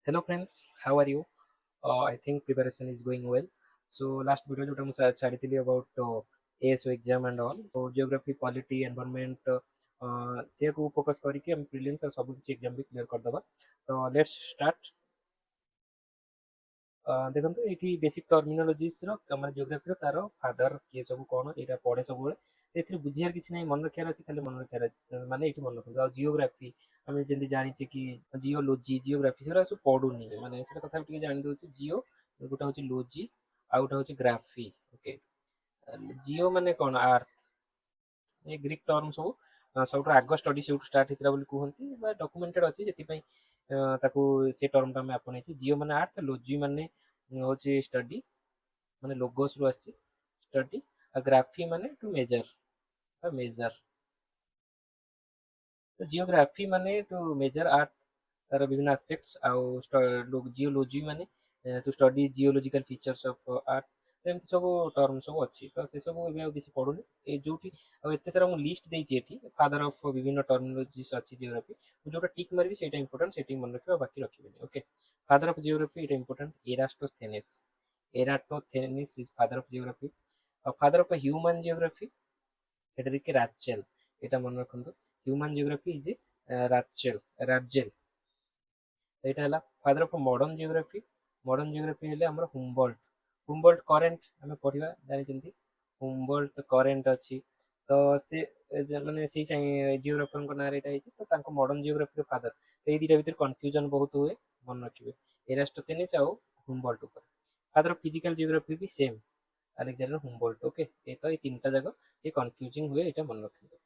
Hello friends, how are you? I think preparation is going well. So last video जो मैं छाड़ी about ASO exam and all. So geography, polity, environment से को focus करके हम prelims और सब कुछ exam भी clear कर दबा. तो let's start. ଦେଖନ୍ତୁ ଏଇଠି ବେସିକ୍ ଟର୍ମିନୋଲୋଜିସ୍ର ମାନେ ଜିଓଗ୍ରାଫିର ତାର ଫାଦର କିଏ ସବୁ କ'ଣ ଏଇଟା ପଢ଼େ ସବୁବେଳେ ଏଥିରେ ବୁଝିବାର କିଛି ନାହିଁ ମନେ ରଖିବାର ଅଛି ଖାଲି ମନେ ରଖିବାର ଅଛି ମାନେ ଏଇଠି ମନେ ରଖନ୍ତୁ ଆଉ ଜିଓଗ୍ରାଫି ଆମେ ଯେମିତି ଜାଣିଛେ କି ଜିଓଲୋଜି ଜିଓଗ୍ରାଫି ସେଗୁଡ଼ା ସବୁ ପଢ଼ୁନି ମାନେ ସେଟା ତଥାପି ଟିକେ ଜାଣି ଦେଉଛି ଜିଓ ଗୋଟେ ହେଉଛି ଲୋଜି ଆଉ ଗୋଟେ ହେଉଛି ଗ୍ରାଫି ଓକେ ଜିଓ ମାନେ କ'ଣ ଆର୍ଥ ଏ ଗ୍ରୀକ୍ ଟର୍ମ ସବୁ ସବୁଠୁ ଆଗ ଷ୍ଟଡି ସେଇଠୁ ଷ୍ଟାର୍ଟ ହେଇଥିଲା ବୋଲି କୁହନ୍ତି ବା ଡକୁମେଣ୍ଟେଡ୍ ଅଛି ସେଥିପାଇଁ ତାକୁ ସେ ଟର୍ମଟା ଆମେ ଆପଣେଇଛି ଜିଓ ମାନେ ଆର୍ଥ ଲୋଜି ମାନେ ହେଉଛି ଷ୍ଟଡି ମାନେ ଲୋଗୋସରୁ ଆସିଛି ଷ୍ଟଡି ଆଉ ଗ୍ରାଫି ମାନେ ଟୁ ମେଜର ବା ମେଜର ତ ଜିଓଗ୍ରାଫି ମାନେ ଟୁ ମେଜର ଆର୍ଥ ତାର ବିଭିନ୍ନ ଆସ୍ପେକ୍ଟସ୍ ଆଉ ଜିଓଲୋଜି ମାନେ to study geological features of earth ଏମିତି ସବୁ ଟର୍ମ ସବୁ ଅଛି ତ ସେସବୁ ଏବେ ଆଉ ବେଶୀ ପଢୁନି ଏ ଯୋଉଠି ଆଉ ଏତେ ସାରା ମୁଁ ଲିଷ୍ଟ ଦେଇଛି ଏଠି ଫାଦର ଅଫ୍ ବିଭିନ୍ନ ଟର୍ମିନୋଲୋଜିସ୍ ଅଛି ଜିଓଗ୍ରାଫି ମୁଁ ଯୋଉଟା ଟିକ୍ ମାରିବି ସେଇଟା ଇମ୍ପୋର୍ଟାଣ୍ଟ ସେଇଠି ମନେ ରଖିବା ବାକି ରଖିବେନି ଓକେ ଫାଦର ଅଫ୍ ଜିଓଗ୍ରାଫି ଏଇଟା important Eratosthenes is father of geography ଆଉ father of human geography Friedrich Ratzel এটা মনে রাখନ୍ତୁ হ্যুমান জিওগ্রাফি ইজ রাচেল এইটা ହେଲା ফাদার অফ মডর্ন জিওগ্রাফি ହେଲେ ଆମର ହୁମ୍ବଲ୍ଟ କରେଣ୍ଟ ଆମେ ପଢିବା ଜାଣିଛନ୍ତି ହୁମ୍ବଲ୍ଟ କରେଣ୍ଟ ଅଛି ତ ସେ ମାନେ ସେଇ ଜିଓଗ୍ରାଫରଙ୍କ ନାଁରେ ଏଇଟା ହେଇଛି ତ ତାଙ୍କ ମଡର୍ନ ଜିଓଗ୍ରାଫିର ଫାଦର ଏଇ ଦିଟା ଭିତରେ କନଫ୍ୟୁଜନ ବହୁତ ହୁଏ ମନେ ରଖିବେ ଏରାଷ୍ଟୋଥେନିସ୍ ଆଉ ହୁମ୍ବଲ୍ଟ ଉପରେ ଫାଦର ଅଫ ଫିଜିକାଲ ଜିଓଗ୍ରାଫି ବି ସେମ୍ ଆଲେକ୍ଜାଣ୍ଡର ହୁମ୍ବଲ୍ଟ ଓକେ ଏ ତ ଏଇ ତିନିଟା ଯାକ ଟିକେ କନଫ୍ୟୁଜିଂ ହୁଏ ଏଇଟା ମନେ ରଖିବେ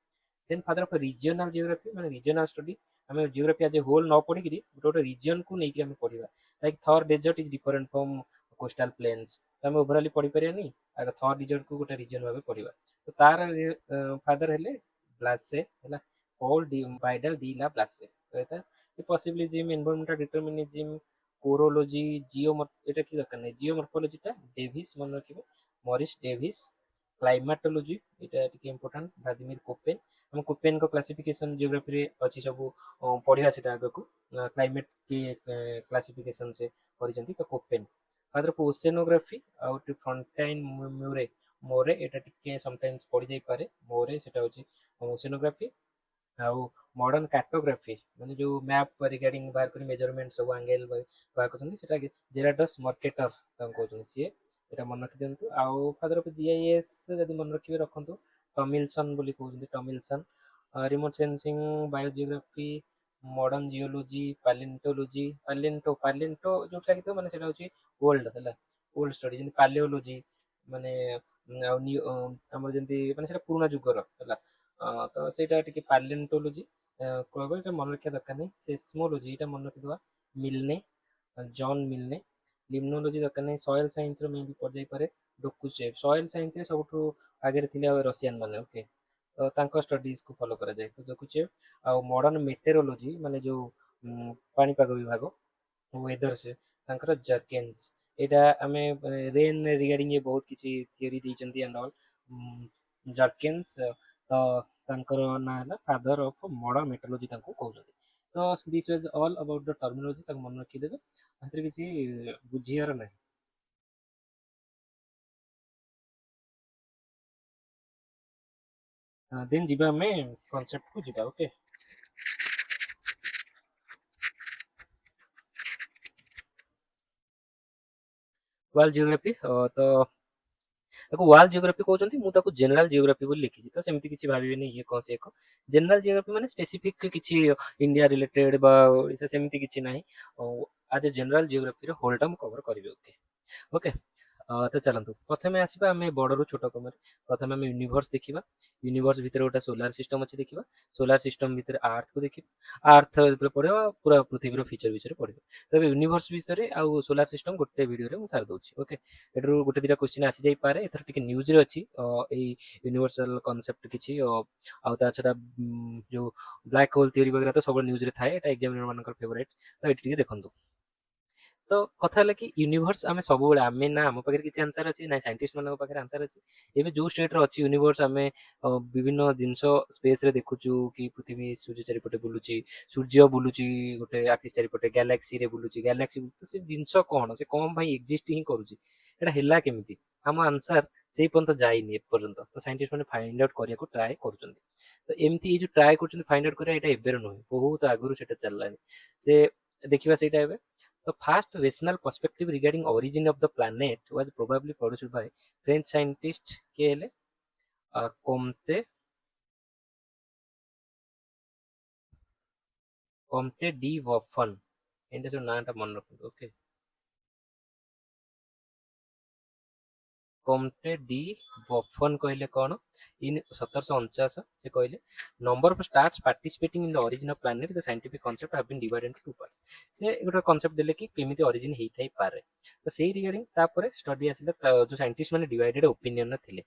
ଦେନ୍ ଫାଦର ଅଫ ରିଜିଓନାଲ ଜିଓଗ୍ରାଫି ମାନେ ରିଜିଓନାଲ ଷ୍ଟଡି ଆମେ ଜିଓଗ୍ରାଫି ଆଜ ଏ ହୋଲ୍ ନ ପଢିକିରି ଗୋଟେ ଗୋଟେ ରିଜିଅନକୁ ନେଇକି ଆମେ ପଢିବା like Thar desert is different from coastal plains ଆମେ ଓଭରାଲି ପଢିପାରିବାନି ଆଗ ଥର୍ ଡେଜର୍ଟକୁ ଗୋଟେ ରିଜିଅନ ଭାବେ ପଢିବା ତ ତାର ଫାଦର ହେଲେ ବ୍ଲାସେ ହେଲା ପଲ୍ ବାଇଡାଲ ଡି ଲା ବ୍ଲାସେ ତ ଏଟା ପସିବିଲିଜିମ୍ ଏନଭାରमेंटल डिटरमिनिज्म कोरोलॉजी এটা কি দরকার নাই জিওমরফোলজিটা ডেভিস মনে রাখিবে মরিস ডেভিস କ୍ଲାଇମାଟୋଲୋଜି ଏଇଟା ଟିକେ ଇମ୍ପୋର୍ଟାଣ୍ଟ ଭ୍ଲାଦିମିର କୋପେନ ଆମ କୋପେନଙ୍କ କ୍ଲାସିଫିକେସନ ଜିଓଗ୍ରାଫିରେ ଅଛି ସବୁ ପଢିବା ସେଟା ଆଗକୁ କ୍ଲାଇମେଟ କି କ୍ଲାସିଫିକେସନ ସେ କରିଛନ୍ତି ତ କୋପେନ ଫାଦର ଅଫ ଓସେନୋଗ୍ରାଫି ଆଉ ଫ୍ରଣ୍ଟାଇନ ମୋରେ ଏଇଟା ଟିକେ ସମଟାଇମ୍ସ ପଡି ଯାଇପାରେ ମୋରେ ସେଟା ହଉଛି ଓସେନୋଗ୍ରାଫି ଆଉ ମଡର୍ନ କାର୍ଟୋଗ୍ରାଫି ମାନେ ଯୋଉ ମ୍ୟାପ ରିଗାର୍ଡିଂ ବାହାର କରି ମେଜରମେଣ୍ଟ ସବୁ ଆଙ୍ଗେଲ ବାହାର କରୁଛନ୍ତି ସେଟା ଜେରାଡସ୍ ମର୍କେଟର ତାଙ୍କୁ କହୁଛନ୍ତି ସିଏ ଏଇଟା ମନେ ରଖିଦିଅନ୍ତୁ ଆଉ ଫାଦର ଅଫ ଜିଆଇଏସ୍ ଯଦି ମନେ ରଖିବେ ରଖନ୍ତୁ ଟମିଲସନ୍ ବୋଲି କହୁଛନ୍ତି ଟମିଲସନ୍ ରିମୋଟ ସେନ୍ସିଂ ବାୟୋଜିଓଗ୍ରାଫି ମଡର୍ନ ଜିଓଲୋଜି ପାଲେଣ୍ଟୋ ଯୋଉଟା ଲାଗିଥିବ ମାନେ ସେଟା ହଉଛି ଓଲ୍ଡ ହେଲା ଓଲ୍ଡ ଷ୍ଟଡି ଯେମିତି ପାଲିଓଲୋଜି ମାନେ ଆଉ ଆମର ଯେମିତି ମାନେ ସେଟା ପୁରୁଣା ଯୁଗର ହେଲା ତ ସେଇଟା ଟିକେ ପାଲେଣ୍ଟୋଲୋଜି କହିବ ଏଇଟା ମନେ ରଖିବା ଦରକାର ନାହିଁ ସେସ୍ମୋଲୋଜି ଏଇଟା ମନେ ରଖିଦେବା ମିଲନେ ଜନ୍ ମିଲନେ ଲିମ୍ନୋଲୋଜି ଦରକାର ନାହିଁ ସଏଲ ସାଇନ୍ସର ମେ ବି ପଡ଼ିଯାଇପାରେ ଡୋକୁଚେଭ୍ ସଏଲ ସାଇନ୍ସରେ ସବୁଠୁ ଆଗରେ ଥିଲେ ରସିଆନ ମାନେ ଓକେ ତ ତାଙ୍କ ଷ୍ଟଡିଜକୁ ଫଲୋ କରାଯାଏ ତ ଡୋକୁଚେଭ୍ ଆଉ ମଡର୍ନ ମେଟେରୋଲୋଜି ମାନେ ଯୋଉ ପାଣିପାଗ ବିଭାଗ ୱେଦର ସେ ତାଙ୍କର ଜର୍କେନ୍ସ ଏଇଟା ଆମେ ରେନ୍ ରିଗାର୍ଡିଂ ବହୁତ କିଛି ଥିଓରି ଦେଇଛନ୍ତି ଆଣ୍ଡ ଅଲ୍ ଜର୍କେନ୍ସ ତ ତାଙ୍କର ନାଁ ହେଲା ଫାଦର ଅଫ ମଡର୍ନ ମେଟୋଲୋଜି ତାଙ୍କୁ କହୁଛନ୍ତି ତ this was all about the terminology ତାକୁ ମନେ ରଖିଦେବେ ସେଥିରେ କିଛି ବୁଝିବାର ନାହିଁ ଦେନ୍ ଯିବା ଆମେ କନସେପ୍ଟକୁ ଯିବା ଓକେ ୱାର୍ଲ୍ଡ ଜିଓଗ୍ରାଫି ତ ତାକୁ ୱାର୍ଲ୍ଡ ଜିଓଗ୍ରାଫି କହୁଛନ୍ତି ମୁଁ ତାକୁ ଜେନେରାଲ ଜିଓଗ୍ରାଫି ବୋଲି ଲେଖିଛି ତ ସେମିତି କିଛି ଭାବିବେନି ଇଏ କଣ ସେ ଏକ ଜେନେରାଲ ଜିଓଗ୍ରାଫି ମାନେ ସ୍ପେସିଫିକ କିଛି ଇଣ୍ଡିଆ ରିଲେଟେଡ ବା ଓଡ଼ିଶା ସେମିତି କିଛି ନାହିଁ ଆଜ ଏ ଜେନେରାଲ ଜିଓଗ୍ରାଫିର ହୋଲଟା ମୁଁ କଭର କରିବି ଓକେ ଓକେ ତ ଚାଲନ୍ତୁ ପ୍ରଥମେ ଆସିବା ଆମେ ବଡରୁ ଛୋଟ କ୍ରମରେ ପ୍ରଥମେ ଆମେ ୟୁନିଭର୍ସ ଦେଖିବା ୟୁନିଭର୍ସ ଭିତରେ ଗୋଟେ ସୋଲାର ସିଷ୍ଟମ ଅଛି ଦେଖିବା ସୋଲାର ସିଷ୍ଟମ ଭିତରେ ଆର୍ଥକୁ ଦେଖିବା ଆର୍ଥ ଯେତେବେଳେ ପଢିବା ପୁରା ପୃଥିବୀର ଫିଚର ବିଷୟରେ ପଢିବା ତେବେ ୟୁନିଭର୍ସ ବିଷୟରେ ଆଉ ସୋଲାର ସିଷ୍ଟମ ଗୋଟେ ଭିଡିଓରେ ମୁଁ ସାରି ଦଉଛି ଓକେ ଏଠାରୁ ଗୋଟେ ଦିଟା କ୍ୱେଶ୍ଚିନ୍ ଆସିଯାଇପାରେ ଏଥର ଟିକେ ନ୍ୟୁଜରେ ଅଛି ଏଇ ୟୁନିଭର୍ସାଲ କନସେପ୍ଟ କିଛି ଆଉ ତା ଛଡା ଯୋଉ ବ୍ଲାକ୍ ହୋଲ ଥିଓରି ବଗେରା ତ ସବୁବେଳେ ନ୍ୟୁଜରେ ଥାଏ ଏଟା ଏକ୍ସାମିନର ମାନଙ୍କର ଫେଭରାଇଟ ତ ଏଠି ଟିକେ ଦେଖନ୍ତୁ ତ କଥା ହେଲା କି ୟୁନିଭର୍ସ ଆମେ ସବୁବେଳେ ଆମେ ନା ଆମ ପାଖରେ କିଛି ଆନ୍ସର ଅଛି ନା ସାଇଣ୍ଟିଷ୍ଟ ମାନଙ୍କ ପାଖରେ ଆନ୍ସର ଅଛି। ଏବେ ଯୋଉ ଷ୍ଟେଟରେ ଅଛି ୟୁନିଭର୍ସ ଆମେ ବିଭିନ୍ନ ଜିନିଷ ସ୍ପେସରେ ଦେଖୁଛୁ କି ପୃଥିବୀ ସୂର୍ଯ୍ୟ ଚାରିପଟେ ବୁଲୁଛି, ସୂର୍ଯ୍ୟ ବୁଲୁଛି ଗୋଟେ ଆକ୍ସିସ୍ ଚାରିପଟେ, ଗ୍ୟାଲାକ୍ସିରେ ବୁଲୁଛି, ଗ୍ୟାଲାକ୍ସି ସେ ଜିନିଷ କଣ, ସେ କଣ ପାଇଁ ଏକ୍ଜିଷ୍ଟ ହିଁ କରୁଛି, ଏଟା ହେଲା କେମିତି, ଆମ ଆନ୍ସର ସେଇ ପର୍ଯ୍ୟନ୍ତ ଯାଇନି ଏପର୍ଯ୍ୟନ୍ତ। ତ ସାଇଣ୍ଟିଷ୍ଟ ମାନେ ଫାଇଣ୍ଡ ଆଉଟ୍ କରିବାକୁ ଟ୍ରାଏ କରୁଛନ୍ତି। ତ ଏମିତି ଏଇ ଯୋଉ ଟ୍ରାଏ କରୁଛନ୍ତି ଫାଇଣ୍ଡ ଆଉଟ୍ କରିବା, ଏଇଟା ଏବେର ନୁହେଁ, ବହୁତ ଆଗରୁ ସେଟା ଚାଲିଲାଣି। ସେ ଦେଖିବା ସେଇଟା ଏବେ। The first rational perspective regarding origin of the planet was probably produced by French scientist କିଏ ହେଲେ କମ୍ଟେ ଡି ବଫନ୍, ଏଇଟା ଯୋଉ ନାଁଟା ମନେ ରଖନ୍ତୁ। ଓକେ, କମ୍ଟେ ଡି ବଫନ୍ କହିଲେ କ'ଣ, ଇନ୍ 1749 ସେ କହିଲେ number of stars participating in the origin of planet the scientific concept have been divided into two parts. ସେ ଗୋଟେ କନସେପ୍ଟ ଦେଲେ କି କେମିତି ଅରିଜିନ୍ ହେଇଥାଇପାରେ। ତ ସେଇ ରିଗାର୍ଡିଂ ତାପରେ ଷ୍ଟଡି ଆସିଲା, ଯୋଉ ସାଇଣ୍ଟିଷ୍ଟ ମାନେ ଡିଭାଇଡେଡ୍ ଓପିନିଅନ୍ ଥିଲେ।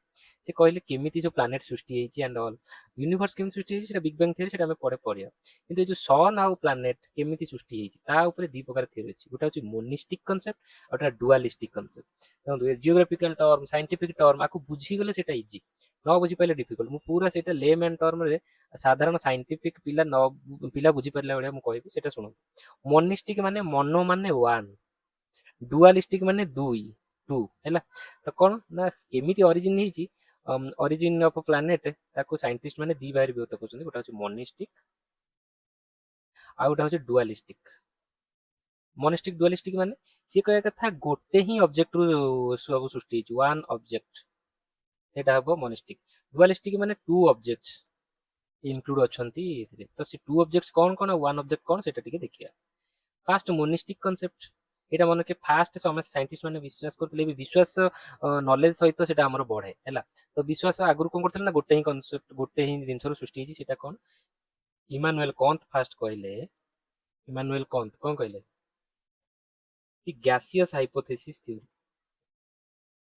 ସେ କହିଲେ କେମିତି ଯୋଉ ପ୍ଲାନେଟ୍ ସୃଷ୍ଟି ହେଇଛି ଆଣ୍ଡ ଅଲ୍, ୟୁନିଭର୍ସ କେମିତି ସୃଷ୍ଟି ହେଇଛି ସେଟା ବିଗ୍ ବ୍ୟାଙ୍ଗ ଥିଓରି, ସେଟା ଆମେ ପରେ ପଢିବା। କିନ୍ତୁ ଏ ଯୋଉ ସନ୍ ଆଉ ପ୍ଲାନେଟ୍ କେମିତି ସୃଷ୍ଟି ହେଇଛି ତା ଉପରେ ଦି ପ୍ରକାର ଥିଓରି ଅଛି। ଗୋଟେ ହଉଛି ମୋନିଷ୍ଟିକ୍ କନସେପ୍ଟ ଆଉ ଗୋଟେ ଡୁଆଲିଷ୍ଟିକ୍ କନସେପ୍ଟ। ଦେଖନ୍ତୁ ଜିଓଗ୍ରାଫିକାଲ ଟର୍ମ, ସାଇଣ୍ଟିଫିକ ଟର୍ମ, ଆକୁ ବୁଝିଗଲେ ସେଟା ଇଜି, ନ ବୁଝି ପାଇଲେ ଡିଫିକଲ୍ଟ। ମୁଁ ପୁରା ସେଇଟା ଲେମ୍ୟାନ୍ ଟର୍ମରେ ସାଧାରଣ ସାଇଣ୍ଟିଫିକ ପିଲା ବୁଝିପାରିଲା ଭଳିଆ ମୁଁ କହିବି, ସେଟା ଶୁଣନ୍ତୁ। ମୋନିଷ୍ଟିକ ମାନେ ମନ ମାନେ ୱାନ୍, ଡୁଆଲିଷ୍ଟିକ ମାନେ ଦୁଇ, ଟୁ ହେଲା। ତ କ'ଣ ନା କେମିତି ଅରିଜିନ୍ ହେଇଛି, ଅରିଜିନ୍ ଅଫ୍ ପ୍ଲାନେଟ୍, ତାକୁ ସାଇଣ୍ଟିଷ୍ଟ ମାନେ ଦି ଭାଗରେ ବିଭକ୍ତ କରୁଛନ୍ତି। ଗୋଟେ ହଉଛି ମୋନିଷ୍ଟିକ ଆଉ ଗୋଟେ ହଉଛି ଡୁଆଲିଷ୍ଟିକ। ମୋନିଷ୍ଟିକ ଡୁଆଲିଷ୍ଟିକ ମାନେ ସିଏ କହିବା କଥା ଗୋଟେ ହିଁ ଅବଜେକ୍ଟରୁ ସବୁ ସୃଷ୍ଟି ହେଇଛି, ୱାନ୍ ଅବଜେକ୍ଟ, ସେଇଟା ହବ ମୋନିଷ୍ଟିକ। ଡୁଆଲିଷ୍ଟିକ ମାନେ ଟୁ ଅବଜେକ୍ଟସ ଇନକ୍ଲୁଡ ଅଛନ୍ତି ଏଥିରେ। ତ ସେ ଟୁ ଅବଜେକ୍ଟସ କ'ଣ କ'ଣ, ୱାନ୍ ଅବଜେକ୍ଟ କ'ଣ, ସେଟା ଟିକେ ଦେଖିବା। ଫାଷ୍ଟ ମୋନିଷ୍ଟିକ କନସେପ୍ଟ, ଏଇଟା ମନେ ରଖିବେ। ଫାଷ୍ଟ ସମସ୍ତେ ସାଇଣ୍ଟିଷ୍ଟ ମାନେ ବିଶ୍ୱାସ କରୁଥିଲେ, ବି ବିଶ୍ୱାସ ନଲେଜ ସହିତ ସେଟା ଆମର ବଢେ ହେଲା। ତ ବିଶ୍ୱାସ ଆଗରୁ କ'ଣ କରୁଥିଲେ ନା ଗୋଟେ ହିଁ କନସେପ୍ଟ, ଗୋଟେ ହିଁ ଜିନିଷରୁ ସୃଷ୍ଟି ହେଇଛି, ସେଟା କ'ଣ, ଇମାନୁଏଲ କନ୍ତ ଫାଷ୍ଟ କହିଲେ। ଇମାନୁଏଲ କନ୍ତ କ'ଣ କହିଲେ କି ଗ୍ୟାସିୟସ୍ ହାଇପୋଥେସିସ୍ ଥିଓରି,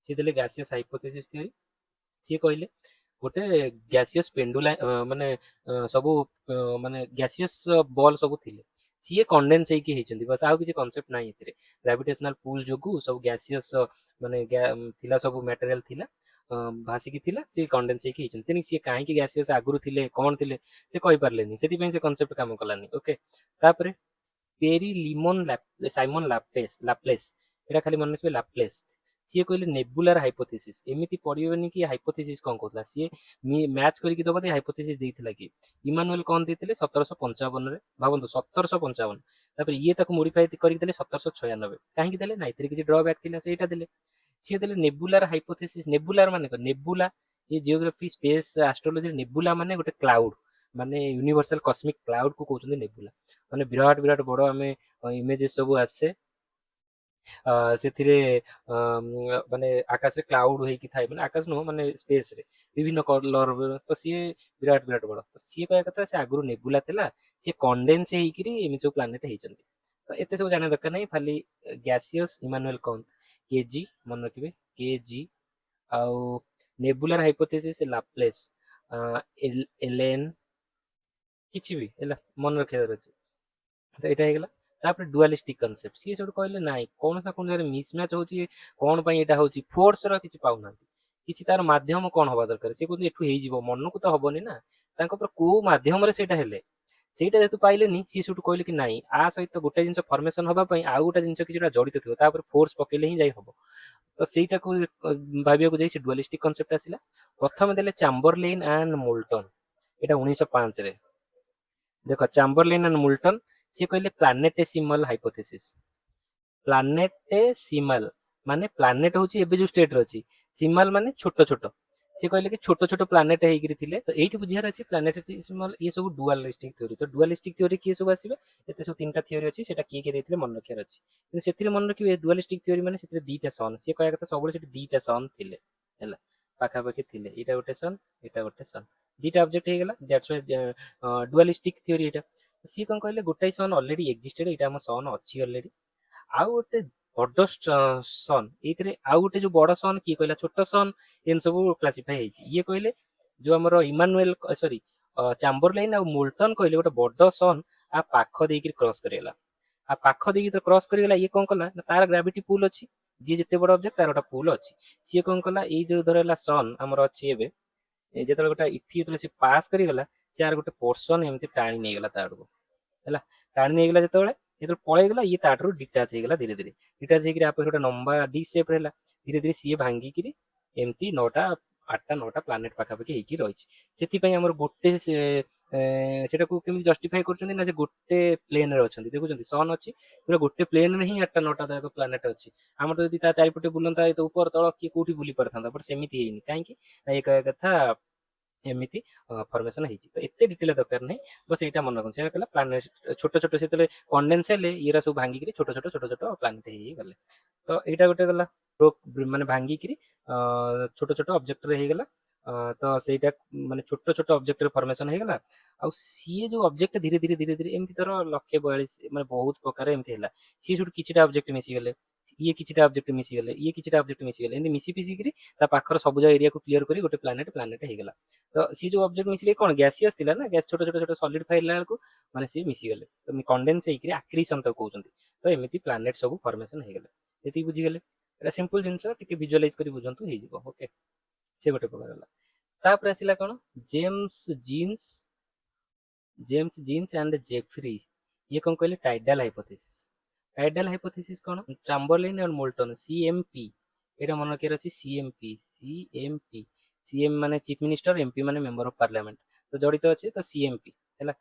ସିଏ ଦେଲେ ଗ୍ୟାସିୟସ୍ ହାଇପୋଥେସିସ୍ ଥିଓରି। ସିଏ କହିଲେ ଗୋଟେ ଗ୍ୟାସିୟସ୍ ପେଣ୍ଡୁଲା ମାନେ ସବୁ ମାନେ ଗ୍ୟାସିୟସ୍ ବଲ୍ ସବୁ ଥିଲେ, ସିଏ କଣ୍ଡେନ୍ସ ହେଇକି ହେଇଛନ୍ତି, ବାସ୍ ଆଉ କିଛି କନସେପ୍ଟ ନାହିଁ ଏଥିରେ। ଗ୍ରାଭିଟେସନାଲ ପୁଲ୍ ଯୋଗୁ ସବୁ ଗ୍ୟାସିୟସ୍ ମାନେ ଥିଲା, ସବୁ ମ୍ୟାଟେରିଆଲ ଥିଲା, ଭାସିକି ଥିଲା, ସିଏ କଣ୍ଡେନ୍ସ ହେଇକି ହେଇଛନ୍ତି। ତେଣୁ ସିଏ କାହିଁକି ଗ୍ୟାସିୟସ୍ ଆଗରୁ ଥିଲେ, କ'ଣ ଥିଲେ, ସେ କହିପାରିଲେନି, ସେଥିପାଇଁ ସେ କନସେପ୍ଟ କାମ କଲାନି। ଓକେ, ତାପରେ ପେରି ଲିମନ ସାଇମନ ଲାପ୍ଲେସ୍, ଏଇଟା ଖାଲି ମନେ ରଖିବେ ଲାପ୍ଲେସ୍। ସିଏ କହିଲେ ନେବୁଲାର ହାଇପୋଥେସିସ୍। ଏମିତି ପଢିବେନି କି ହାଇପୋଥେସିସ୍ କ'ଣ କହୁଥିଲା, ସିଏ ମ୍ୟାଚ୍ କରିକି ଦବ ହାଇପୋଥେସିସ୍ ଦେଇଥିଲା କି ଇମାନୁଏଲ କ'ଣ ଦେଇଥିଲେ 1755ରେ, ଭାବନ୍ତୁ 1755। ତାପରେ ଇଏ ତାକୁ ମୋଡିଫାଇ କରିକି ଦେଲେ 1796। କାହିଁକି ଦେଲେ ନା, ଏଥିରେ କିଛି ଡ୍ରବ୍ୟାକ୍ ଥିଲା, ସେଇଟା ଦେଲେ। ସିଏ ଦେଲେ ନେବୁଲାର ହାଇପୋଥେସିସ୍। ନେବୁଲାର ମାନେ କ'ଣ, ନେବୁଲା ଏ ଜିଓଗ୍ରାଫି ସ୍ପେସ୍ ଆଷ୍ଟ୍ରୋଲୋଜି, ନେବୁଲା ମାନେ ଗୋଟେ କ୍ଲାଉଡ, ମାନେ ୟୁନିଭର୍ସାଲ କସ୍ମିକ କ୍ଲାଉଡ କୁ କହୁଛନ୍ତି ନେବୁଲା। ମାନେ ବିରାଟ ବିରାଟ ବଡ ଆମେ ଇମେଜେସ୍ ସବୁ ଆସେ, ସେଥିରେ ମାନେ ଆକାଶରେ କ୍ଲାଉଡ ହେଇକି ଥାଏ, ମାନେ ଆକାଶ ନୁହଁ ମାନେ ସ୍ପେସ ରେ ବିଭିନ୍ନ କଲର। ତ ସିଏ ବିରାଟ ବିରାଟ ବଡ। ତ ସିଏ କହିବା କଥା ସେ ଆଗରୁ ନେବୁଲା ଥିଲା, ସିଏ କଣ୍ଡେନ୍ସ ହେଇକିରି ଏମିତି ସବୁ ପ୍ଲାନେଟ ହେଇଛନ୍ତି। ତ ଏତେ ସବୁ ଜାଣିବା ଦରକାର ନାହିଁ, ଖାଲି ଗ୍ୟାସିୟସ୍ ଇମାନୁଏଲ କନ୍ତ କେଜି ମନେ ରଖିବେ, କେଜି। ଆଉ ନେବୁଲାର ହାଇପୋଥେସିସ୍ ଲାପ୍ଲେସ୍, ଏଲେନ୍, କିଛି ବି ହେଲା ମନେ ରଖିବାର ଅଛି। ତ ଏଇଟା ହେଇଗଲା। ତାପରେ ଡୁଆଲିଷ୍ଟିକ କନସେପ୍ଟ, ସିଏ ସେଠୁ କହିଲେ ନାଇଁ, କୌଣସି ନା କୌଣସି ଜାଗାରେ ମିସମ୍ୟାଚ୍ ହଉଛି, କ'ଣ ପାଇଁ ଏଇଟା ହଉଛି, ଫୋର୍ସର କିଛି ପାଉନାହାନ୍ତି, କିଛି ତାର ମାଧ୍ୟମ କ'ଣ ହବା ଦରକାର। ସିଏ କହୁଛନ୍ତି ଏଠୁ ହେଇଯିବ, ମନକୁ ତ ହବନି ନା, ତାଙ୍କ ଉପରେ କୋଉ ମାଧ୍ୟମରେ ସେଇଟା ହେଲେ, ସେଇଟା ଯେହେତୁ ପାଇଲେନି, ସିଏ ସେଠୁ କହିଲେ କି ନାଇଁ, ଆ ସହିତ ଗୋଟେ ଜିନିଷ ଫର୍ମେସନ ହବା ପାଇଁ ଆଉ ଗୋଟେ ଜିନିଷ କିଛିଟା ଜଡିତ ଥିବ, ତାପରେ ଫୋର୍ସ ପକେଇଲେ ହିଁ ଯାଇ ହବ। ତ ସେଇଟାକୁ ଭାବିବାକୁ ଯାଇ ସେ ଡୁଆଲିଷ୍ଟିକ କନସେପ୍ଟ ଆସିଲା। ପ୍ରଥମେ ଦେଲେ ଚାମ୍ବରଲେନ୍ ଆଣ୍ଡ ମୋଲ୍ଟନ, ଏଇଟା 1905ରେ। ଦେଖ ଚାମ୍ବରଲେନ୍ ଆଣ୍ଡ ମୋଲ୍ଟନ, ସିଏ କହିଲେ ପ୍ଲାନେଟେସିମଲ ହାଇପୋଥେସିସ୍। ପ୍ଲାନେଟେସିମାଲ ମାନେ ପ୍ଲାନେଟ ହଉଛି ଏବେ ଯୋଉ ଷ୍ଟେଟରେ ଅଛି, ସିମାଲ ମାନେ ଛୋଟ ଛୋଟ। ସିଏ କହିଲେ କି ଛୋଟ ଛୋଟ ପ୍ଲାନେଟ ହେଇକିରି ଥିଲେ। ତ ଏଇଠି ବୁଝିବାର ଅଛି ପ୍ଲାନେଟେସିମାଲ, ଇଏ ସବୁ ଡୁଆଲିଷ୍ଟିକ ଥିଓରି। ତ ଡୁଆଲିଷ୍ଟିକ ଥିଓରି କିଏ ସବୁ ଆସିବେ, ଏତେ ସବୁ ତିନିଟା ଥିଓରି ଅଛି, ସେଟା କିଏ କିଏ ଦେଇଥିଲେ ମନେ ରଖିବାର ଅଛି। କିନ୍ତୁ ସେଥିରେ ମନେ ରଖିବେ ଡୁଆଲିଷ୍ଟିକ ଥିଓରି ମାନେ ସେଥିରେ ଦିଟା ସନ୍, ସିଏ କହିବା କଥା ସବୁବେଳେ ସେଠି ଦିଟା ସନ୍ ଥିଲେ ହେଲା, ପାଖାପାଖି ଥିଲେ, ଏଇଟା ଗୋଟେ ସନ୍, ଏଇଟା ଗୋଟେ ସନ୍, ଦିଟା ଅବଜେକ୍ଟ ହେଇଗଲା। ଦ୍ୟାଟ୍ସ ହ୍ୱାଇ ଡୁଆଲିଷ୍ଟିକ ଥିଓରି ଏଇଟା। ସିଏ କ'ଣ କହିଲେ, ଗୋଟାଏ ସନ୍ ଅଲରେଡି ଏକ୍ଜିଷ୍ଟେଡ, ଏଇଟା ଆମ ସନ୍ ଅଛି ଅଲରେଡି, ଆଉ ଗୋଟେ ବଡ ସନ୍, ଏଇଥିରେ ଆଉ ଗୋଟେ ଯୋଉ ବଡ ସନ୍, କିଏ କହିଲା ଛୋଟ ସନ୍, ଏମିତି ସବୁ କ୍ଲାସିଫାଇ ହେଇଛି। ଇଏ କହିଲେ ଯୋଉ ଆମର ଇମାନୁଏଲ ସରି ଚାମ୍ବରଲେନ୍ ଆଉ ମୋଲ୍ଟନ କହିଲେ ଗୋଟେ ବଡ ସନ୍ ଆ ପାଖ ଦେଇକି କ୍ରସ୍ କରିଗଲା, आ पाख देखिए तो क्रॉस करिगला ये कौन कला ना तार ग्रेविटी पुल अच्छी जी जिते बड़ ऑब्जेक्ट तार गोटा पुल अच्छी सी कौन कला ये जो धरला सन आमर अच्छी एबे जो गोटा इठी जो सी पास करिगला से आर गोटे पोर्सन एमती टाणी नहीं गला ता आड़को है टाणी नहीं गला जो पलैगला ये ताठू डिटाच होगा धीरे धीरे डिटाच होकर आप गोटे लंबा डी सेप रहा धीरे धीरे सी भांगिकी एमती 9टा 8टा 9टा प्लानेट पाखापाखि होगी रही आमर गोटे सेटा को केमी जस्टिफाई कर ना गोटे प्लेन रे अच्छे देखुं सन अच्छी पूरा गोटे प्लेन ही 8टा 9टा तक प्लानेट अच्छी आम तो जब चारिपटे बुलता तो ऊपर तल किए कौटी बुली पार बट सेमती कहीं ये कह कथा एमती फॉर्मेशन होती तो एत डिटेल दरकार नहीं बस यहाँ मन रखा प्लानेट छोट छोट से कंडेन्स हेले ये सब भांगिक छोट छोट छोट छोट प्लानेट हो गले तो यहाँ गोटे गला माने भांगिक छोट छोट ऑब्जेक्ट रे गला तो ସେଇଟା ମାନେ ଛୋଟ ଛୋଟ ଅବଜେକ୍ଟ ରେ ଫର୍ମେସନ ହେଇଗଲା ଆଉ ସିଏ ଯୋଉ ଅବଜେକ୍ଟ ଧୀରେ ଧୀରେ ଧୀରେ ଧୀରେ ଏମିତି ଧର 142 ମାନେ ବହୁତ ପ୍ରକାର ଏମିତି ହେଲା ସିଏ ସେଠୁ କିଛିଟା ଅବଜେକ୍ଟ ମିଶିଗଲେ ଇଏ କିଛିଟା ଅବଜେକ୍ଟ ମିଶିଗଲେ ଇଏ କିଛିଟା ଅବଜେକ୍ଟ ମିଶିଗଲେ ଏମିତି ମିଶି ପିସିକିରି ତା ପାଖର ସବୁଜ ଏରିଆକୁ କ୍ଲିୟର କରି ଗୋଟେ ପ୍ଲାନେଟ ହେଇଗଲା ତ ସିଏ ଯୋଉ ଅବଜେକ୍ଟ ମିଶିଲେ କଣ ଗ୍ୟାସିୟସ୍ ଥିଲା ନା ଗ୍ୟାସ ଛୋଟ ଛୋଟ ଛୋଟ ସଲିଡ ଫାଇଲା ବେଳକୁ ମାନେ ସିଏ ମିଶିଗଲେ ତ କଣ୍ଡେନ୍ସ ହେଇକିରି ଆକ୍ରିସନ ତ କହୁଛନ୍ତି ତ ଏମିତି ପ୍ଲାନେଟ ସବୁ ଫର୍ମେସନ ହେଇଗଲେ ଏତିକି ବୁଝିଗଲେ ଏଟା ସିମ୍ପଲ ଜିନିଷ ଟିକେ ଭିଜୁଆଲାଇଜ କରି ବୁଝନ୍ତୁ ହେଇଯିବ ଓକେ ସେ ଗୋଟେ ପ୍ରକାର ହେଲା तापर आसिला कौन जेम्स जीन्स एंड जेफ्री ये कौन कहले टाइडल हाइपोथेसिस कौन चैम्बरलाइन और मोल्टन सीएमपी एटा मन रखियार अछि सीएम माने चीफ मिनिस्टर एमपी माने मेंबर ऑफ पार्लियामेंट तो जड़ित अच्छे तो सीएमपी है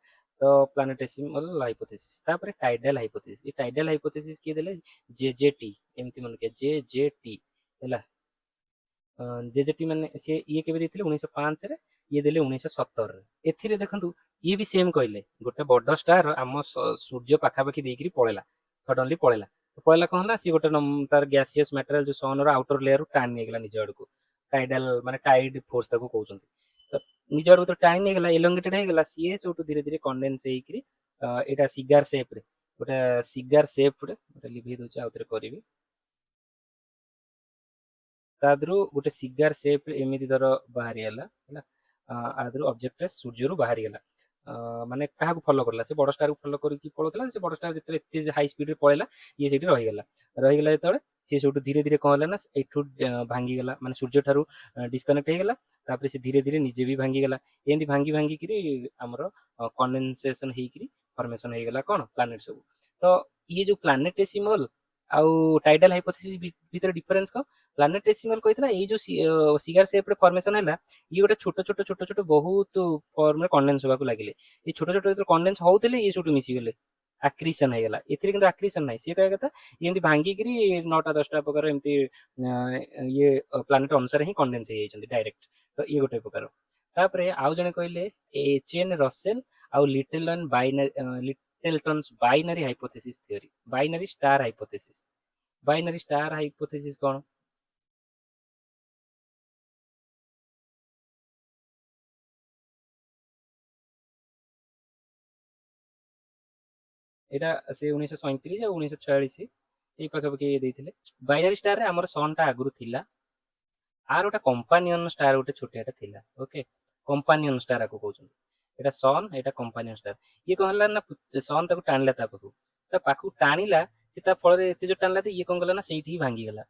तो प्लानेटेसिमल हाइपोथेसिस तापर टाइडल हाइपोथेसिस ये टाइडल हाइपोथेसिस किए देले जेजेटी एमती मन के जेजेटी है जेजेटी माने से ये केबे देथिले 1905 रे ये देले 1917 रे एथिरे देखंतु ये भी सेम कहले गोटे बड़ स्टार आम सूर्य पाखापाखि देकरी पळेला सडनली पळेला तो पळेला कहला होला सी गोटे तार गैसियस मटेरियल जो सन रो आउटर लेयर टाणी नेगला निज आड़ को टाइडल माने टाइड फोर्स ताको कहउछंती तो निज आड़ तो टाणी नेगला एलोंगेटेड हे गला सी सोटू धीरे धीरे कंडेंस हेकरी एटा सिगार शेप रे गोटे लिभि दोछ आउतरे करबी तादरू गोटे सिगार सेप एमती धर बाहरी है आदरू ऑब्जेक्ट सूर्य बाहरी गला माने क्या फॉलो करला से बड़ स्टार को फॉलो करके पळोतला से बड़ स्टार जितने एते हाई स्पीड रे पळेला ये सेठी रहीगला जेतबे सी सोटू धीरे धीरे कौन है ना एठू भांगी गला माने सूर्य ठारू डिस्कनेक्ट हो गला तापर से धीरे धीरे निजे भी भांगी गला एंदी भांगी भांगी करी हमर कंडेंसेशन हेकरी फॉर्मेशन हो गला कौन प्लैनेट सब तो ये जो प्लैनेटेसिमल आउ टाइडल हाइपोथेसिस भीतर डिफरेंस कौन प्लैनेटेसिमल कहला ये जो सिगार शेप रे फॉर्मेशन है ये गोटे छोट छोट छोट छोट बहुत फॉर्म रे कंडेंस होबाकू लागिले ये छोट छोट जो कंडेंस होउतले ये छोटू मिसी गले आक्रिशन है गला एथिरे किंतु आक्रिशन नाही से कहया कथा एमती भांगी करी 9टा 10टा प्रकार एमती ये प्लैनेट अनुसार ही कंडेंस हे जाइछन्ती डायरेक्ट तो ये गोटे प्रकार तापरे आउ जने कहले एचएन रसेल आउ Lyttleton's binary hypothesis theory binary star hypothesis कौन एटा से 1937 और 1946 ये पाखापाखि ये देइथिले बाइनरी स्टार रे हमर सन टा आगुरु थिला आर गोटे कंपानियन स्टार गोटे छोटियाटा थिला ओके कंपानियन स्टार को कहउछन एटा सन एटा कंपानियन स्टार ये कहला ना सन ताको टाणला ता पाखु टाणिला से ता फल रे एते जो टाणला ये कौन गला ना सेठी ही भांगी गला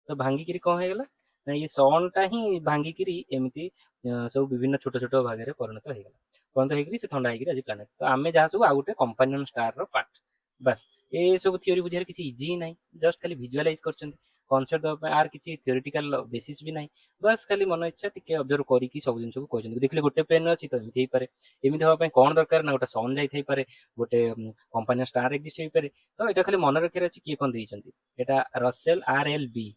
तो भांगिकी कौन हो गला ना ये सन टा ही भांगिकी एमती सब विभिन्न छोट छोट भाग में परिणत होगा परिणत होकर से थंडा होकर आज प्लानेट तो आम जहाँ सब आउ गोटे कंपानियन स्टार रो पार्ट बस ये सब थ्योरी बुझार किसी इजी ना जस्ट खाली विजुअलाइज कर कनसेप्ट दवा आर किसी थ्योरेटिकल बेसिस भी ना बस खाली मन इच्छा टिके ऑब्जर्व करके सब जिन को देखले गोटे प्लेन अच्छी तो एमती पारे एमती हाँपाई कौन दरकार ना गोटे सन जाई पारे गोटे कंपानियन स्टार एक्जिस्ट हो पारे तो यहाँ खाली मन रखार अच्छी किए कौन देती यहाँ रसेल आर एल बी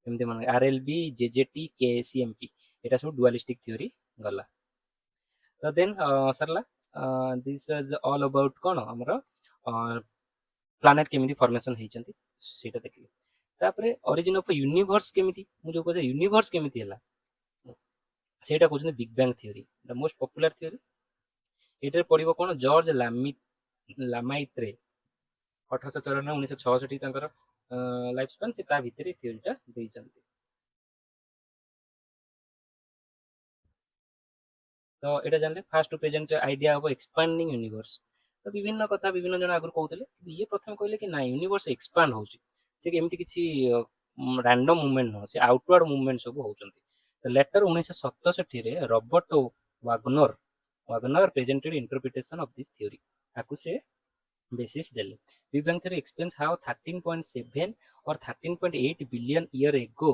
एमती मन आरएलबी जेजेटी केसीएमपी एटा सब डुअलिस्टिक थ्योरी गला तो देन सरला दिस इज ऑल अबाउट कौन हमर प्लानेट केमिति फॉर्मेशन होइचंती सेटा देखली तापरे ओरिजिन ऑफ यूनिवर्स केमिति मु जो कहै यूनिवर्स केमिति हला सेटा कहउछन big bang theory the most popular theory एटर पडिबो कोन जॉर्ज लामाइत्रे 1894 1966 तांकर लाइफ स्पैन से ता भितरे थ्योरीटा देइचंती तो एटा जानले first to present idea of expanding universe ତ ବିଭିନ୍ନ କଥା ବିଭିନ୍ନ ଜଣ ଆଗରୁ କହୁଥିଲେ, କିନ୍ତୁ ଇଏ ପ୍ରଥମେ କହିଲେ କି ନାଇଁ ୟୁନିଭର୍ସ ଏକ୍ସପାଣ୍ଡ ହଉଛି, ସେ ଏମିତି କିଛି ରାଣ୍ଡମ ମୁଭମେଣ୍ଟ ନୁହଁ, ସେ ଆଉଟୱାର୍ଡ ମୁଭମେଣ୍ଟ ସବୁ ହଉଛନ୍ତି। ଲେଟର 1967 ରେ Robert Wagoner presented interpretation of this theory, ତାକୁ ସେ ବେସିସ୍ ଦେଲେ। Big bang theory explains how 13.7 or 13.8 billion year ago,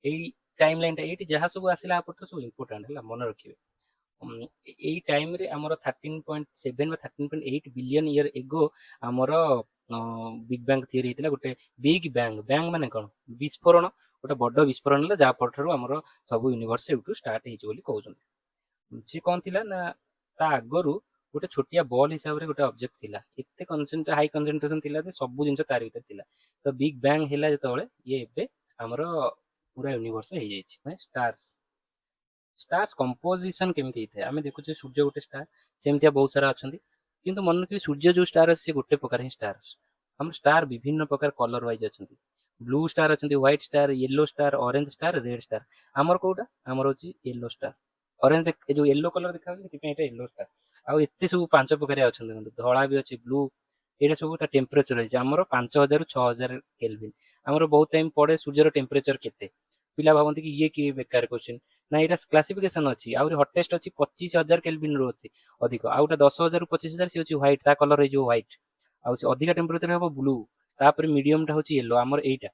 ଏଇ ଟାଇମ ଲାଇନଟା ଏଇଠି ଯାହା ସବୁ ଆସିଲା ଆପଟରେ ସବୁ ଇମ୍ପୋର୍ଟାଣ୍ଟ ହେଲା, ମନେ ରଖିବେ। ଏଇ ଟାଇମରେ ଆମର 13.7 ବା 13.8 ବିଲିୟନ ଇୟର ଏଗୋ ଆମର ବିଗ ବ୍ୟାଙ୍ଗ ଥିଓରି ହେଇଥିଲା। ଗୋଟେ ବିଗ ବ୍ୟାଙ୍ଗ, ବ୍ୟାଙ୍ଗ ମାନେ କଣ, ବିସ୍ଫୋରଣ, ଗୋଟେ ବଡ ବିସ୍ଫୋରଣ ହେଲା ଯାହା ପରଠାରୁ ଆମର ସବୁ ୟୁନିଭର୍ସ ଏଠୁ ଷ୍ଟାର୍ଟ ହେଇଛି ବୋଲି କହୁଛନ୍ତି। ସେ କଣ ଥିଲା ନା ତା ଆଗରୁ ଗୋଟେ ଛୋଟିଆ ବଲ୍ ହିସାବରେ ଗୋଟେ ଅବଜେକ୍ଟ ଥିଲା, ଏତେ ହାଇ କନସେନ୍ଟ୍ରେସନ ଥିଲା ଯେ ସବୁ ଜିନିଷ ତାରି ଭିତରେ ଥିଲା। ତ ବିଗ ବ୍ୟାଙ୍ଗ ହେଲା ଯେତେବେଳେ ଇଏ ଏବେ ଆମର ପୁରା ୟୁନିଭର୍ସ ହେଇଯାଇଛି। ଷ୍ଟାର୍ସ, ଷ୍ଟାର୍ସ କମ୍ପୋଜିସନ କେମିତି ହେଇଥାଏ, ଆମେ ଦେଖୁଛେ ସୂର୍ଯ୍ୟ ଗୋଟେ ଷ୍ଟାର, ସେମିତିଆ ବହୁତ ସାରା ଅଛନ୍ତି, କିନ୍ତୁ ମନେ ରଖିବେ ସୂର୍ଯ୍ୟ ଯୋଉ ଷ୍ଟାର ଅଛି ସେ ଗୋଟେ ପ୍ରକାର ହିଁ ଷ୍ଟାର। ଆମର ଷ୍ଟାର ବିଭିନ୍ନ ପ୍ରକାର କଲର ୱାଇଜ ଅଛନ୍ତି, ବ୍ଲୁ ଷ୍ଟାର ଅଛନ୍ତି, white star, yellow star, orange star, red star. ଆମର କୋଉଟା, ଆମର ହଉଛି ୟେଲୋ ଷ୍ଟାର। ଅରେଞ୍ଜ ଏ ଯୋଉ ୟେଲୋ କଲର ଦେଖାଯାଉଛି ସେଥିପାଇଁ ଏଇଟା ୟେଲୋ ଷ୍ଟାର। ଆଉ ଏତେ ସବୁ 5 ପ୍ରକାରିଆ ଅଛନ୍ତି, ଧଳା ବି ଅଛି, ବ୍ଲୁ, ଏଇଟା ସବୁ ତା ଟେମ୍ପରେଚର ହେଇଛି ଆମର 5000 ରୁ 6000 କେଲଭିନ। ଆମର ବହୁତ ଟାଇମ ପଡେ ସୂର୍ଯ୍ୟର ଟେମ୍ପରେଚର କେତେ, ପିଲା ଭାବନ୍ତି କି ଇଏ କି ବେକାର କ୍ୱେଶ୍ଚନ, ନା ଏଇଟା କ୍ଲାସିଫିକେସନ ଅଛି। ଆହୁରି ହଟେଷ୍ଟ ଅଛି 25,000 କେଲଭିନ ରୁ ଅଛି ଅଧିକ, ଆଉ ଗୋଟେ 10,000 ରୁ 25,000 ସେ ହଉଛି ହ୍ୱାଇଟ, ତା କଲର ହେଇଯିବ ହ୍ୱାଇଟ। ଆଉ ସେ ଅଧିକା ଟେମ୍ପରେଚର ହବ ବ୍ଲୁ, ତାପରେ ମିଡିୟମ ଟା ହଉଛି ୟେଲୋ ଆମର ଏଇଟା,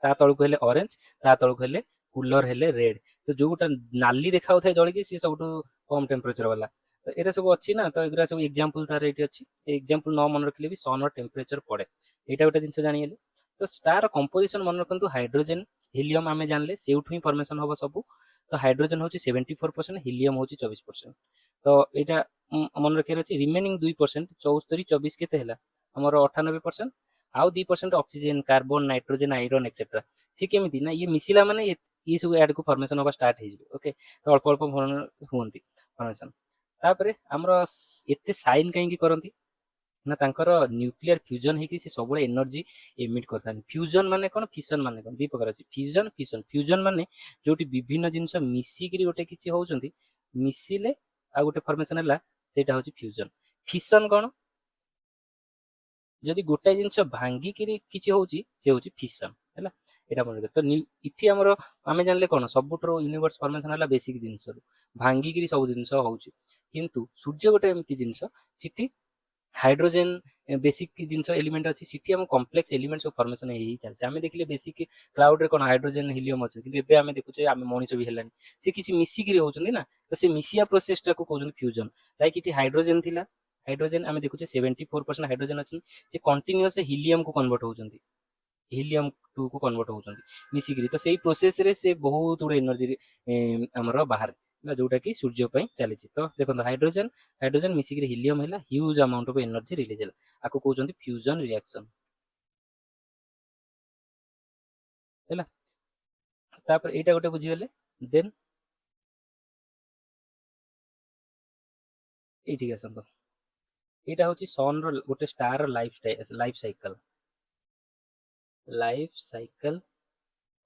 ତା ତଳକୁ ହେଲେ ଅରେଞ୍ଜ, ତା ତଳକୁ ହେଲେ କୁଲର ହେଲେ ରେଡ। ତ ଯୋଉଟା ନାଲି ଦେଖାଉଥାଏ ଜଳିକି ସିଏ ସବୁଠୁ କମ ଟେମ୍ପରେଚର ବାଲା। ତ ଏଇଟା ସବୁ ଅଛି ନା, ତ ଏଗୁରା ସବୁ ଏକ୍ଜାମ୍ପଲ ତାର ଏଇଠି ଅଛି। ଏକ୍ଜାମ୍ପଲ ନ ମନେ ରଖିଲେ ବି ସନ ର ଟେମ୍ପରେଚର ପଡେ, ଏଇଟା ଗୋଟେ ଜିନିଷ ଜାଣିଗଲେ। ତ ଷ୍ଟାର କମ୍ପୋଜିସନ ମନେ ରଖନ୍ତୁ, ହାଇଡ୍ରୋଜେନ ହିଲିୟମ ଆମେ ଜାଣିଲେ ସେଇଠୁ ହିଁ ଫର୍ମେସନ ହବ ସବୁ। ତ ହାଇଡ୍ରୋଜେନ ହଉଛି 74%, ହିଲିୟମ ହଉଛି 24%। ତ ଏଇଟା ମନେ ରଖିବାର ଅଛି। ରିମେନିଂ 2%, 74 24 କେତେ ହେଲା ଆମର 98%। ଆଉ 2% oxygen, carbon, nitrogen, iron etcetera. ସେ କେମିତି ନା ଇଏ ମିଶିଲା ମାନେ ଇଏ ସବୁ ଆଡକୁ ଫର୍ମେସନ ହବା ଷ୍ଟାର୍ଟ ହେଇଯିବ। ଓକେ, ତ ଅଳ୍ପ ଅଳ୍ପ ହୁଅନ୍ତି ଫର୍ମେସନ। ତାପରେ ଆମର ଏତେ ସାଇନ କାହିଁକି କରନ୍ତି ନା ତାଙ୍କର ନ୍ୟୁକ୍ଲିୟର ଫ୍ୟୁଜନ ହେଇକି ସେ ସବୁବେଳେ ଏନର୍ଜି ଏମିଟ କରିଥାନ୍ତି। ଫ୍ୟୁଜନ ମାନେ କଣ, ଫିସନ ମାନେ କଣ, ଦି ପ୍ରକାର ଅଛି, ଫିଜନ ଫିସନ। ଫ୍ୟୁଜନ ମାନେ ଯୋଉଠି ବିଭିନ୍ନ ଜିନିଷ ମିଶିକିରି ଗୋଟେ କିଛି ହଉଛନ୍ତି, ମିଶିଲେ ଆଉ ଗୋଟେ ଫର୍ମେସନ ହେଲା, ସେଇଟା ହଉଛି ଫ୍ୟୁଜନ। ଫିସନ କଣ, ଯଦି ଗୋଟାଏ ଜିନିଷ ଭାଙ୍ଗିକିରି କିଛି ହଉଛି ସେ ହଉଛି ଫିସନ ହେଲା, ଏଇଟା ମନେ ରଖିବେ। ତ ଏଠି ଆମର ଆମେ ଜାଣିଲେ କଣ, ସବୁଠାରୁ ୟୁନିଭର୍ସ ଫର୍ମେସନ ହେଲା ବେସିକ ଜିନିଷରୁ ଭାଙ୍ଗିକିରି ସବୁ ଜିନିଷ ହଉଛି। କିନ୍ତୁ ସୂର୍ଯ୍ୟ ଗୋଟେ ଏମିତି ଜିନିଷ, ସେଠି ହାଇଡ୍ରୋଜେନ ବେସିକ ଜିନିଷ ଏଲିମେଣ୍ଟ ଅଛି, ସେଠି ଆମ କମ୍ପ୍ଲେକ୍ସ ଏଲିମେଣ୍ଟ ସବୁ ଫର୍ମେସନ ହେଇ ଚାଲିଛି। ଆମେ ଦେଖିଲେ ବେସିକ କ୍ଲାଉଡ ରେ କଣ ହାଇଡ୍ରୋଜେନ ହିଲିୟମ ଅଛି, କିନ୍ତୁ ଏବେ ଆମେ ଦେଖୁଛେ ଆମେ ମଣିଷ ବି ହେଲାଣି, ସେ କିଛି ମିଶିକିରି ହଉଛନ୍ତି ନା। ତ ସେ ମିଶିବା ପ୍ରୋସେସ ଟାକୁ କହୁଛନ୍ତି ଫ୍ୟୁଜନ। ଲାଇକ ଏଠି ହାଇଡ୍ରୋଜେନ ଥିଲା, ହାଇଡ୍ରୋଜେନ ଆମେ ଦେଖୁଛେ 74% ହାଇଡ୍ରୋଜେନ ଅଛି, ସେ କଣ୍ଟିନ୍ୟୁଅସ ହିଲିୟମ କୁ କନଭର୍ଟ ହଉଛନ୍ତି, ହିଲିୟମ 2 କୁ କନଭର୍ଟ ହଉଛନ୍ତି ମିଶିକିରି। ତ ସେଇ ପ୍ରୋସେସ ରେ ସେ ବହୁତ ଗୁଡେ ଏନର୍ଜି ଆମର ବାହାରେ, ଯୋଉଟା କି ସୂର୍ଯ୍ୟ ପାଇଁ ଚାଲିଛି। ତ ଦେଖନ୍ତୁ ହାଇଡ୍ରୋଜେନ ହାଇଡ୍ରୋଜେନ ମିଶିକିରି ହିଲିୟମ ହେଲା, huge amount of energy release ହେଲା, ଆକୁ କହୁଛନ୍ତି ଫ୍ୟୁଜନ ରିଆକ୍ସନ ହେଲା। ତାପରେ ଏଇଟା ଗୋଟେ ବୁଝିଗଲେ। ଦେନ୍ ଏଇଠିକି ଆସନ୍ତୁ, ଏଇଟା ହଉଛି ସନ ର ଗୋଟେ ଷ୍ଟାର ର life cycle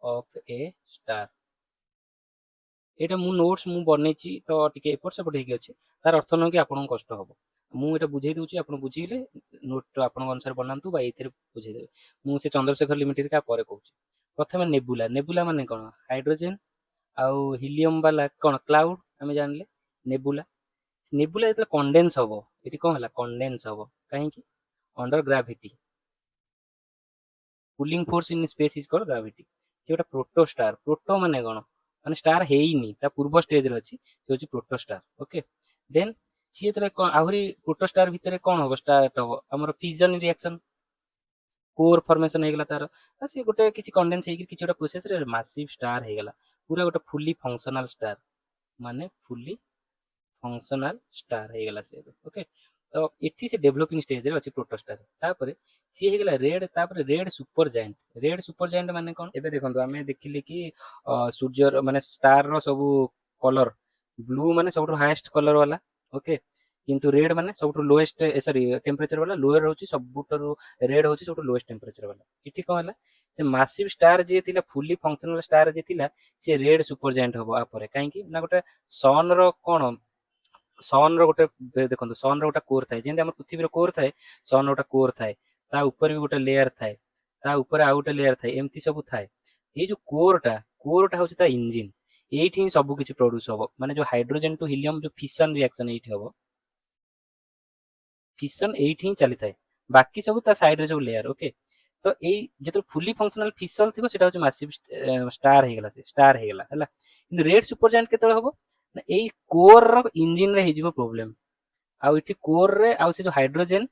of A star. ଏଇଟା ମୁଁ ନୋଟ୍ସ ମୁଁ ବନେଇଛି ତ ଟିକେ ଏପଟ ସେପଟ ହେଇକି ଅଛି, ତାର ଅର୍ଥ ନୁହେଁ କି ଆପଣଙ୍କୁ କଷ୍ଟ ହବ। ମୁଁ ଏଇଟା ବୁଝେଇ ଦଉଛି, ଆପଣ ବୁଝିଲେ ନୋଟ ଆପଣଙ୍କ ଅନୁସାରେ ବନାନ୍ତୁ ବା ଏଇଥିରେ ବୁଝେଇଦେବେ। ମୁଁ ସେ ଚନ୍ଦ୍ରଶେଖର ଲିମିଟେଡ୍ କା ପରେ କହୁଛି। ପ୍ରଥମେ ନେବୁଲା, ନେବୁଲା ମାନେ କଣ, ହାଇଡ୍ରୋଜେନ ଆଉ ହିଲିୟମ ବାଲା କଣ କ୍ଲାଉଡ ଆମେ ଜାଣିଲେ। ନେବୁଲା, ନେବୁଲା ଯେତେବେଳେ କଣ୍ଡେନ୍ସ ହବ, ଏଠି କଣ ହେଲା କଣ୍ଡେନ୍ସ ହବ, କାହିଁକି, under gravity, pulling force in space is called gravity. ସେ ଗୋଟେ ପ୍ରୋଟୋଷ୍ଟାର, ପ୍ରୋଟୋ ମାନେ କଣ, ମାନେ ଷ୍ଟାର ହେଇନି, ତା ପୂର୍ବ ଷ୍ଟେଜରେ ଅଛି, ସେ ହଉଛି ପ୍ରୋଟୋଷ୍ଟାର। ଓକେ, ଦେନ୍ ସିଏ ଯେତେବେଳେ ଆହୁରି ପ୍ରୋଟୋଷ୍ଟାର ଭିତରେ କଣ ହବ, ଷ୍ଟାର୍ଟ ହବ ଆମର ଫିଜନ ରିଆକ୍ସନ, କୋର ଫର୍ମେସନ ହେଇଗଲା ତାର। ସିଏ ଗୋଟେ କିଛି କଣ୍ଡେନ୍ସ ହେଇକି କିଛି ଗୋଟେ ପ୍ରୋସେସରେ ମାସିଭ ଷ୍ଟାର ହେଇଗଲା, ପୁରା ଗୋଟେ ଫୁଲି ଫଙ୍କସନାଲ ଷ୍ଟାର, ମାନେ ଫୁଲି ଫଙ୍କସନାଲ ଷ୍ଟାର ହେଇଗଲା ସେ। ଓକେ, ତ ଏଠି ସେ ଡେଭଲପିଂ ଷ୍ଟେଜରେ ଅଛି ପ୍ରୋଟୋଷ୍ଟାର। ତାପରେ ସିଏ ହେଇଗଲା ରେଡ, ତାପରେ red super giant. Red super giant ମାନେ କଣ, ଏବେ ଦେଖନ୍ତୁ ଆମେ ଦେଖିଲେ କି ସୂର୍ଯ୍ୟର ମାନେ ଷ୍ଟାର ର ସବୁ କଲର, ବ୍ଲୁ ମାନେ ସବୁଠୁ ହାଏଷ୍ଟ କଲର ବାଲା, ଓକେ, କିନ୍ତୁ ରେଡ ମାନେ ସବୁଠୁ ଲୋଏଷ୍ଟ, ସରି ଟେମ୍ପରେଚର ବାଲା, ଲୋୟର ହଉଛି ସବୁଠାରୁ, ରେଡ ହଉଛି ସବୁଠୁ ଲୋଏଷ୍ଟ ଟେମ୍ପରେଚର ବାଲା। ଏଠି କଣ ହେଲା, ସେ ମାସିଭ ଷ୍ଟାର ଯିଏ ଥିଲା, ଫୁଲି ଫଙ୍କସନାଲ ଷ୍ଟାର ଯିଏ ଥିଲା, ସେ ରେଡ ସୁପର ଜାଏଣ୍ଟ ହବ ଆପରେ। କାହିଁକି ନା ଗୋଟେ ସନ ର କଣ सन रोटे देखो सन रोटे कोर थाए जमी पृथ्वी कोर थाए सन रोटे कोर थाए ता ऊपर भी गोटे लेयर थाए ता ऊपर आउ गोटे लेयर थाए एमती सब थाए ये जो कोरटा हूँ इंजिन ये सब किसी प्रोड्यूस हम माने जो हाइड्रोजन टू हिलियम जो फिशन रिएक्शन ये हम फिशन ये चली थाए बाकी सब ता साइड रे सब लेयर ओके तो ये जो फुली फंक्शनल फिसल थी सेटा हूँ मैसिव स्टार हो गला से स्टार हो गला है किंतु रेड सुपरजायंट केते हम ना ये कोर इंजिन रे हो प्रोब्लेम आउ इठी कोर रे आउ से जो हाइड्रोजन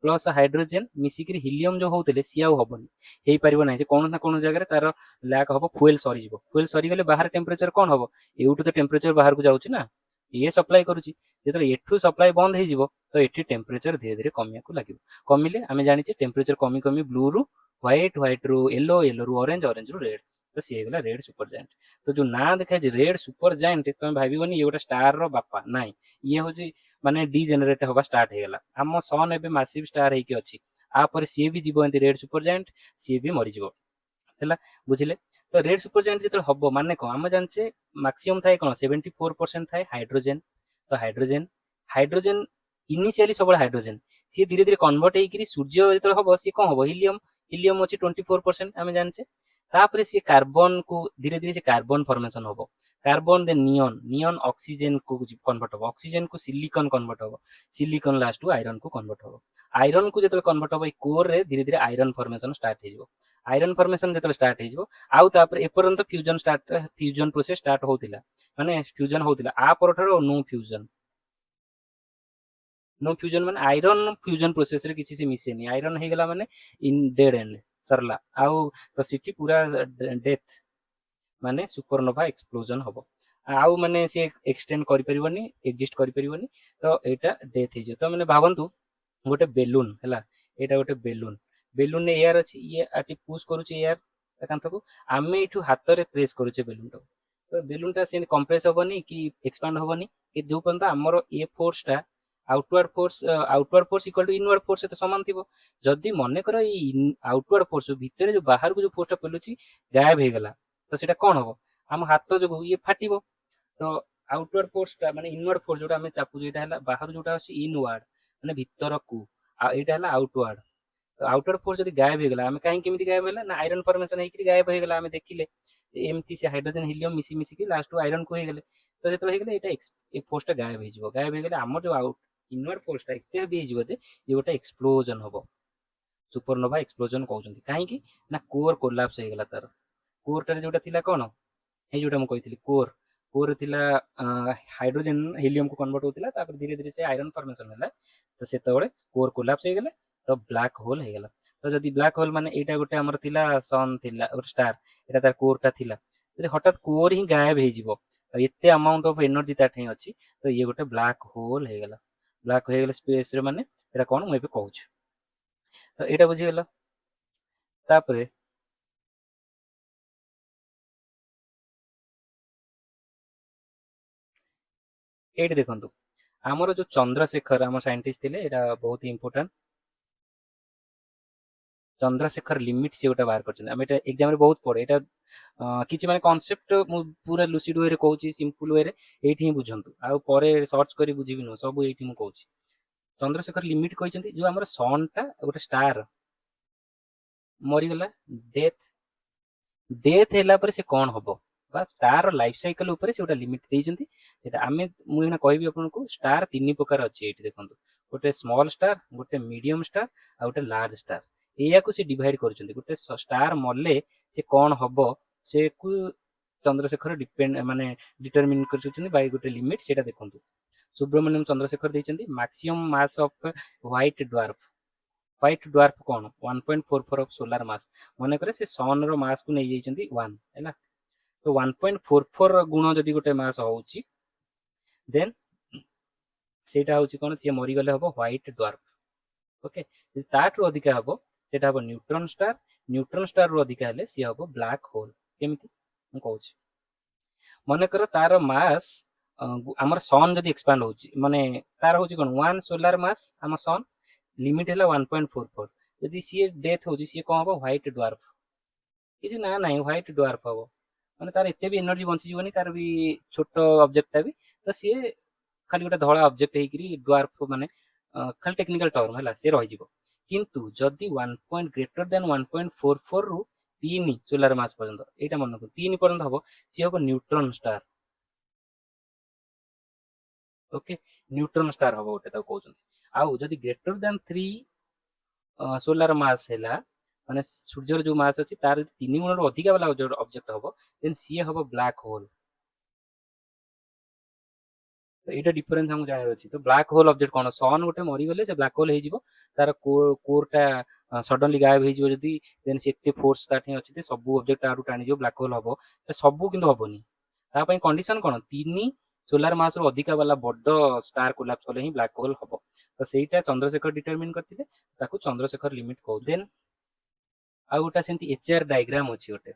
प्लस हाइड्रोजन मिसिक हिलियम जो होते सी आउ हेनी हो पार ना कौन ना कौन जगह तार लैक हम फुएल सरीज फुएल सरीगले बाहर टेम्परेचर कौन हम यूठू तो टेम्परेचर बाहर को जाऊँच ना ये सप्लाई करुच्ची जो एठू सप्लाई बंद हो तो ये टेम्परेचर धीरे धीरे कमिया लगे कमिले आम जाने टेम्परेचर कमी कमी ब्लू रु व्हाइट व्हाइट रु येलो येलो रु ऑरेंज ऑरेंज रु रेड तो सी गला रेड सुपर जायंट तो जो ना देखा रेड सुपर जायंट तुम भावन ये गोटे स्टार रो बापा ना ये हूँ माने डीजेनेरेट हवा स्टार्ट हो गला आम सन एबे मैसिव स्टार होकी अच्छी आपर सी भी जीव एमती रेड सुपर जायंट सी भी मरीज है बुझिले तो रेड सुपर जायंट जो हम माने कौन आम जाने मैक्सिमम थाए कौन 74% थाए हाइड्रोजेन तो हाइड्रोजेन हाइड्रोजेन इनिशियली सब हाइड्रोजेन सी धीरे धीरे कन्वर्ट होकर सूर्य जो हम सी कौन हम हिलियम हिलियम अच्छी 24% आम जाने तापर सी कार्बन को धीरे धीरे से कार्बन फॉर्मेशन हम कार्बन देन नियन नियन ऑक्सीजन को कन्वर्ट हम ऑक्सीजन को सिलिकॉन कन्वर्ट हम सिलिकॉन लास्ट को आयरन को कन्वर्ट हम आयरन को जो कन्वर्ट हम कोर रे धीरे धीरे आयरन फॉर्मेशन स्टार्ट हो आयरन फॉर्मेशन जो स्टार्ट हो आउ तापर एपर्यंत फ्यूजन प्रोसेस स्टार्ट होतिला माने फ्यूजन होतिला आ परठारो नो फ्यूजन माने आयरन फ्यूजन प्रोसेस रे किसी से मिसेनी आयरन हो गला माने इन डेड एंड सरला आउ तो सिटी पूरा डेथ माने सुपरनोवा एक्सप्लोजन हम आउ माने सी एक्सटेंड करि परिबनी एग्जिस्ट करि परिबनी तो एटा डेथ हो तो माने भावंतु गोटे बेलून है एटा गोटे बेलून बेलून ने एयर अच्छी ये आटी पुश करुचे एयर कांथ को आम यू हाथ में प्रेस करुचे बेलून टाक तो बेलूनटा से कंप्रेस हेनी कि एक्सपांड हेनी कि जो पर्यटन आमर ए फोर्सटा outward force equal to inward force सहित सामान थी जदि मनकर आउटवर्ड फोर्स भितर जो बाहर को जो फोर्सटा पेलुची गायब हो गला तो सेटा कौन हम आम हाथ जो ये फाट तो आउटवर्ड फोर्सटा माने इनवर्ड फोर्स जो आम चापुचे यहाँ बाहर जोटा अच्छी इनवर्ड माने भितर को यहाँ है आउटवर्ड तो आउटवर्ड फोर्स जब गायब हो गला आम कहीं केमी गायब है ना आयरन फॉर्मेशन होकर गायब हो गला आम देखिले एमती से हाइड्रोजन हिलियम मिसी मिसिकी लास्ट आयरन को होगले तो जो ये फोर्सटा गायब हो गायब हो आम जो आउट इनवर्ड फोर्सटा एत भी हो ये गोटे एक्सप्लोजन हम सुपरनोवा एक्सप्लोजन कहते कहीं ना कोर कोलाप्स हो गला तार कोरटार जोटा थिला कौन ये जोटा मुझे कही कोर कोर थिला हाइड्रोजन हिलियम को कन्वर्ट होता धीरे धीरे से आयरन फॉर्मेशन है तो से कोर कोलाप्स हो गला तो ब्लैक होल हो गला तो जदि ब्लैक होल माने एटा गोटे हमर थिला सन थिला और स्टार एटा तार कोरटा थिला जदि हठात कोर ही गायब हो जिवो एते अमाउंट ऑफ एनर्जी ताठे अछि तो ये गोटे ब्लैक होल हो गला ब्लैक हो गला स्पेस रे माने एटा कोन मु एबे कहूछ तो एटा बुझी गेला तापरे एटी देखंतु हमर जो चंद्रशेखर हम साइंटिस्ट थिले एटा बहुत इंपोर्टेंट चंद्रशेखर लिमिट से गोटे बाहर कर एग्जाम रे बहुत पड़े यहाँ किसी माने कॉन्सेप्ट पूरा लुसिड वे कहूँ सिंपल वे ये बुझंतु आउ पर सर्च कर बुझी नुह सब ये कहूँ चंद्रशेखर लिमिट कहते जो आम सनटा गोटे स्टार मरीगला डेथ डेथ है से कौन हम बा स्टार लाइफ साइकिल ऊपर से गोटे लिमिट देते आम मुझे कहबी आपको स्टार तीन प्रकार अच्छे ये देखो गोटे स्मॉल स्टार गोटे मीडियम स्टार आ गोटे लार्ज स्टार या से डिवाइड कर गोटे स्टार मरले से कौन हम से चंद्रशेखर डिपेंड माने डिटरमिन कर बाय गोटे लिमिट से देखो सुब्रमण्यम चंद्रशेखर देते maximum mass of white dwarf कौन 1.44 ऑफ सोलार मास मन करे से सन रो मास को नहीं जाइछंती 1 हैला तो 1.44 गुण जदि गोटे मास होउची देन सेटा होउची कोन से मरी गले हबो व्हाइट ड्वार्फ ओके ताठू अधिका हबो सेटा हबो न्यूट्रॉन स्टार रो अधिका हेले सी हबो ब्लैक होल केमिति हम कहूची मन कर तार मास आमर सन जदि एक्सपांड होउची माने तार होउची कोन 1 सोलार मास आम सन लिमिट है 1.44 जदि सी डेथ होउची सी कोन हबो व्हाइट ड्वार्फ किछि ना नाही व्हाइट ड्वार्फ हबो माने तार एते भी एनर्जी बंची जीवनी तार भी छोट ऑब्जेक्ट भी तो सी खाली गोटे धला ऑब्जेक्ट हेकरी ड्वार्फ माने खाली टेक्निकल टर्म है से रही किंतु जदि 1 पॉइंट ग्रेटर देन 1.44 रु 3 सोलार मास पर्यंत एटा मन रखो 3 पर्यंत हबो सी हबो neutron star okay neutron star हबो गोटे ताको कहउछन आउ जदि ग्रेटर देन 3 सोलार मास हैला माने सूर्यर जो मास अछि तार 3 गुण रो अधिक वाला ऑब्जेक्ट हबो देन सी हबो ब्लैक होल तो एटा डिफरेंस हम जाने अछि तो ब्लैक होल ऑब्जेक्ट कोन सन गोटे मरि गले से ब्लैक होल हे जिवो तार कोरटा सडनली गायब हे जिवो जदि देन से एते फोर्स ताठी अछि ते सब ऑब्जेक्ट तारु टाणी जो ब्लैक होल हबो ते सब किंतु हबोनी ता पई कंडीशन कोन 3 सोलार मास रो अधिक वाला बड्ड स्टार कोलैप्स होले ही ब्लैक होल हबो तो सेटा चंद्रशेखर डिटरमिन करथिले ताकू चंद्रशेखर लिमिट को देन आ गोटा सेंती एचआर डायग्राम अछि गोटे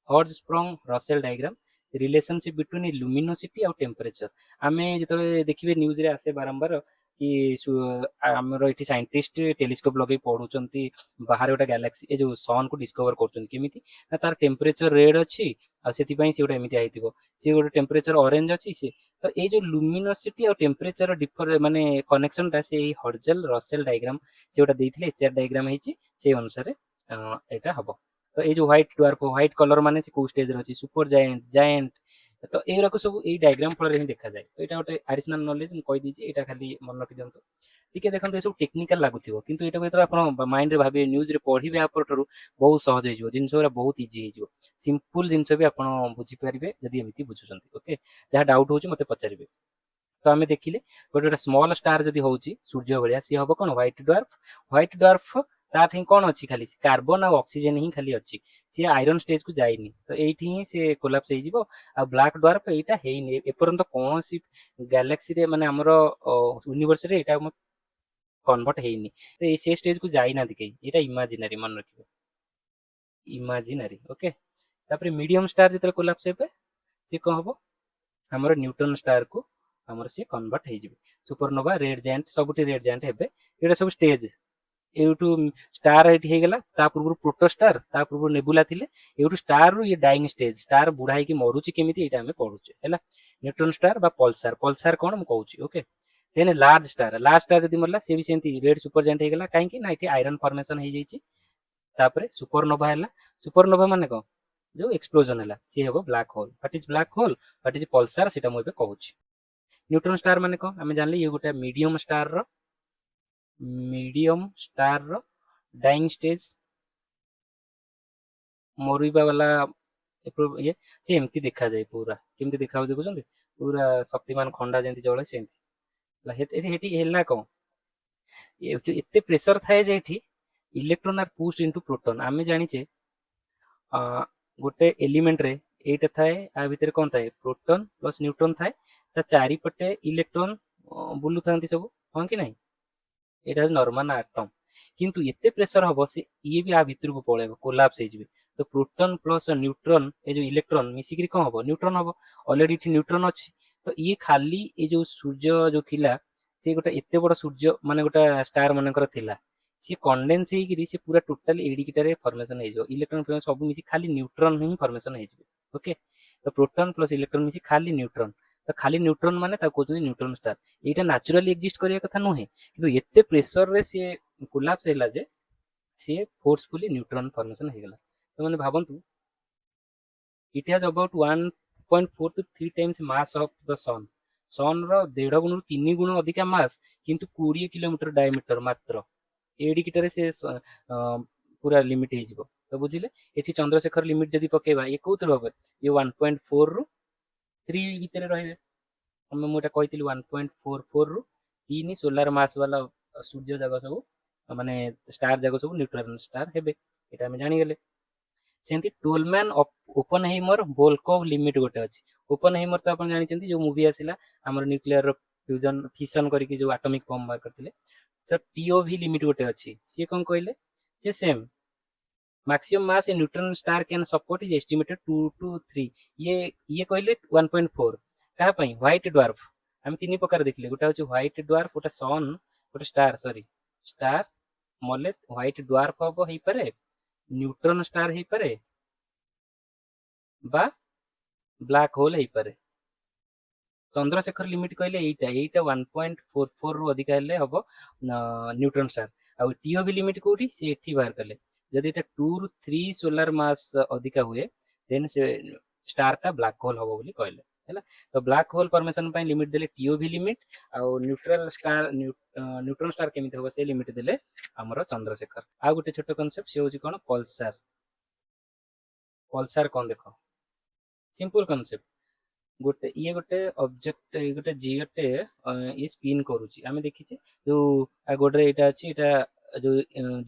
Hertzsprung Russell diagram relationship between luminosity और टेम्परेचर आमे जेतले देखिबे न्यूज रे आसे बारंबार कि हमर एठी साइंटिस्ट टेलीस्कोप लगे पढुचंती बाहर गोटा गैलेक्सी ए जो सन को डिस्कवर करचंती केमिति ना तार टेम्परेचर रेड अछि आ सेति पई से गोटा एमिति आइतिबो से गोटे टेम्परेचर ऑरेंज अछि से तो ए जो लुमिनोसिटी और टेम्परेचर डिफर माने कनेक्शन ता से हॉर्जल रसेल डायग्राम से गोटा देथिले एचआर डायग्राम हिची से अनुसार एटा हबो तो ये जो व्हाइट ड्वार्फ व्हाइट कलर माने से को स्टेज रछि सुपर जायंट जायंट तो ए रको सब ए डायग्राम फल रे ही देखा जाय तो एटा गोटे एडिशनल नॉलेज म कहि दिछि एटा खाली मन रखि दियंतो ठीक है देखंतो ए सब टेक्निकल लागुथिबो किंतु एटा को आपण माइंड रे भाबे न्यूज रे पढिबे आपरटरू बहुत सहज हे जिवो जिंस रे बहुत इजी हे जिवो सिंपल जिंस भी आपण बुझी परिबे जदी एमिति बुझुचंती ओके जहा डाउट होची मते पचारिबे तो आमे देखिले गोटे स्मॉल स्टार जदी होउची सूर्य भलिया सी हबो कोन व्हाइट ड्वार्फ ताठ कौन अच्छी खाली कार्बन और ऑक्सीजन ही खाली अच्छी सी आयरन स्टेज को जाइनी तो एठी ही से कोलैप्स हे जिवो आ ब्लैक ड्वार्फ एटा हेइनी एपर्यंत कौन सी गैलेक्सी रे माने हमरो यूनिवर्स रे एटा कन्वर्ट हेइनी तो ए से स्टेज को जाई ना दिके एटा इमेजिनरी मन रखिबो इमेजिनरी ओके तापर मीडियम स्टार जेतले कोलैप्स हेबे से को हबो हमरो न्यूट्रॉन स्टार को हमर से कन्वर्ट हे जिवो सुपरनोवा रेड जायंट सबुटी रेड जायंट हेबे एटा सब स्टेज एउटू स्टार एठी हे गेला ता पूर्व प्रोटोस्टार ता पूर्व नेबुला थिले एउटू स्टार रो ये डाइंग स्टेज स्टार बुढा हे कि मरुची केमिति एटा हमें पढुचे हैला न्यूट्रॉन स्टार बा पल्सार कोन हम कहूची ओके देन लार्ज स्टार जदी मरला से भी सेंती रेड सुपर जायंट हे गेला काहे कि ना एठी आयरन फॉर्मेशन हे जाईची तापरे सुपरनोवा हैला सुपरनोवा माने को जो एक्सप्लोजन हैला से हेबो black hole what is Pulsar सेटा मो एबे कहूची न्यूट्रॉन स्टार माने को हमें जानले ये गोटे मीडियम स्टार रो डाइंग स्टेज मरुइबा वाला ये से एमती देखा जाए पूरा केमती देखा हो देखुछन पूरा शक्तिमान खंडा जेंती जळे सेंती हेटी हेटी हेला को ये जो एते प्रेशर थाए जे एठी electron are pushed into proton आमे जानि छे गोटे एलिमेंट रे एटा थाए आ भीतर कोन थाए प्रोटॉन प्लस न्यूट्रॉन थाए ता चारि पटे इलेक्ट्रॉन बुलु थांती सब हां कि नहीं एटा नॉर्मल एटम किंतु एते प्रेशर हबो से ये भी आ भीतर को पळेबो कोलैप्स हे जिवे तो प्रोटॉन प्लस न्यूट्रॉन ए जो इलेक्ट्रॉन मिसिकरी कोन हबो न्यूट्रॉन हबो ऑलरेडी इठी न्यूट्रॉन अछि तो ये खाली ए जो सूर्य जो थिला से गोटा एते बड़ सूर्य माने गोटा स्टार मानकर थिला सी कंडेंस हे गिरी से पूरा टोटल एडिकिटारे फॉर्मेशन हे जो इलेक्ट्रॉन प्रोटॉन सब मिसी खाली न्यूट्रॉन ही फॉर्मेशन हे जिवे ओके तो प्रोटॉन प्लस इलेक्ट्रॉन मिसी खाली न्यूट्रॉन तो खाली न्यूट्रॉन माने ता कहउछन न्यूट्रॉन स्टार एटा नेचुरली एग्जिस्ट करिया कथा नहे किंतु एते प्रेशर रे से कोलैप्स हैला जे से फोर्सफुली न्यूट्रॉन फॉर्मेशन हे गेला तो माने भाबंतु it has about 1.4 to 3 times mass of the sun sun रो 1.5 गुण 3 गुण अधिका मास किंतु 20 किलोमीटर डायमीटर मात्र एडिकिटारे से पूरा लिमिट हे जिवो तो बुझिले एठी चंद्रशेखर लिमिट जदी पकेबा ये कोउतर होबे ये 1.4 रु 3 भीतर रहिबे हम मोटा कहितली 1.44 रु 3 सोलार मास वाला सूर्य जगह सब माने स्टार जगह सब न्यूट्रॉन स्टार हेबे एटा हम जानि गेले सेंती टोलमैन ओपनहाइमर वोल्कोव लिमिट गोटे अछि ओपनहाइमर तो अपन जानि चंती जो मूवी आसिला हमर न्यूक्लियर फ्यूजन फिशन करके जो एटॉमिक बम बार करथिले सो टीओवी लिमिट गोटे अछि से कोन कहले से same maximum mass in neutron star can support is estimated 2 to 3 ये कहले 1.4 कहा पई व्हाइट ड्वार्फ हम तीन प्रकार देखले गोटा होची व्हाइट ड्वार्फ गोटा सन गोटा स्टार सॉरी स्टार मले व्हाइट ड्वार्फ हबो हेई पारे न्यूट्रॉन स्टार हेई पारे बा ब्लैक होल हेई पारे चंद्रशेखर लिमिट कहले एटा 1.44 रु अधिका हेले हबो न्यूट्रॉन स्टार। आ टीओबी लिमिट कोठी से एठी बाहर कले जदि एटा 2 रु 3 सोलर मास अधिका हुए देन से स्टार टा ब्लैक होल हबो बोली कहले हैला। तो ब्लैक होल फॉर्मेशन पई लिमिट देले टीओबी लिमिट आ न्यूट्रल स्टार न्यूट्रॉन स्टार केमिति हबो से लिमिट देले हमरो चंद्रशेखर। आ गुटे छोट कांसेप्ट से होची कोन पल्सार। पल्सार कोन देखो सिंपल कांसेप्ट गोटे ऑब्जेक्ट गोटे जीवटे ये स्पिन करूची आमे देखिचे जो गोडरे एटा अछि एटा जो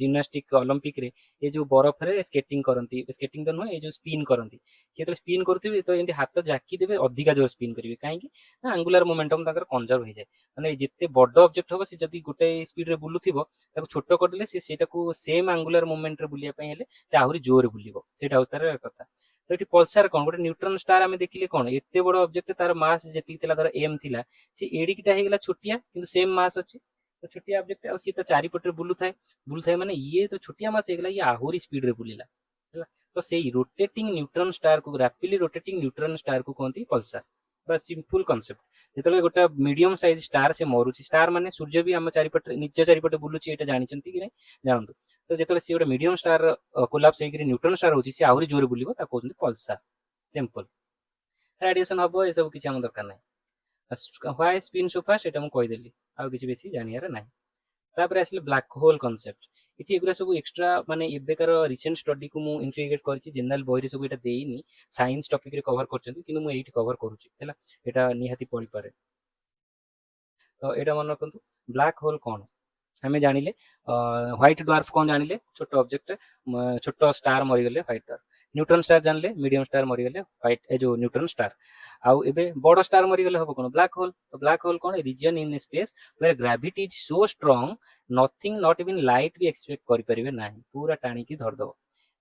जिम्नास्टिक ओलंपिक रे ये जो बरफ रे स्केटिंग करंती स्केटिंग तो नुह ये जो स्पिन करंती से तो स्पिन करथिबे तो एंती हाथ जाकी देबे अधिका जोर स्पिन करिवे काहे कि ना एंगुलर मोमेंटम ताकर कंजर्व हो जाए माने जिते बड़ ऑब्जेक्ट होबो से जदी गोटे स्पीड रे बुलुथिबो ताको छोटो कर देले से सेटा को सेम एंगुलर मोमेंट रे बुलिया पई हेले से आहुरी जोर बुलिबो सेटा होस्तार कथा। तो ये पल्सार कौन गोटे न्यूट्रॉन स्टार आम देखिले कौन एते बड़ ऑब्जेक्ट तार मास जेतिक थिला धर एम थिला से एडिकटा हे गेला छोटिया किंतु सेम मास अछि तो छोटिया ऑब्जेक्ट आ सी त चारि पटरे बुलु थाए माने ये तो छोटिया मास हे गेला ये आहुरी स्पीड रे बुलिला हैला। तो सेही रोटेटिंग न्यूट्रॉन स्टार को रैपिडली रोटेटिंग न्यूट्रॉन स्टार को कहंती पल्सार। बस सिंपल कांसेप्ट जेतले गोटा मीडियम साइज स्टार से मरुची स्टार माने सूर्य भी हम चारिपटे निज चारिपटे बुलुची एटा जानिचंती कि नै जानंतु। तो जेतले सी गोटे मीडियम स्टार कोलाप्स हेकरी न्यूट्रॉन स्टार होची से आहुरी जोर बुलिबो ता कहंती पल्सार। सिंपल रेडिएशन हबो ए सब किछ हम दरकार नै। व्हाई स्पिन सो फास्ट एटा हम कहि देली आ किछ बेसी जानियार नै। तापर आसिले ब्लैक होल कांसेप्ट इटी एगुरा सब एक्स्ट्रा माने एबेकार रिसेंट स्टडी को मु इंटीग्रेट करछि जनरल बॉयरे सब एटा देइनी साइंस टॉपिक रे कवर करछन्ती किंतु मु एठी कवर करूछि हैला एटा निहाती पढि पारे। तो एटा मन रखंतु ब्लैक होल कोन हमें जानिले व्हाइट ड्वार्फ कोन जानिले छोट ऑब्जेक्ट छोट स्टार मरि गेले व्हाइट ड्वार्फ न्यूट्रॉन स्टार जानले मीडियम स्टार मरि गेले व्हाइट ए जो न्यूट्रॉन स्टार आउ एबे बड़ स्टार मरि गेले हबो कोन ब्लैक होल। तो ब्लैक होल कोन region in space where gravity is so strong nothing not even light भी एक्सपेक्ट करि परिबे नाही पूरा टाणी की धर दबो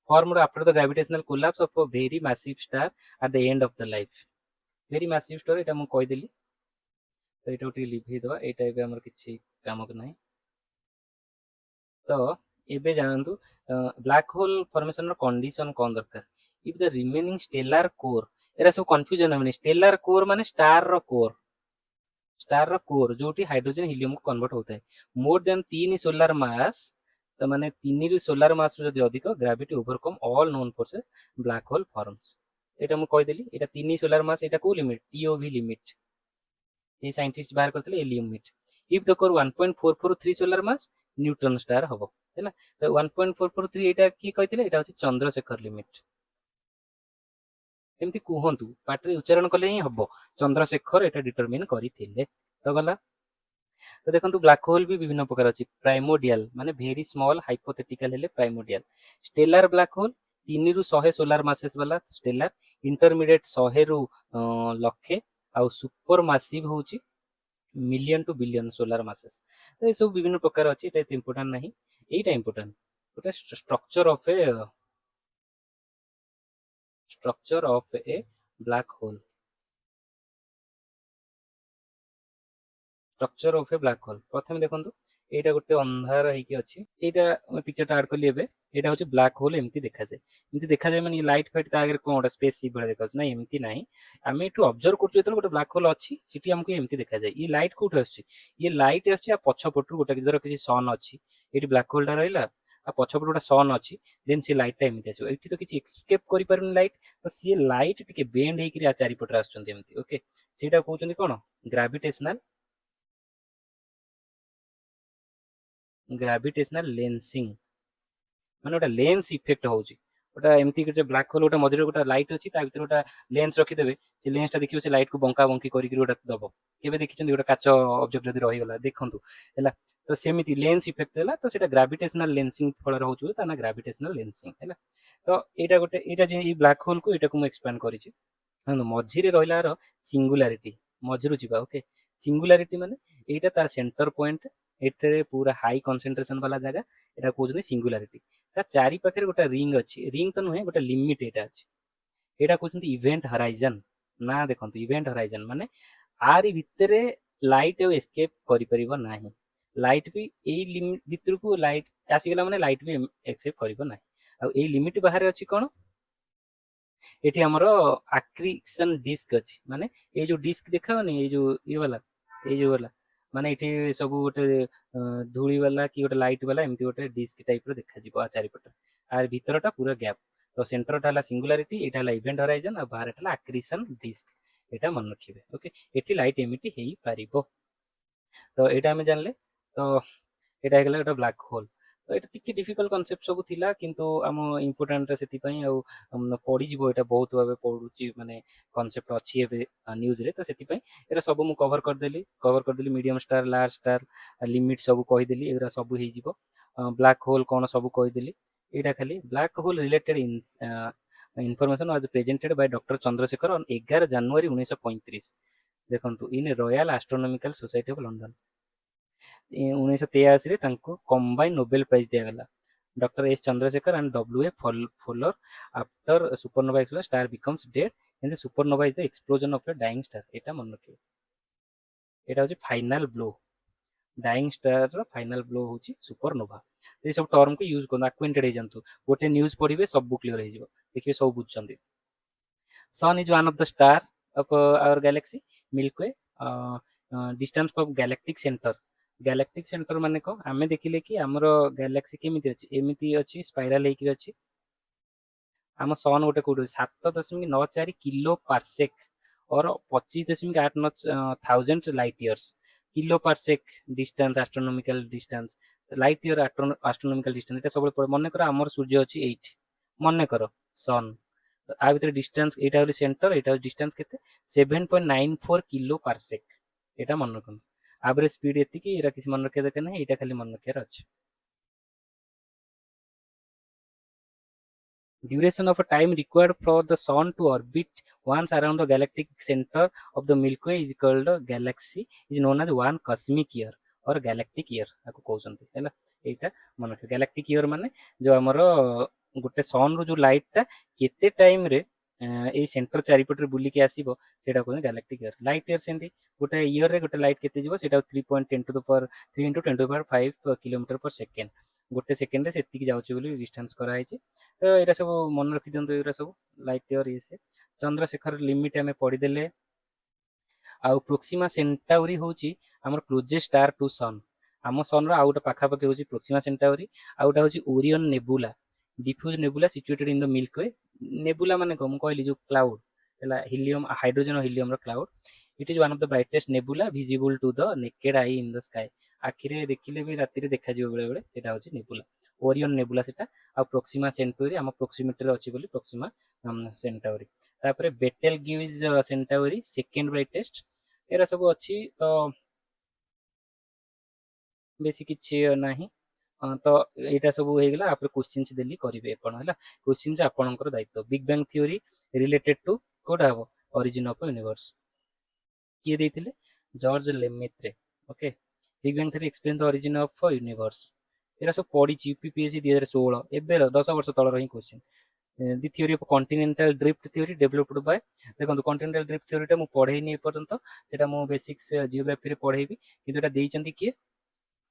formed after the gravitational collapse of a very massive star at the end of the life. Very massive star एटा मु कहि देली तो एटा उठी लिभे दवा एटा एबे हमर किछि काम नै। तो एबे जानतु ब्लैक होल फॉर्मेशन रो कंडीशन कोन दरकार if the remaining stellar core एरा सब कंफ्यूजन हमनी स्टेलर कोर माने स्टार रो कोर जोटी हाइड्रोजन हीलियम को कन्वर्ट होता है मोर देन 3 सोलर मास तो माने 3 रु सोलर मास रो जदी अधिक gravity overcome all known forces black hole forms. एटा मु कहि देली एटा 3 सोलर मास एटा को लिमिट टीओवी लिमिट ये साइंटिस्ट बाहर करथले ए limit if the core 1.443 solar mass neutron star हबो हैला। तो 1.443 एटा की कहितले एटा होची चंद्रशेखर लिमिट एमती कुहंतु पाटरे उच्चारण कले ही हबो चंद्रशेखर एटा डिटरमाइन करिथिले। तो गला तो देखंतु ब्लैक होल भी विभिन्न प्रकार अछि प्राइमोर्डियल माने वेरी स्मॉल हाइपोथेटिकल हेले प्राइमोर्डियल स्टेलर ब्लैक होल 3 रु 100 सोलर मासेस वाला स्टेलर इंटरमीडिएट 100 रु लक्षे आ सुपर मासिव होची million two billion solar masses. तो ये सब विभिन्न प्रकार अछि एटा इंपोर्टेंट नहीं एटा इंपोर्टेंट गोटे structure of A black hole structure of A black hole प्रथम देखंतु एटा गोटे अंधार हेकी अछि एटा पिक्चर टा ऐड करली एबे एटा होची ब्लैक होल एमती देखा जाय माने लाइट फाइट ता आगे कोन स्पेस शिप भले देखा नै एमती नाही आमे एटू ऑब्जर्व करछु एतल गोटे ब्लैक होल अछि सिटी हमको एमती देखा जाय ये लाइट कोठ आछि ये लाइट आछि आ पछ पटु गोटे जरा किछि सन अछि एटी ब्लैक होल टा रहला आ पछ पटु गोटे सन अछि देन से लाइट टा एमती आछो एटी तो किछि एस्केप करि पारुन लाइट तो सी लाइट टिके बेंड हेकि आ चारि पटरा आछुंती एमती ओके सेटा कहउछन्ती कोन ग्रेविटेशनल लेंसिंग माने गोटे लेंस इफेक्ट होउची गोटा एमती के ब्लैक होल गोटे मझरे गोटा लाइट अछि ता भीतर गोटा लेंस रखि देबे से लेंस ता देखियो से लाइट को बंका बंकी करि गोटा दबो केबे देखिछन गोटा काच ऑब्जेक्ट जदी रहि गला देखंतु हैला। तो सेमिति लेंस इफेक्ट हैला तो सेटा ग्रेविटेशनल लेंसिंग फल रहउछु ता ना ग्रेविटेशनल लेंसिंग हैला। तो एटा गोटे एटा जे ई ब्लैक होल को एटा को मु एक्सप्लेन करिछि मझिरे रहिलार सिंगुलारिटी मझिरु जिबा ओके सिंगुलारिटी माने एटा तार सेंटर पॉइंट एथे पूरा हाई कंसंट्रेशन वाला जगह एटा कहउछन सिंगुलारिटी ता चारि पाखरे गोटा रिंग अछि रिंग तो नुहे गोटा लिमिट एटा अछि एटा कहउछन इवेंट हराइजन ना देखंतु इवेंट हराइजन माने आरि भितरे लाइट एस्केप करि परिबो नाही लाइट भी एई लिमिट भितर को लाइट आसी गेला माने लाइट भी एक्सेप्ट करिबो नाही आ एई लिमिट बाहर अछि कोन ଏଠି ଆମର ଆକ୍ରିସନ ଡିସ୍କ ଅଛି, ମାନେ ଏଇ ଯୋଉ ଡିସ୍କ ଦେଖାଉନି, ଏଇ ଯୋଉ ଇଏ ବାଲା, ଏଇ ଯୋଉ ବାଲା, ମାନେ ଏଠି ସବୁ ଗୋଟେ ଧୂଳି ବାଲା କି ଗୋଟେ ଲାଇଟ୍ ବାଲା ଏମିତି ଗୋଟେ ଡିସ୍କ ଟାଇପର ଦେଖାଯିବ ଆ ଚାରିପଟେ। ଆ ଭିତରଟା ପୁରା ଗ୍ୟାପ୍। ତ ସେଣ୍ଟରଟା ହେଲା ସିଙ୍ଗୁଲାରିଟି, ଏଇଟା ହେଲା ଇଭେଣ୍ଟ ହରାଇଜନ୍, ଆଉ ବାହାରଟା ହେଲା ଆକ୍ରିସନ ଡିସ୍କ। ଏଇଟା ମନେ ରଖିବେ। ଓକେ, ଏଠି ଲାଇଟ୍ ଏମିତି ହେଇପାରିବ। ତ ଏଇଟା ଆମେ ଜାଣିଲେ। ତ ଏଇଟା ହେଇଗଲା ଗୋଟେ ବ୍ଲାକ୍ ହୋଲ୍। ତ ଏଇଟା ଟିକେ ଡିଫିକଲ୍ଟ କନସେପ୍ଟ ସବୁ ଥିଲା, କିନ୍ତୁ ଆମ ଇମ୍ପୋର୍ଟାଣ୍ଟଟା ସେଥିପାଇଁ ଆଉ ପଡ଼ିଯିବ, ଏଇଟା ବହୁତ ଭାବେ ପଡ଼ୁଛି, ମାନେ କନସେପ୍ଟ ଅଛି ଏବେ ନ୍ୟୁଜ୍ରେ। ତ ସେଥିପାଇଁ ଏଇଟା ସବୁ ମୁଁ କଭର କରିଦେଲି medium star, large star, limit ସବୁ କହିଦେଲି, ଏଗୁଡ଼ା ସବୁ ହେଇଯିବ। ବ୍ଲାକ୍ ହୋଲ୍ କ'ଣ ସବୁ କହିଦେଲି। ଏଇଟା ଖାଲି black hole related information was presented by doctor Chandrasekhar on 11 January 1935। ଦେଖନ୍ତୁ, in Royal Astronomical Society of London. 1983ରେ ତାଙ୍କୁ କମ୍ବାଇନ୍ ନୋବେଲ ପ୍ରାଇଜ୍ ଦିଆଗଲା। Doctor S Chandrasekhar and W A Fowler after supernova explosion star becomes dead and supernova is the explosion of a dying star. ଏଇଟା ମନେ ରଖିବେ। ଏଇଟା ହଉଛି final blow. Dying ଷ୍ଟାରର final blow ହଉଛି ସୁପରନୋଭା। ଏ ସବୁ ଟର୍ମକୁ ୟୁଜ୍ କରନ୍ତୁ, ଆକ୍ୱେଣ୍ଟେଡ୍ ହେଇଯାନ୍ତୁ। ଗୋଟେ ନ୍ୟୁଜ୍ ପଢିବେ, ସବୁ କ୍ଲିୟର ହେଇଯିବ, ଦେଖିବେ ସବୁ ବୁଝୁଛନ୍ତି। Sun is one of the star of our galaxy, Milky Way. Distance from galactic center. Galactic center ମାନେ କଣ? ଆମେ ଦେଖିଲେ କି ଆମର ଗ୍ୟାଲାକ୍ସି କେମିତି ଅଛି, ଏମିତି ଅଛି, ସ୍ପାଇରାଲ ହେଇକି ଅଛି। ଆମ ସନ୍ ଗୋଟେ କୋଉଠି ଅଛି, 7.94 କିଲୋ ପାରସେକ୍ और 25.89 light years. Kilo parsec distance astronomical distance, light year astronomical distance. এটা সবুজ পড়ে। মনে করো আমার সূর্য ଅଛି 8, মনে করো সন। आ ভিতরে ডিস্টেন্স, এটা হলো সেন্টার, এটা হলো ডিস্টেন্স কেতে 7.94 কিলো পারসেক। এটা মনে রাখুন। আভারেজ স্পিড এতিকি, এরা কিছু মনে রাখিয়া দরকার নাই, এটা খালি মনে রাখিয়ার আছে। Duration of time required for the sun to orbit once around the galactic center of the Milky Way is called galaxy is known as one cosmic year or galactic year ଆକୁ କହୁଛନ୍ତି ହେଲା। ଏଇଟା ମନେ ରଖିବେ। galactic year ମାନେ ଯୋଉ ଆମର ଗୋଟେ ସନ୍ ରୁ ଯୋଉ ଲାଇଟ୍ ଟା କେତେ ଟାଇମ୍ ରେ ଏଇ ସେଣ୍ଟର ଚାରିପଟରେ ବୁଲିକି ଆସିବ, ସେଇଟା କହୁଛନ୍ତି galactic year। ଲାଇଟ୍ ଇୟର ସେମିତି, ଗୋଟେ ଇୟର ରେ ଗୋଟେ ଲାଇଟ୍ କେତେ ଯିବ, ସେଇଟା 3 into 10 to the power 5 kilometre per second. ଗୋଟେ ସେକେଣ୍ଡରେ ସେତିକି ଯାଉଛି ବୋଲି ଡିଷ୍ଟାନ୍ସ କରାହେଇଛି। ତ ଏଇଟା ସବୁ ମନେ ରଖିଦିଅନ୍ତୁ, ଏଗୁରା ସବୁ ଲାଇଟ୍ ଇୟର ଇଏ ସେ। ଚନ୍ଦ୍ରଶେଖର ଲିମିଟ୍ ଆମେ ପଢିଦେଲେ। ଆଉ ପ୍ରୋକ୍ସିମା ସେଣ୍ଟାଉରି ହଉଛି ଆମର କ୍ଲୋଜେଷ୍ଟ ଷ୍ଟାର ଟୁ ସନ୍। ଆମ ସନ୍ ର ଆଉ ଗୋଟେ ପାଖାପାଖି ହଉଛି ପ୍ରୋକ୍ସିମା ସେଣ୍ଟାଉରି, ଆଉ ଗୋଟେ ହଉଛି Orion nebula, diffuse nebula situated in the Milky Way। Nebula ମାନେ କଣ, ମୁଁ କହିଲି ଯୋଉ କ୍ଲାଉଡ ହେଲା, ହିଲିୟମ, ହାଇଡ୍ରୋଜେନ ଓ ହିଲିୟମ ର cloud. It is one of the brightest nebula visible to the naked eye in the sky. ଆଖିରେ ଦେଖିଲେ ବି ରାତିରେ ଦେଖାଯିବ ବେଳେ ବେଳେ, ସେଟା ହଉଛି ନେବୁଲା, ଓରିଅନ୍ ନେବୁଲା ସେଟା। ଆଉ ପ୍ରୋକ୍ସିମା ସେଣ୍ଟାଉରି ଆମ ପ୍ରୋକ୍ସିମିଟିରେ ଅଛି ବୋଲି ପ୍ରୋକ୍ସିମା ସେଣ୍ଟାଉରି। ତାପରେ ବେଟେଲ ଗିଭ୍ସ ସେଣ୍ଟାଉରି ସେକେଣ୍ଡ ବ୍ରାଇଟେଷ୍ଟ। ଏରା ସବୁ ଅଛି, ତ ବେଶୀ କିଛି ନାହିଁ। ତ ଏଇଟା ସବୁ ହେଇଗଲା। ଆପଣ କ୍ୱେଶ୍ଚିନ୍ସ ଦେଲି, କରିବେ ଆପଣ ହେଲା। କ୍ୱେଶ୍ଚିନ୍ସ ଆପଣଙ୍କର ଦାୟିତ୍ୱ। Big bang theory related to କୋଉଟା ହବ, ଅରିଜିନ୍ ଅଫ୍ ୟୁନିଭର୍ସ। କିଏ ଦେଇଥିଲେ, George Lemaitre. Okay, big bang theory explain the origin of universe. ଏରା ସବୁ ପଢିଛି ୟୁପିପିଏସସି 2016, ଏବେର 10 ବର୍ଷ ତଳର ହିଁ question. The theory of continental drift theory developed by, ଦେଖନ୍ତୁ କଣ୍ଟିନେଣ୍ଟାଲ ଡ୍ରିଫ୍ଟ ଥିଓରିଟା ମୁଁ ପଢେଇନି ଏପର୍ଯ୍ୟନ୍ତ, ସେଟା ମୁଁ ବେସିକ୍ସ ଜିଓଗ୍ରାଫିରେ ପଢେଇବି, କିନ୍ତୁ ଏଟା ଦେଇଛନ୍ତି କିଏ,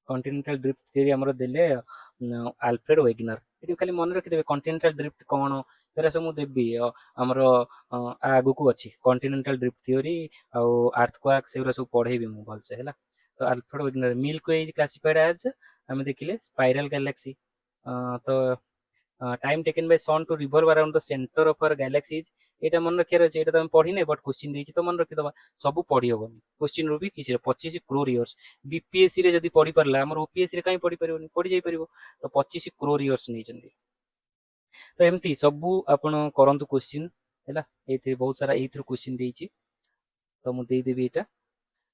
କଣ୍ଟିନେଣ୍ଟାଲ ଡ୍ରିଫ୍ଟ ଥିଓରି ଆମର ଦେଲେ ଆଲଫ୍ରେଡ ୱେଗନର। ଏଠି ଖାଲି ମନେ ରଖିଦେବେ କଣ୍ଟିନେଣ୍ଟାଲ ଡ୍ରିଫ୍ଟ କଣ, ଏରା ସବୁ ମୁଁ ଦେବି ଆମର ଆଗକୁ ଅଛି। କଣ୍ଟିନେଣ୍ଟାଲ ଡ୍ରିଫ୍ଟ ଥିଓରି ଆଉ ଆର୍ଥକ୍ୱାକ୍, ସେଗୁରା ସବୁ ପଢେଇବି ମୁଁ ଭଲସେ ହେଲା। ତ Alfred Wegener. Milky Way is classified as, ଆମେ ଦେଖିଲେ ସ୍ପାଇରାଲ ଗ୍ୟାଲାକ୍ସି। ତ time taken by sun to revolve around the centre of our galaxy is, एटा मन रखियार अछि। एटा त हम पढिने, बट क्वेश्चन देछि तो मन रखि दबा। सब पढि होबनी क्वेश्चन रो भी किछि 25 करोड़ इयर्स। बीपीएससी रे जदी पढि परला, हमर ओपीएससी रे काई पढि परिबोनी, पढि जाई परिबो। तो 25 करोड़ इयर्स नै जंदी। तो एमती सब आपण करंतु क्वेश्चन हैला। एथि बहुत सारा एथि क्वेश्चन देछि, तो मु देई देबी। एटा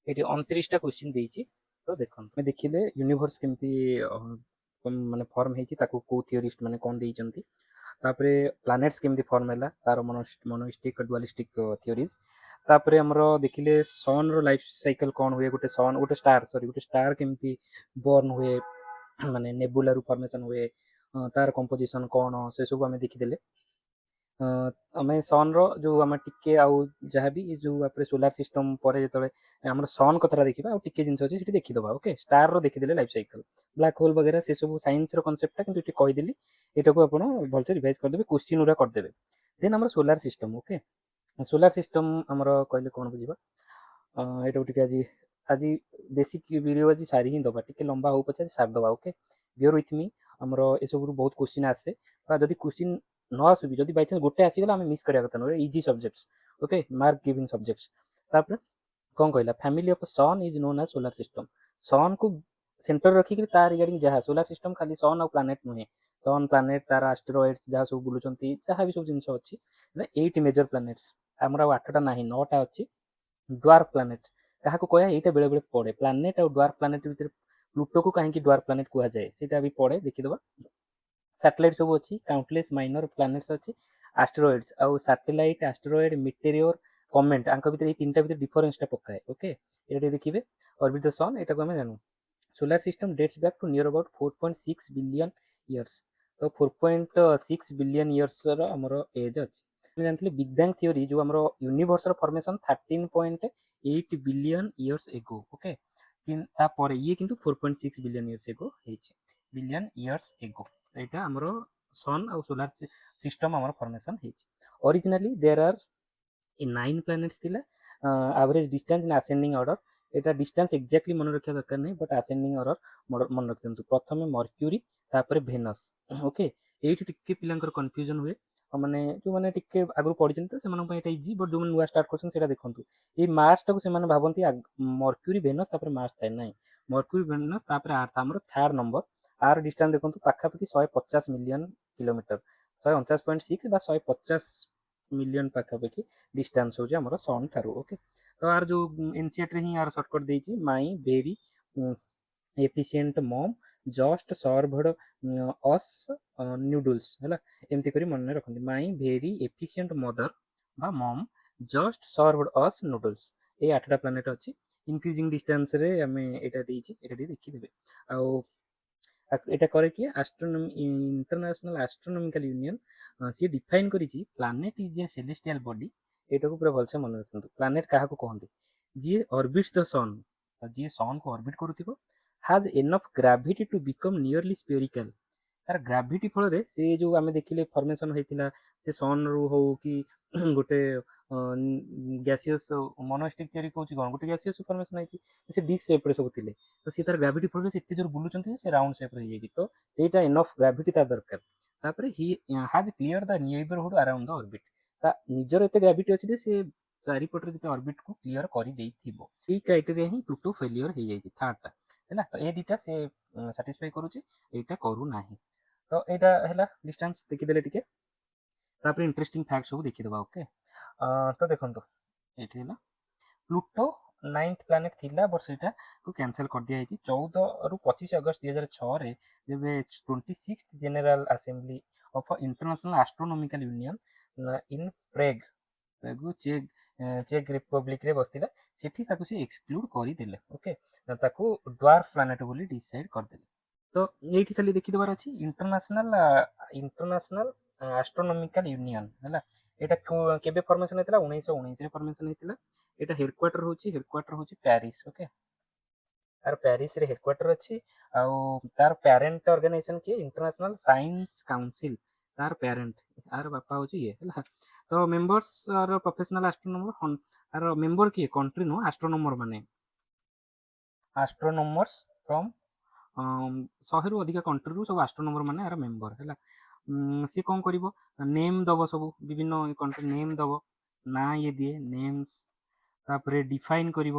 एटी 29 टा क्वेश्चन देछि, तो देखन मैं देखिले यूनिवर्स केमती माने फॉर्म हेछि, ताको को थियोरिस्ट माने कोन देइचंती। तापरे प्लैनेट्स केमती फॉर्म हैला, तार मोनोस्टिक डुअलिस्टिक थियोरीज। तापरे हमरो देखिले सन रो लाइफ साइकिल कोन हुए, गोटे सन, गोटे स्टार केमती बॉर्न हुए, माने नेबुला रू फॉर्मेशन हुए, तार कंपोजिशन कोन, से सब हमें देखिदेले। आमे सन रो जो आमे टिके आउ जहाँ भी जो आपरे सोलार सिस्टम पर जेतले हमर सन कतरा देखिबा, आउ टिके जिंस अछि सेठी देखि दबा। ओके, स्टार रो देखिदेले लाइफ साइकिल, ब्लैक होल वगैरह से सब साइंस रो कांसेप्ट टा, किंतु एठी कहि देली। एटा को आपण भलसे रिवाइज कर देबे, क्वेश्चन उरा कर देबे। देन आम solar system. Okay, solar system आमर कहले कौन बुझा यहाँ टे आज आज बेसिक वीडियो आज सारी ही दबा टे लंबा हो पचे सारी दबा। ओके, बियर विथ मी आमर एसबू बहुत क्वेश्चन आसे जदि क्वेश्चन न आसुबी जदि बाई चान्स गोटे आसीगला आम मिस करा कथा ना easy subjects. Okay, mark giving subjects. तापर कौन कहला family of sun is known as solar system. Sun को सेंटर रखिक तार रिगार्डिंग जहाँ सोलार सिस्टम खाली सन आ प्लानेट नुहे सन प्लानेट तार एस्टेरॉइड्स जहाँ सब बुलूँ जहाँ भी सब जिन अच्छी 8 मेजर प्लानेट्स आमर आठटा ना 9टा अच्छी ड्वार्फ प्लानेट क्या कह यहाँ बेले बेले पड़े प्लानेट और ड्वार्फ प्लानेट भितर प्लूटो को कहीं ड्वार्फ प्लानेट कह जाए सीटा भी पड़े देखीदे। सैटेलाइट सब अच्छी काउंटलेस माइनर प्लानेट्स अच्छी एस्टेरॉइड्स आउ सैटेलाइट एस्टेरॉइड मिटेरियर कमेंट आंक भीतर ये तीन भीतर डिफरेंसटा पकाए। ओके, ये देखिए ऑर्बिट द सन यहाँ को आम जानू solar system dates back to near about 4.6 billion years. तो 4.6 बिलियन इयर्स आमर एज अच्छी जानते बिग बैंग थ्योरी जो आम universe formation 13.8 billion years ago. Okay, तापर ये किंतु 4.6 billion years ago billion years ago यहाँ आमर सन आउ सोलार सिस्टम आमर formation originally there are 9 planets थिला average distance in ascending order. एटा डिस्टेंस एक्जाक्टली मन रखा दरकार नहीं बट असेंडिंग ऑर्डर मन रखि दियंतु प्रथमे मर्क्यूरी तापर भेनस। ओके, एठी टिके पिलांकर कंफ्यूजन हुए माने जो माने टिके आगु पढिचन त सेमान पय एटा इजी बट जो माने नुवा स्टार्ट करछन सेटा देखंतु ए मार्स टाको सेमान भाबंती मर्क्यूरी भेनस तापर मार्स थाय नाही मर्क्यूरी भेनस तापर अर्थ हमर थर्ड नंबर आर डिस्टेंस देखंतु पाखापाखि 150 मिलियन किलोमीटर 149.6 बा 150 मिलियन पाखापाखि डिस्टेंस हो आमर सन ठारू। ओके, तो आर जो एनसीईआरटी रे ही आर शॉर्टकट देछि my very efficient mom just served us noodles है एमती करी मन रखते माई वेरी एफिशिएंट मदर बा mom just served us noodles ये 8टा प्लानेट अच्छी इंक्रीजिंग डिस्टेंस रे आमे एटा देछि एटा देखिदेबे आउ এটা করে কি इंटरनेशनल एस्ट्रोनॉमिकल यूनियन सी डिफाइन करिछि planet is a celestial body एटाको पूरा भलसे मन रखंतु प्लैनेट काहाको कहंती जी ऑर्बिट्स द सन जी सन को ऑर्बिट करूथिबो has enough gravity to become nearly spherical तार ग्रेविटी फल रे से जो आमे देखिले फॉर्मेशन होइतिला से सन रु हो कि गोटे गैसियस मोनोस्टिक थ्योरी कहूँ कौन गोटे गैसियस फॉर्मेशन होइछि से डिस्क शेप रे सब थिले तो सी तार ग्रेविटी फल से एते जोर बुलुचंती से राउंड शेप रे जाइछि तो सेटा एनफ ग्रेविटी ता दरकार तापर he has clear the neighbourhood around the orbit ता निजर एते ग्रेविटी अछि जे से चारिपट रे जते ऑर्बिट को क्लियर करि देइथिबो ई क्राइटेरिया ही प्लूटो फेलियर हो जाइछि थर्ड टा हैला तो ए दिटा से सैटिस्फाई करूछि एटा करू नाही तो एटा हैला डिस्टेंस देखिदेले टिके तापर इंटरेस्टिंग फैक्ट सब देखिदेबा। ओके, तो देखंतु एठी हैला प्लूटो 9th प्लैनेट थिला बट सेटा को कैंसिल कर दिया है 14 रु 25 अगस्त 2006 रे जब 26th general assembly of international Astronomical union in प्रेग प्रेग check check Republic रे बसतिला सेठी ताकू से एक्सक्लूड करि देले। ओके, ताकू ड्वार्फ प्लैनेट बोली डिसाइड कर देले तो एठी खाली देखि देबार अछि इंटरनेशनल एस्ट्रोनॉमिकल यूनियन हैला एटा केबे फॉर्मेशन हेतिला 1919 रे फॉर्मेशन हेतिला एटा हेडक्वार्टर होची पेरिस। ओके, तार पेरिस रे हेडक्वार्टर अछि आउ तार पेरेंट ऑर्गेनाइजेशन के इंटरनेशनल साइंस काउंसिल तार पेरेंट आर बापा होची ये हैला तो members are professional astronomer are member के कंट्री नो एस्ट्रोनॉमर माने एस्ट्रोनॉमर्स फ्रॉम 100 रु अधिक कंट्री रु सब एस्ट्रोनॉमर माने आर मेंबर हैला सी कौन कर नेम दब सब विभिन्न कंट्री नेम दब ना ये दिए नेम्स तापरे डिफाइन कर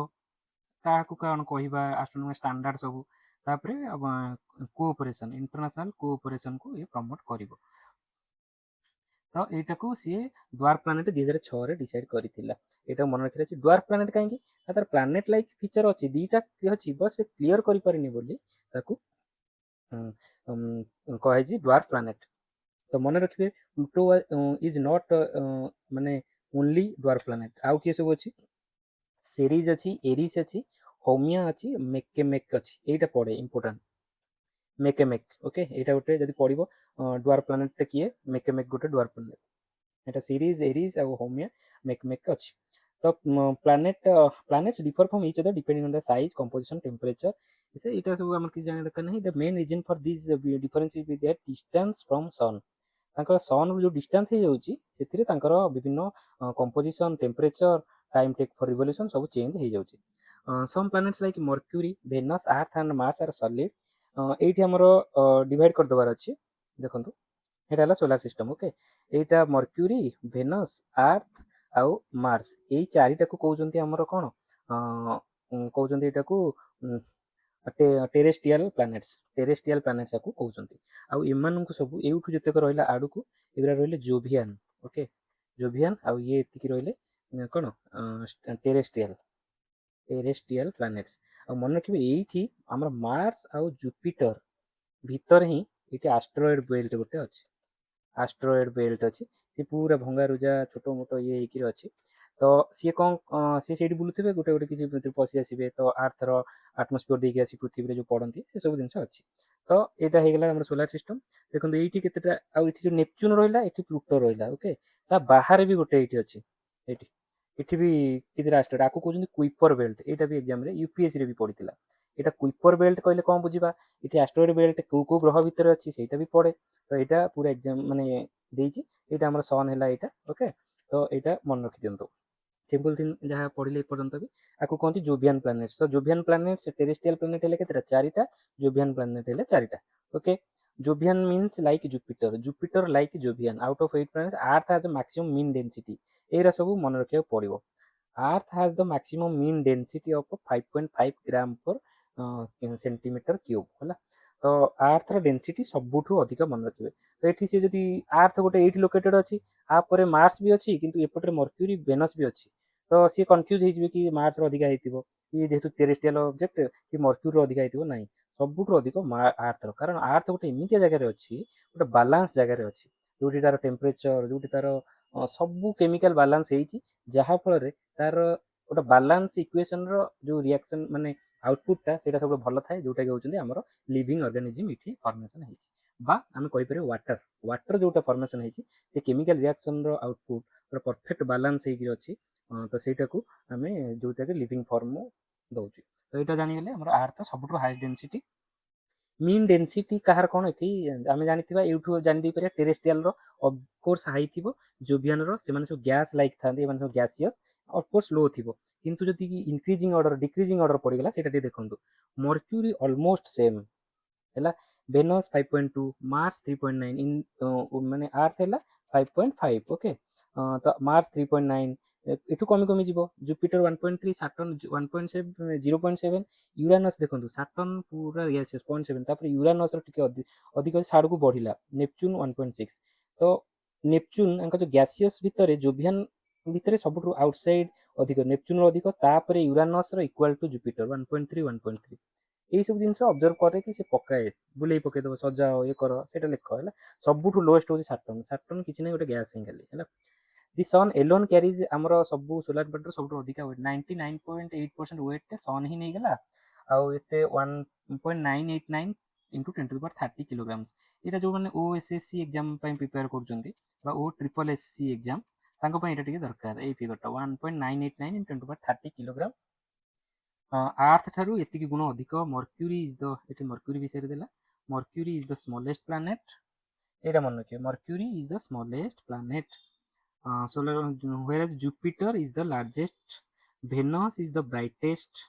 क्या कौन कहवा एस्ट्रोनॉमी स्टैंडर्ड सब तापरे कोऑपरेशन इंटरनेशनल कोऑपरेशन को ये प्रमोट कर तो यहाँ को सी ड्वार्फ प्लैनेट 2006 रे डिसाइड करथिला एटा मन रखि अछि ड्वार्फ प्लैनेट काहेकि तार प्लैनेट लाइक फीचर अछि दीटा अछि बस से क्लियर करि परिनी बोली ताकू कहे जी ड्वार्फ प्लैनेट तो मन रखिए प्लूटो इज नॉट माने ओनली ड्वार्फ प्लैनेट आउ किए सब अछि सीरीज अछि एरिस अछि होमिया अछि मेकेमेक अछि एटा पड़े इंपोर्टेंट मेकेमेक। ओके, एटा गोटे जदि पड़िबो ड्वार्फ प्लैनेट किए मेकेमेक गोटे ड्वार्फ प्लैनेट एटा सीरीज एरिस आ होमिया मेकेमेक अछि तो planets differ from each other depending on the size composition temperature इसे एटा सब हमर कि जाने दरकार नहीं the main reason for this difference is their distance from sun ତାଙ୍କର ସନ୍ ରୁ ଯୋଉ ଡିଷ୍ଟାନ୍ସ ହେଇଯାଉଛି ସେଥିରେ ତାଙ୍କର ବିଭିନ୍ନ composition, temperature, time take for revolution ସବୁ ଚେଞ୍ଜ ହେଇଯାଉଛି। Some planets like Mercury, Venus, Earth and Mars R solid. ଏଇଠି ଆମର ଡିଭାଇଡ୍ କରିଦେବାର ଅଛି। ଦେଖନ୍ତୁ ଏଇଟା ହେଲା ସୋଲାର ସିଷ୍ଟମ। ଓକେ, ଏଇଟା ମର୍କ୍ୟୁରୀ, ଭେନସ୍, ଆର୍ଥ ଆଉ ମାର୍ସ, ଏଇ ଚାରିଟାକୁ କହୁଛନ୍ତି ଆମର କ'ଣ କହୁଛନ୍ତି ଏଇଟାକୁ ଟେରେଷ୍ଟ୍ରିଆଲ ପ୍ଲାନେଟ୍ସ। ଟେରେଷ୍ଟ୍ରିଆଲ ପ୍ଲାନେଟ୍ସ ଆକୁ କହୁଛନ୍ତି। ଆଉ ଏମାନଙ୍କୁ ସବୁ ଏଇଠୁ ଯେତେକ ରହିଲା ଆଡ଼କୁ ଏଗୁଡ଼ା ରହିଲେ ଜୋଭିଆନ। ଓକେ, ଜୋଭିଆନ ଆଉ ଇଏ ଏତିକି ରହିଲେ କ'ଣ ଟେରେଷ୍ଟ୍ରିଆଲ ଟେରେଷ୍ଟ୍ରିଆଲ ପ୍ଲାନେଟ୍ସ। ଆଉ ମନେ ରଖିବେ ଏଇଠି ଆମର ମାର୍ସ ଆଉ ଜୁପିଟର ଭିତରେ ହିଁ ଏଇଠି ଆଷ୍ଟ୍ରଏଡ୍ ବେଲ୍ଟ ଗୋଟେ ଅଛି। ଆଷ୍ଟ୍ରଏଡ୍ ବେଲ୍ଟ ଅଛି, ସେ ପୁରା ଭଙ୍ଗାରୁଜା ଛୋଟ ମୋଟ ଇଏ ହେଇକିରି ଅଛି। ତ ସିଏ କ'ଣ ସିଏ ସେଇଠି ବୁଲୁଥିବେ, ଗୋଟେ ଗୋଟେ କିଛି ଭିତରେ ପଶି ଆସିବେ, ତ ଆର୍ଥର ଆଟମୋସ୍ଫିୟର ଦେଇକି ଆସି ପୃଥିବୀରେ ଯେଉଁ ପଡ଼ନ୍ତି ସେସବୁ ଜିନିଷ ଅଛି। ତ ଏଇଟା ହେଇଗଲା ଆମର ସୋଲାର ସିଷ୍ଟମ। ଦେଖନ୍ତୁ ଏଇଠି କେତେଟା, ଆଉ ଏଠି ଯେଉଁ ନେପଚୁନ୍ ରହିଲା, ଏଠି ପ୍ଲୁଟୋ ରହିଲା। ଓକେ, ତା ବାହାରେ ବି ଗୋଟେ ଏଇଠି ଅଛି, ଏଇଠି ଏଠି ବି କେତେଟା ଆଷ୍ଟ୍ରଏଡ୍, ଆକୁ କହୁଛନ୍ତି କୁଇପର ବେଲ୍ଟ। ଏଇଟା ବି ଏକ୍ଜାମରେ ୟୁପିଏସ୍ସିରେ ବି ପଡ଼ିଥିଲା। ଏଇଟା କୁଇପର ବେଲ୍ଟ କହିଲେ କ'ଣ ବୁଝିବା, ଏଠି ଆଷ୍ଟ୍ରଏଡ୍ ବେଲ୍ଟ କେଉଁ କେଉଁ ଗ୍ରହ ଭିତରେ ଅଛି ସେଇଟା ବି ପଡ଼େ। ତ ଏଇଟା ପୁରା ଏକ୍ଜାମ ମାନେ ଦେଇଛି। ଏଇଟା ଆମର ସନ୍ ହେଲା ଏଇଟା। ଓକେ, ତ ଏଇଟା ମନେ ରଖିଦିଅନ୍ତୁ। ସିମ୍ପଲ ଥିଙ୍ଗ ଯାହା ପଢ଼ିଲେ ଏପର୍ଯ୍ୟନ୍ତ ବି ଆକୁ କହନ୍ତି ଜୋଭିଆନ ପ୍ଲାନେଟ୍ସ। ତ ଜୋଭିଆନ ପ୍ଲାନେଟ୍ସ ଟେରେଷ୍ଟ୍ରିଆଲ ପ୍ଲାନେଟ୍ ହେଲେ କେତେଟା? ଚାରିଟା। ଜୋଭିଆନ ପ୍ଲାନେଟ୍ ହେଲେ ଚାରିଟା। Okay, Jovian means like Jupiter, Jupiter like Jovian. Out of 8 planets Earth has maximum mean density. ଏଇରା ସବୁ ମନେ ରଖିବାକୁ ପଡ଼ିବ। Earth has the maximum mean density of 5.5 gram per centimetre cube ହେଲା। ତ ଆର୍ଥର ଡେନ୍ସିଟି ସବୁଠୁ ଅଧିକ ମନେ ରଖିବେ। ତ ଏଠି ସେ ଯଦି ଆର୍ଥ ଗୋଟେ ଏଇଠି ଲୋକେଟେଡ୍ ଅଛି, ଆପରେ ମାର୍ସ ବି ଅଛି, କିନ୍ତୁ ଏପଟରେ ମର୍କ୍ୟୁରୀ, ଭେନସ୍ ବି ଅଛି। ତ ସିଏ କନଫ୍ୟୁଜ ହେଇଯିବେ କି ମାର୍ସର ଅଧିକା ହେଇଥିବ, କି ଯେହେତୁ ଟେରେଷ୍ଟ୍ରିଆଲ ଅବଜେକ୍ଟ କି ମର୍କ୍ୟୁରୀର ଅଧିକା ହେଇଥିବ। ନାହିଁ, ସବୁଠୁ ଅଧିକ ଆର୍ଥର। କାରଣ ଆର୍ଥ ଗୋଟେ ଏମିତିଆ ଜାଗାରେ ଅଛି, ଗୋଟେ ବାଲାନ୍ସ ଜାଗାରେ ଅଛି, ଯୋଉଠି ତାର ଟେମ୍ପରେଚର, ଯୋଉଠି ତାର ସବୁ କେମିକାଲ ବାଲାନ୍ସ ହେଇଛି, ଯାହାଫଳରେ ତାର ଗୋଟେ ବାଲାନ୍ସ ଇକ୍ୱେସନର ଯୋଉ ରିଆକ୍ସନ ମାନେ ଆଉଟପୁଟଟା ସେଇଟା ସବୁବେଳେ ଭଲ ଥାଏ, ଯୋଉଟା କି ହେଉଛନ୍ତି ଆମର ଲିଭିଂ ଅର୍ଗାନିଜିମ୍ ଏଠି ଫର୍ମେସନ୍ ହେଇଛି। ବା ଆମେ କହିପାରିବା ୱାଟର ଯୋଉଟା ଫର୍ମେସନ୍ ହେଇଛି, ସେ କେମିକାଲ ରିଆକ୍ସନର ଆଉଟପୁଟ ପୁରା ପରଫେକ୍ଟ ବାଲାନ୍ସ ହେଇକି ଅଛି। ତ ସେଇଟାକୁ ଆମେ ଯୋଉଟାକି ଲିଭିଂ ଫର୍ମ ଦଉଛି। ତ ଏଇଟା ଜାଣିଗଲେ ଆମର ଆର୍ଥ ସବୁଠୁ ହାଇ ଡେନ୍ସିଟି। ମିନ୍ ଡେନ୍ସିଟି କାହାର କ'ଣ ଏଠି ଆମେ ଜାଣିଥିବା, ଏଇଠୁ ଜାଣିଦେଇପାରିବା ଟେରେଷ୍ଟ୍ରିଆଲର ଅଫକୋର୍ସ ହାଇ ଥିବ, ଜୋଭିଆନର ସେମାନେ ସବୁ ଗ୍ୟାସ୍ ଲାଇକ୍ ଥାନ୍ତି, ଏମାନେ ସବୁ ଗ୍ୟାସିୟସ୍, ଅଫକୋର୍ସ ଲୋ ଥିବ। କିନ୍ତୁ ଯଦି ଇନକ୍ରିଜିଂ ଅର୍ଡର ଡିକ୍ରିଜିଂ ଅର୍ଡର ପଡ଼ିଗଲା, ସେଇଟା ଟିକେ ଦେଖନ୍ତୁ। ମର୍କ୍ୟୁରୀ ଅଲମୋଷ୍ଟ ସେମ୍ ହେଲା, ଭେନସ୍ 5.2, ମାର୍ସ 3.9, ମାନେ ଆର୍ଥ ହେଲା 5.5। ଓକେ, ତ ମାର୍ସ 3.9, ଏଠୁ କମି କମି ଯିବ। ଜୁପିଟର 1.3, ସାଟର୍ନ 1.7, 0.7, ୟୁରାନସ୍ ଦେଖନ୍ତୁ ସାଟର୍ନ ପୁରା ଗ୍ୟାସିୟସ୍ 0.7, ତାପରେ ୟୁରାନସ୍ର ଟିକେ ଅଧିକ ସାଡ଼କୁ ବଢ଼ିଲା, ନେପଚୁନ୍ 1.6। ତ ନେପଚୁନ୍ ଆଙ୍କ ଯେଉଁ ଗ୍ୟାସିୟସ୍ ଭିତରେ ଜୋଭିଆନ ଭିତରେ ସବୁଠୁ ଆଉଟସାଇଡ୍ ଅଧିକ, ନେପଚୁନ୍ର ଅଧିକ, ତାପରେ ୟୁରାନସ୍ର ଇକ୍ୱାଲ୍ ଟୁ ଜୁପିଟର 1.3 1.3। ଏଇସବୁ ଜିନିଷ ଅବଜର୍ଭ କରେ କି ସେ ପକାଏ, ବୁଲେଇ ପକେଇଦବ, ସଜାଅ, ଇଏ କର, ସେଇଟା ଲେଖ ହେଲା। ସବୁଠୁ ଲୋଏଷ୍ଟ ହେଉଛି ସାଟର୍ନ। ସାଟର୍ନ କିଛି ନାହିଁ, ଗୋଟେ ଗ୍ୟାସ୍ ହିଁ ଖାଲି ହେଲା। ଦି ସନ୍ ଏଲୋନ୍ କ୍ୟାରିଜ୍, ଆମର ସବୁ ସୋଲାର ପ୍ଲାନେଟ୍ର ସବୁଠୁ ଅଧିକା ୱେଟ୍ 99.8% ୱେଟ୍ ସନ୍ ହିଁ ନେଇଗଲା। ଆଉ ଏତେ 1.989 ଇଣ୍ଟୁ 10⁻30 କିଲୋଗ୍ରାମସ୍। ଏଇଟା ଯେଉଁମାନେ OSSC ଏକ୍ଜାମ ପାଇଁ ପ୍ରିପେୟାର କରୁଛନ୍ତି ବା OSSC ଏକ୍ଜାମ, ତାଙ୍କ ପାଇଁ ଏଇଟା ଟିକେ ଦରକାର। ଏଇ ଫିଗରଟା 1.989 ଇଣ୍ଟୁ 10⁻30 କିଲୋଗ୍ରାମ। ଆର୍ଥ ଠାରୁ ଏତିକି ଗୁଣ ଅଧିକ। ମର୍କ୍ୟୁରୀ ଇଜ୍ ଦ, ଏଠି ମର୍କ୍ୟୁରୀ ବିଷୟରେ ଦେଲା, Mercury is the smallest planet. ଏଇଟା ମନେ ରଖିବେ, Mercury is the smallest planet. solar whereas Jupiter is the largest, Venus is the brightest,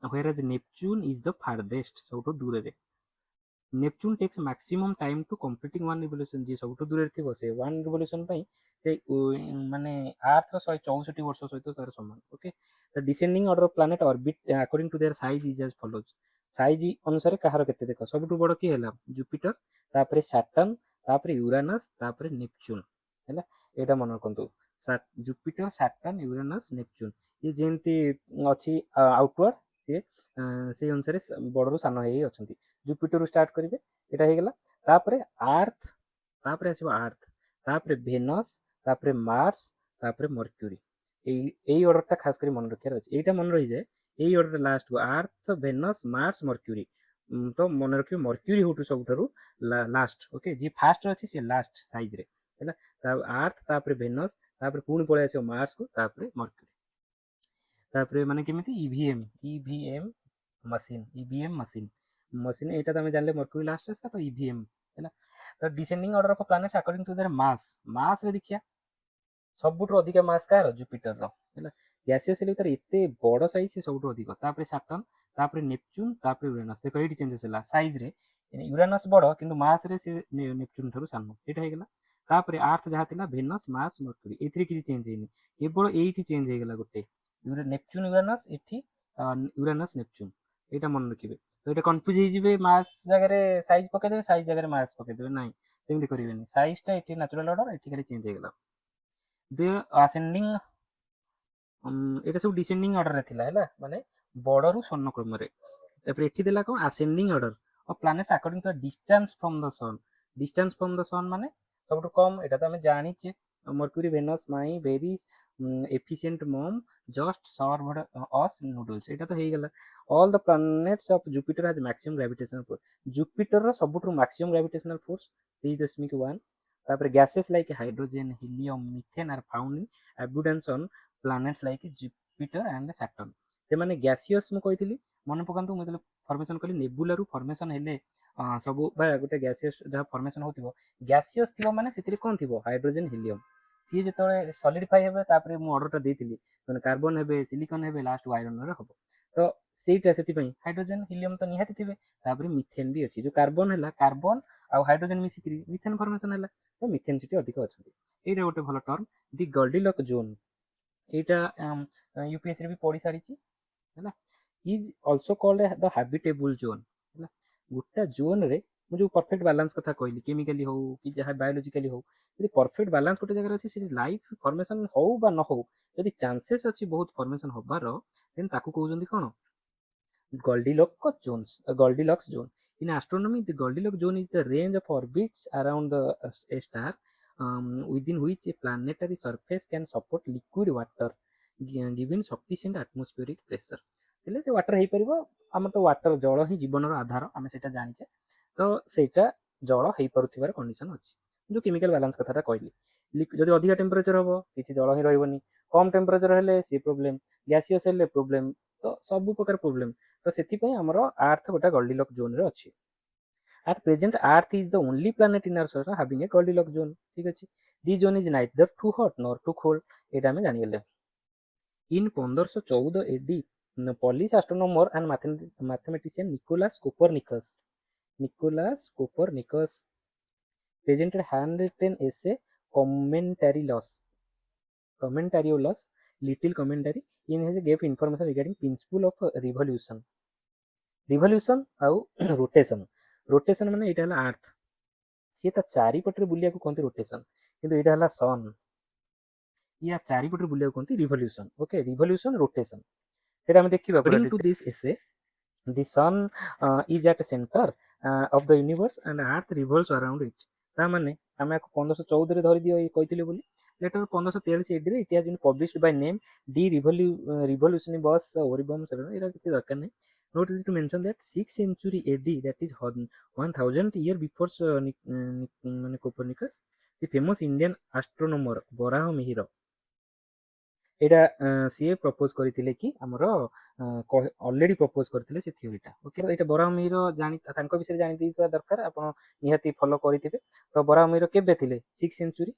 whereas Neptune is the farthest, ସବୁଠୁ ଦୂରରେ। Neptune takes maximum time to completing one revolution. ଯିଏ ସବୁଠୁ ଦୂରରେ ଥିବ ସେ ୱାନ୍ ରିଭଲ୍ୟୁସନ୍ ପାଇଁ ସେ ମାନେ ଆର୍ଥର 164 ବର୍ଷ ସହିତ ତାର ସମାନ। Okay, the descending order of planet orbit according to their size is as follows. Size ଅନୁସାରେ କାହାର କେତେ ଦେଖ, ସବୁଠୁ ବଡ଼ କିଏ ହେଲା? ଜୁପିଟର, ତାପରେ ସାଟର୍ନ, ତାପରେ ୟୁରାନସ୍, ତାପରେ ନେପଚୁନ୍ ହେଲା। ଏଇଟା ମନେ ରଖନ୍ତୁ, ଜୁପିଟର, ସାଟର୍ନ, ୟୁରାନସ୍, ନେପଚୁନ୍। ଇଏ ଯେମିତି ଅଛି ଆଉଟୱାର୍ଡ, ସିଏ ସେଇ ଅନୁସାରେ ବଡ଼ରୁ ସାନ ହେଇ ଅଛନ୍ତି। ଜୁପିଟରରୁ ଷ୍ଟାର୍ଟ କରିବେ, ଏଇଟା ହେଇଗଲା। ତାପରେ ଆର୍ଥ, ତାପରେ ଆସିବ ଆର୍ଥ, ତାପରେ ଭେନସ୍, ତାପରେ ମାର୍ସ, ତାପରେ ମର୍କ୍ୟୁରୀ। ଏଇ ଅର୍ଡରଟା ଖାସ କରି ମନେ ରଖିବାର ଅଛି। ଏଇଟା ମନେ ରହିଯାଏ, ଏଇ ଅର୍ଡର ଲାଷ୍ଟକୁ ଆର୍ଥ, ଭେନସ୍, ମାର୍ସ, ମର୍କ୍ୟୁରୀ। ତ ମନେ ରଖିବେ ମର୍କ୍ୟୁରୀ ହଉଠୁ ସବୁଠାରୁ ଲାଷ୍ଟ। ଓକେ, ଯିଏ ଫାଷ୍ଟ ଅଛି ସିଏ ଲାଷ୍ଟ ସାଇଜରେ ହେଲା। ଆର୍ଥ, ତାପରେ ଭେନସ୍, ତାପରେ ପୁଣି ପଳେଇ ଆସିବ ମାର୍ସକୁ, ତାପରେ ମର୍କ୍ୟୁରୀ। ତାପରେ ମାନେ କେମିତି ଇଭିଏମ୍ ମସିନ୍, ଇଭିଏମ୍ ମସିନ୍। ଏଇଟା ତ ଆମେ ଜାଣିଲେ ମର୍କ୍ୟୁରୀ ଲାଷ୍ଟ ଆସିଲା, ତ ଇଭିଏମ୍ ହେଲା। तो descending order of planets according to their mass रे देखिया सबुठु अधिक मास कार जुपिटर रो हैला गैसियस हेले तार एते बड़ साइज से सबुठु अधिक तापर सैटर्न तापर नेपच्यून तापर यूरेनस देखो एटी चेंजेस होला साइज रे यूरेनस बड़ किंतु मास रे से नेपच्यून थारु सानो सेटा हे गेला तापर अर्थ जहा थिला वेनस मार्स मर्क्यूरी एथरे किछि चेंज हेनी केवल एटी चेंज हे गेला गुटे नेपच्यून यूरेनस एठी यूरेनस नेपच्यून एटा मन रखिबे तो एटा कंफ्यूज हे जिवे मास जगह रे साइज पके देबे साइज जगह रे मास पके देबे नाही सेमति करिवेनी साइज टा एठी नेचुरल ऑर्डर एठी खाली चेंज हे गेला दे असेंडिंग এটা ସବୁ ডিসেন্ডিং অর্ডারে ଥିଲା ହେଲା ମାନେ ବଡରୁ ସନ୍ନ କ୍ରମରେ ତାପରେ ଏଠି ଦେଲା କଣ ascending order of planets according to distance from the sun distance from the sun ମାନେ ସବୁଠୁ କମ ଏଟା ତ ଆମେ ଜାଣିଛେ Mercury Venus my very efficient mom just served us noodles ଏଟା ତ ହେଇଗଲା all the planets of Jupiter has maximum gravitational force ଜୁପିଟରର ସବୁଠୁ ମ୍ୟାକ୍ସିମମ୍ ଗ୍ରାଭିଟେସନାଲ ଫୋର୍ସ 3.1 ତାପରେ gases like hydrogen helium methane are found in abundance on planets like Jupiter and Saturn से माने gaseous मु कहितली मन पकांतु मु फॉर्मेशन कली नेबुला रु फॉर्मेशन हेले सब बा गोटे गैसियस जहा फॉर्मेशन होतिबो गैसियस थिबो माने सेतिरे कोन थिबो हाइड्रोजन हीलियम सी जेतळे सॉलिडिफाई हेबे तापरे मु ऑर्डर टा देतिली माने कार्बन हेबे सिलिकॉन हेबे लास्ट आयरन रे हबो तो सेटा सेति पई हाइड्रोजन हीलियम तो निहाती थिबे तापरे मिथेन भी अछि जो कार्बन हैला कार्बन आ हाइड्रोजन मिसिकरी मिथेन फॉर्मेशन हैला तो मिथेन सिटी अधिक अछंती एटा गोटे भलो टर्म दी गोल्डीलक जोन एटा यूपीएससी रे भी पढ़ी सारी है is also called the habitable zone है गोटा जोन रे मु जो परफेक्ट बैलेंस कथा कहली केमिकली हो कि जहाँ बायोलॉजिकली हो यदि परफेक्ट बैलेंस गोटे जगह अच्छी से लाइफ फॉर्मेशन हो बा न हो यदि चांसेस अच्छी बहुत फॉर्मेशन होबार देन ताकू कहउजंदी कोन Goldilocks zone. In astronomy, the Goldilocks zone is the range of orbits around a star within which a planetary surface can support liquid water given sufficient atmospheric pressure. ହେଲେ ସେ water ହେଇପାରିବ ଆମର ତ water ଜଳ ହିଁ ଜୀବନର ଆଧାର ଆମେ ସେଇଟା ଜାଣିଛେ ତ ସେଇଟା ଜଳ ହେଇପାରୁଥିବାର କଣ୍ଡିସନ ଅଛି ଯୋଉ କେମିକାଲ ବାଲାନ୍ସ କଥାଟା କହିଲି ଯଦି ଅଧିକା ଟେମ୍ପରେଚର ହବ କିଛି ଜଳ ହିଁ ରହିବନି କମ ଟେମ୍ପରେଚର ହେଲେ ସେ ପ୍ରୋବ୍ଲେମ ଗ୍ୟାସିୟସ୍ ହେଲେ ପ୍ରୋବ୍ଲେମ ତ ସବୁ ପ୍ରକାର ପ୍ରୋବ୍ଲେମ तो सेथिपई हमर अर्थ गोटा गोल्डीलॉक जोन रे अछि at present Earth is the only planet in our solar having a Goldilock zone ठीक अछि the zone is neither too hot nor too cold एटा में जानि गेले in 1514 AD Polish astronomer and mathematician Nicolaus Copernicus presented handwritten essay commentariolus little commentary in his gave information regarding principle of revolution आउ rotation माने एटा हला अर्थ सी ता चारि पटरे बुलिया को कोनते रोटेशन किंतु एटा हला सन या चारि पटरे बुलिया को कोनते रिवोल्यूशन ओके रिवोल्यूशन रोटेशन एटा हम देखिबा अकॉर्डिंग टू दिस एसे the sun is at centre of the universe and earth revolves around it ता माने हमें 1514 रे धरि दियो कहितले बोली later 1543 AD रे it has been published by name the revolutionibus oribum era किछि दरकार नै notice to mention that 6th century AD that is 1000 year before माने Copernicus the famous Indian astronomer Barah Mihir Etah C propose करथिले कि हमरो already propose करथिले से थ्योरीटा okay एटा बराह मिहिर जानि तांको विषय जानि दिबा दरकार आपण निहाती फॉलो करिथिबे तो बराह मिहिर केबे थिले 6th century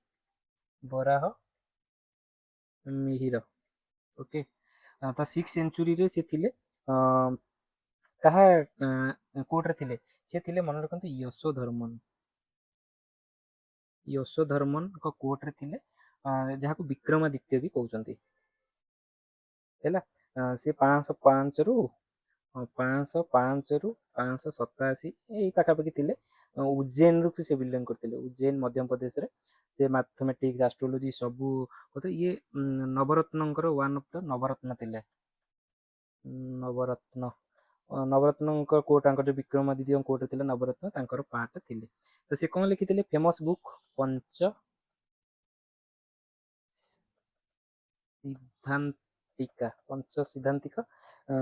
बराह मिहिर ओके तो 6th century रे से थिले कहा कोड रे थिले से थिले मन रखंतु यशोधर्मन को कोड रे थिले जहां को विक्रमादित्य भी कहउचंती हैला से 505 रु 587 एई पाखापाखि थिले उज्जैन रु से बिलोंग करथिले उज्जैन मध्य प्रदेश रे से मैथमेटिक्स एस्ट्रोलॉजी सबु होते ये नवरत्नकर वन ऑफ द नवरत्न थिले नवरत्न कोट जो विक्रमादित्य कोट थिले नवरत्न तांकर पार्ट थिले तो से कोन लिखिथिले फेमस बुक पंच सिद्धांतिका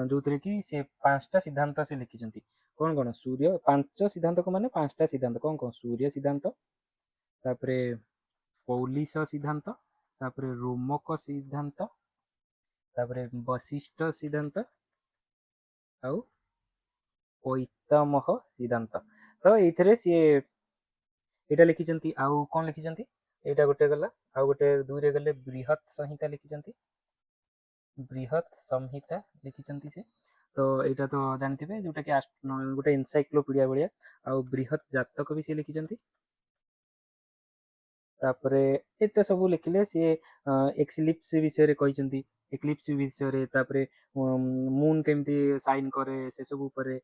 जो कि से 5टा सिद्धांत से लिखिछंती कोन कोन सूर्य 5 सिद्धांत को माने 5टा सिद्धांत कोन कोन सूर्य सिद्धांत तापरे पौलिस सिद्धांत तापरे रोमक सिद्धांत तापरे वशिष्ठ सिद्धांत आउ पैतामह सिद्धांत तो एथरे से ଏଇଟା ଲେଖିଛନ୍ତି। ଆଉ କ'ଣ ଲେଖିଛନ୍ତି? ଏଇଟା ଗୋଟେ ଗଲା। ଆଉ ଗୋଟେ 2ରେ ଗଲେ ବୃହତ୍ ସଂହିତା ଲେଖିଛନ୍ତି। ବୃହତ୍ ସଂହିତା ଲେଖିଛନ୍ତି ସେ। ତ ଏଇଟା ତ ଜାଣିଥିବେ, ଯୋଉଟାକି ଗୋଟେ ଏନସାଇକ୍ଲୋପିଡ଼ିଆ ଭଳିଆ। ଆଉ ବୃହତ୍ ଜାତକ ବି ସେ ଲେଖିଛନ୍ତି। ତାପରେ ଏତେ ସବୁ ଲେଖିଲେ। ସିଏ ଏକ୍ଲିପ୍ସ ବିଷୟରେ କହିଛନ୍ତି, ଏକ୍ଲିପ୍ସ ବିଷୟରେ, ତାପରେ ମୁନ୍ କେମିତି ସାଇନ୍ କରେ ସେସବୁ ଉପରେ,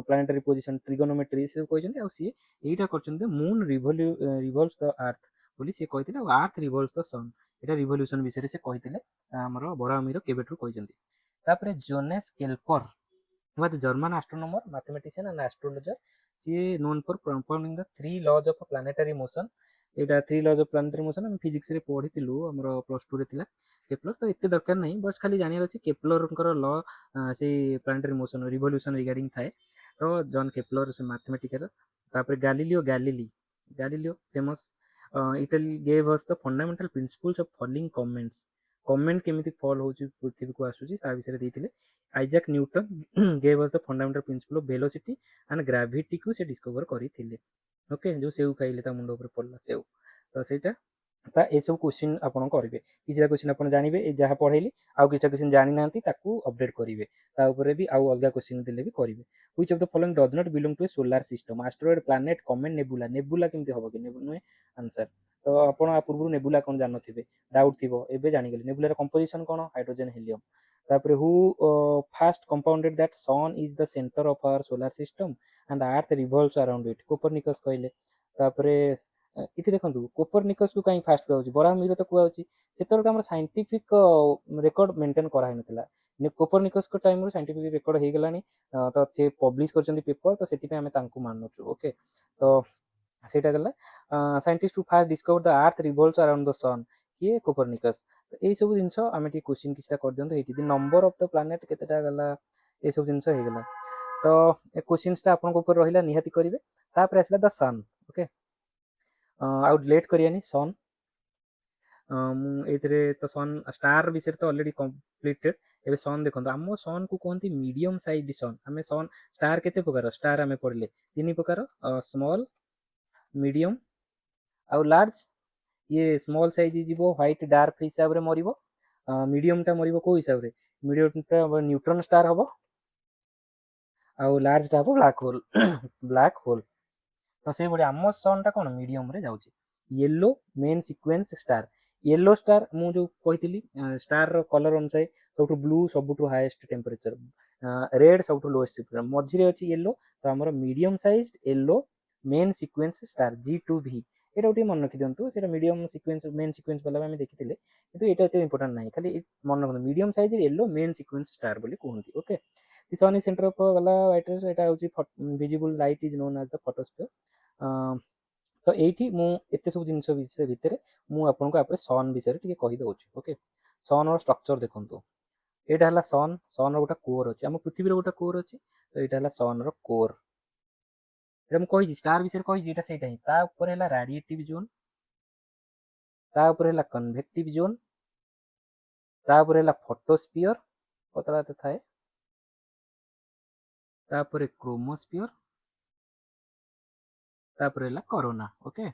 ପ୍ଲାନେଟାରୀ ପୋଜିସନ୍, ଟ୍ରିଗୋନୋମେଟ୍ରି ସବୁ କହିଛନ୍ତି। ଆଉ ସିଏ ଏଇଟା କରିଛନ୍ତି, ମୁନ୍ ରିଭଲ୍ଭସ୍ ଦ ଆର୍ଥ ବୋଲି ସିଏ କହିଥିଲେ। ଆଉ ଆର୍ଥ ରିଭଲ୍ଭସ୍ ଦ ସନ୍, ଏଇଟା ରିଭଲ୍ୟୁସନ୍ ବିଷୟରେ ସେ କହିଥିଲେ। ଆମର ବରାହମିର କେବେଠୁ କହିଛନ୍ତି। ତାପରେ ଜୋନେସ୍ କେଲ୍ପର was German astronomer, mathematician and astrologer. ସିଏ known for propounding the 3 laws of planetary motion. ଏଇଟା 3 laws of planetary motion ଆମେ ଫିଜିକ୍ସରେ ପଢିଥିଲୁ, ଆମର +2ରେ ଥିଲା କେପ୍ଲର। ତ ଏତେ ଦରକାର ନାହିଁ, ବସ୍ ଖାଲି ଜାଣିବାର ଅଛି କେପ୍ଲରଙ୍କର ଲ ସେଇ ପ୍ଲାନେଟାରୀ ମୋସନ ରିଭଲ୍ୟୁସନ ରିଗାର୍ଡିଂ ଥାଏ। ତ ଜନ୍ କେପ୍ଲର ସେ ମ୍ୟାଥମେଟିକାଲ। ତାପରେ Galileo famous, Italy gave us the fundamental principles of falling comets. Comet କେମିତି ଫଲ୍ ହେଉଛି ପୃଥିବୀକୁ ଆସୁଛି ତା ବିଷୟରେ ଦେଇଥିଲେ। Isaac Newton gave us the fundamental principle of velocity and ଗ୍ରାଭିଟିକୁ ସେ ଡିସ୍କଭର କରିଥିଲେ। ଓକେ, ଯୋଉ ସେଉ ଖାଇଲେ ତା ମୁଣ୍ଡ ଉପରେ ପଡ଼ିଲା ସେଉ, ତ ସେଇଟା। ତା ଏସବୁ କ୍ୱେଶ୍ଚିନ୍ ଆପଣ କରିବେ। କିଛିଟା କ୍ୱେଶ୍ଚିନ୍ ଆପଣ ଜାଣିବେ, ଏ ଯାହା ପଢ଼େଇଲି। ଆଉ କିଛିଟା କ୍ୱେଶ୍ଚିନ୍ ଜାଣିନାହାନ୍ତି ତାକୁ ଅପଡେଟ୍ କରିବେ। ତା ଉପରେ ବି ଆଉ ଅଲଗା କ୍ୱେଶ୍ଚିନ୍ ଦେଲେ ବି କରିବେ। Which of the following does not belong to a solar system? Asteroid, planet, comet, nebula. Nebula କେମିତି ହବ କି? ନୁହେଁ ଆନ୍ସର। ତ ଆପଣ ଆ ପୂର୍ବରୁ ନେବୁଲା କ'ଣ ଜାଣିନଥିବେ, ଡାଉଟ୍ ଥିବ, ଏବେ ଜାଣିଗଲେ। ନେବୁଲାର କମ୍ପୋଜିସନ୍ କ'ଣ? Hydrogen, helium. ତାପରେ who first compounded that sun is the centre of our solar system and Earth revolves around it? Copernicus କହିଲେ। ତାପରେ ଏଠି ଦେଖନ୍ତୁ, କୋପରନିକସକୁ କାହିଁ ଫାଷ୍ଟ କୁହାଯାଉଛି? ବରାହମିର ତ କୁହାଯାଉଛି। ସେତେବେଳକୁ ଆମର ସାଇଣ୍ଟିଫିକ ରେକର୍ଡ ମେଣ୍ଟେନ୍ କରାହେଇନଥିଲା। କୋପରନିକସଙ୍କ ଟାଇମରୁ ସାଇଣ୍ଟିଫିକ ରେକର୍ଡ ହେଇଗଲାଣି। ତ ସେ ପବ୍ଲିଶ କରିଛନ୍ତି ପେପର, ତ ସେଥିପାଇଁ ଆମେ ତାଙ୍କୁ ମାନୁଛୁ। ଓକେ, ତ ସେଇଟା ଗଲା। Scientist who first discover the Earth revolves around the sun, କିଏ? କୋପରନିକସ୍। ଏଇସବୁ ଜିନିଷ ଆମେ ଟିକେ କ୍ୱେଶ୍ଚିନ୍ କିଛିଟା କରିଦିଅନ୍ତୁ ଏଇଠି। ଦି ନମ୍ବର ଅଫ୍ ଦ ପ୍ଲାନେଟ୍ କେତେଟା ଗଲା, ଏସବୁ ଜିନିଷ ହେଇଗଲା। ତ ଏ କ୍ୱେଶ୍ଚିନ୍ସଟା ଆପଣଙ୍କ ଉପରେ ରହିଲା, ନିହାତି କରିବେ। ତାପରେ ଆସିଲା ଦ ସନ୍। ଓକେ, ଆଉ ଲେଟ୍ କରିବାନି। ସନ୍, ମୁଁ ଏଇଥିରେ ତ ସନ୍ ଷ୍ଟାର ବିଷୟରେ ତ ଅଲରେଡି କମ୍ପ୍ଲିଟେଡ୍। ଏବେ ସନ୍ ଦେଖନ୍ତୁ, ଆମ ସନ୍କୁ କୁହନ୍ତି ମିଡିୟମ ସାଇଜ ସନ୍। ଆମେ ସନ୍, ଷ୍ଟାର କେତେ ପ୍ରକାର ଷ୍ଟାର ଆମେ ପଢିଲେ? 3 ପ୍ରକାର, ସ୍ମଲ୍, ମିଡିୟମ ଆଉ ଲାର୍ଜ। ଇଏ ସ୍ମଲ୍ ସାଇଜ ଯିବ ହ୍ୱାଇଟ୍ ଡାର୍କ ହିସାବରେ ମରିବ। ମିଡିୟମଟା ମରିବ କୋଉ ହିସାବରେ? ମିଡିୟମଟା ନ୍ୟୁଟ୍ରନ ଷ୍ଟାର ହବ, ଆଉ ଲାର୍ଜଟା ହବ ବ୍ଲାକ୍ ହୋଲ୍। Black hole. ତ ସେଇଭଳି ଆମ ସନ୍ଟା କ'ଣ ମିଡିୟମରେ ଯାଉଛି। Yellow main sequence star. Yellow star ମୁଁ ଯୋଉ କହିଥିଲି, ଷ୍ଟାରର କଲର ଅନୁସାରେ ସବୁଠୁ ବ୍ଲୁ ସବୁଠୁ ହାଏଷ୍ଟ ଟେମ୍ପରେଚର, ରେଡ୍ ସବୁଠୁ ଲୋଏଷ୍ଟ ଟେମ୍ପରେଚର, ମଝିରେ ଅଛି ୟେଲୋ। ତ ଆମର medium size yellow main sequence star G2V। ଏଇଟା ଟିକେ ମନେ ରଖିଦିଅନ୍ତୁ, ସେଇଟା ମିଡିୟମ ସିକ୍ୱେନ୍ସ ମେନ୍ ସିକ୍ୱେନ୍ସ ବାଲା ଆମେ ଦେଖିଥିଲେ, କିନ୍ତୁ ଏଇଟା ଏତେ ଇମ୍ପୋର୍ଟାଣ୍ଟ ନାହିଁ। ଖାଲି ମନେ ରଖନ୍ତୁ, medium size yellow main sequence star ବୋଲି କୁହନ୍ତି। Okay, the sun is centre of ଗଲା ହ୍ୱାଇଟ୍ ରେସ୍। ଏଇଟା ହେଉଛି visible light is known as the photosphere. ତ ଏଇଠି ମୁଁ ଏତେ ସବୁ ଜିନିଷ ଭିତରେ ମୁଁ ଆପଣଙ୍କୁ ଆପରେ ସନ୍ ବିଷୟରେ ଟିକେ କହିଦେଉଛି। ଓକେ, ସନ୍ର ଷ୍ଟ୍ରକ୍ଚର ଦେଖନ୍ତୁ। ଏଇଟା ହେଲା ସନ୍। ସନ୍ର ଗୋଟେ କୋର୍ ଅଛି, ଆମ ପୃଥିବୀର ଗୋଟେ କୋର୍ ଅଛି। ତ ଏଇଟା ହେଲା ସନ୍ର କୋର୍। ଏଇଟା ମୁଁ କହିଛି ଷ୍ଟାର ବିଷୟରେ କହିଛି, ଏଇଟା ସେଇଟା ହିଁ। ତା ଉପରେ ହେଲା ରାଡିଏଟିଭ୍ ଜୋନ୍, ତା ଉପରେ ହେଲା କନଭେକ୍ଟିଭ୍ ଜୋନ୍, ତା ଉପରେ ହେଲା ଫଟୋସ୍ପିୟର, ପତଳା ଥାଏ। ତାପରେ କ୍ରୋମୋସ୍ପିୟର, ତାପରେ ହେଲା କରୋନା। ଓକେ,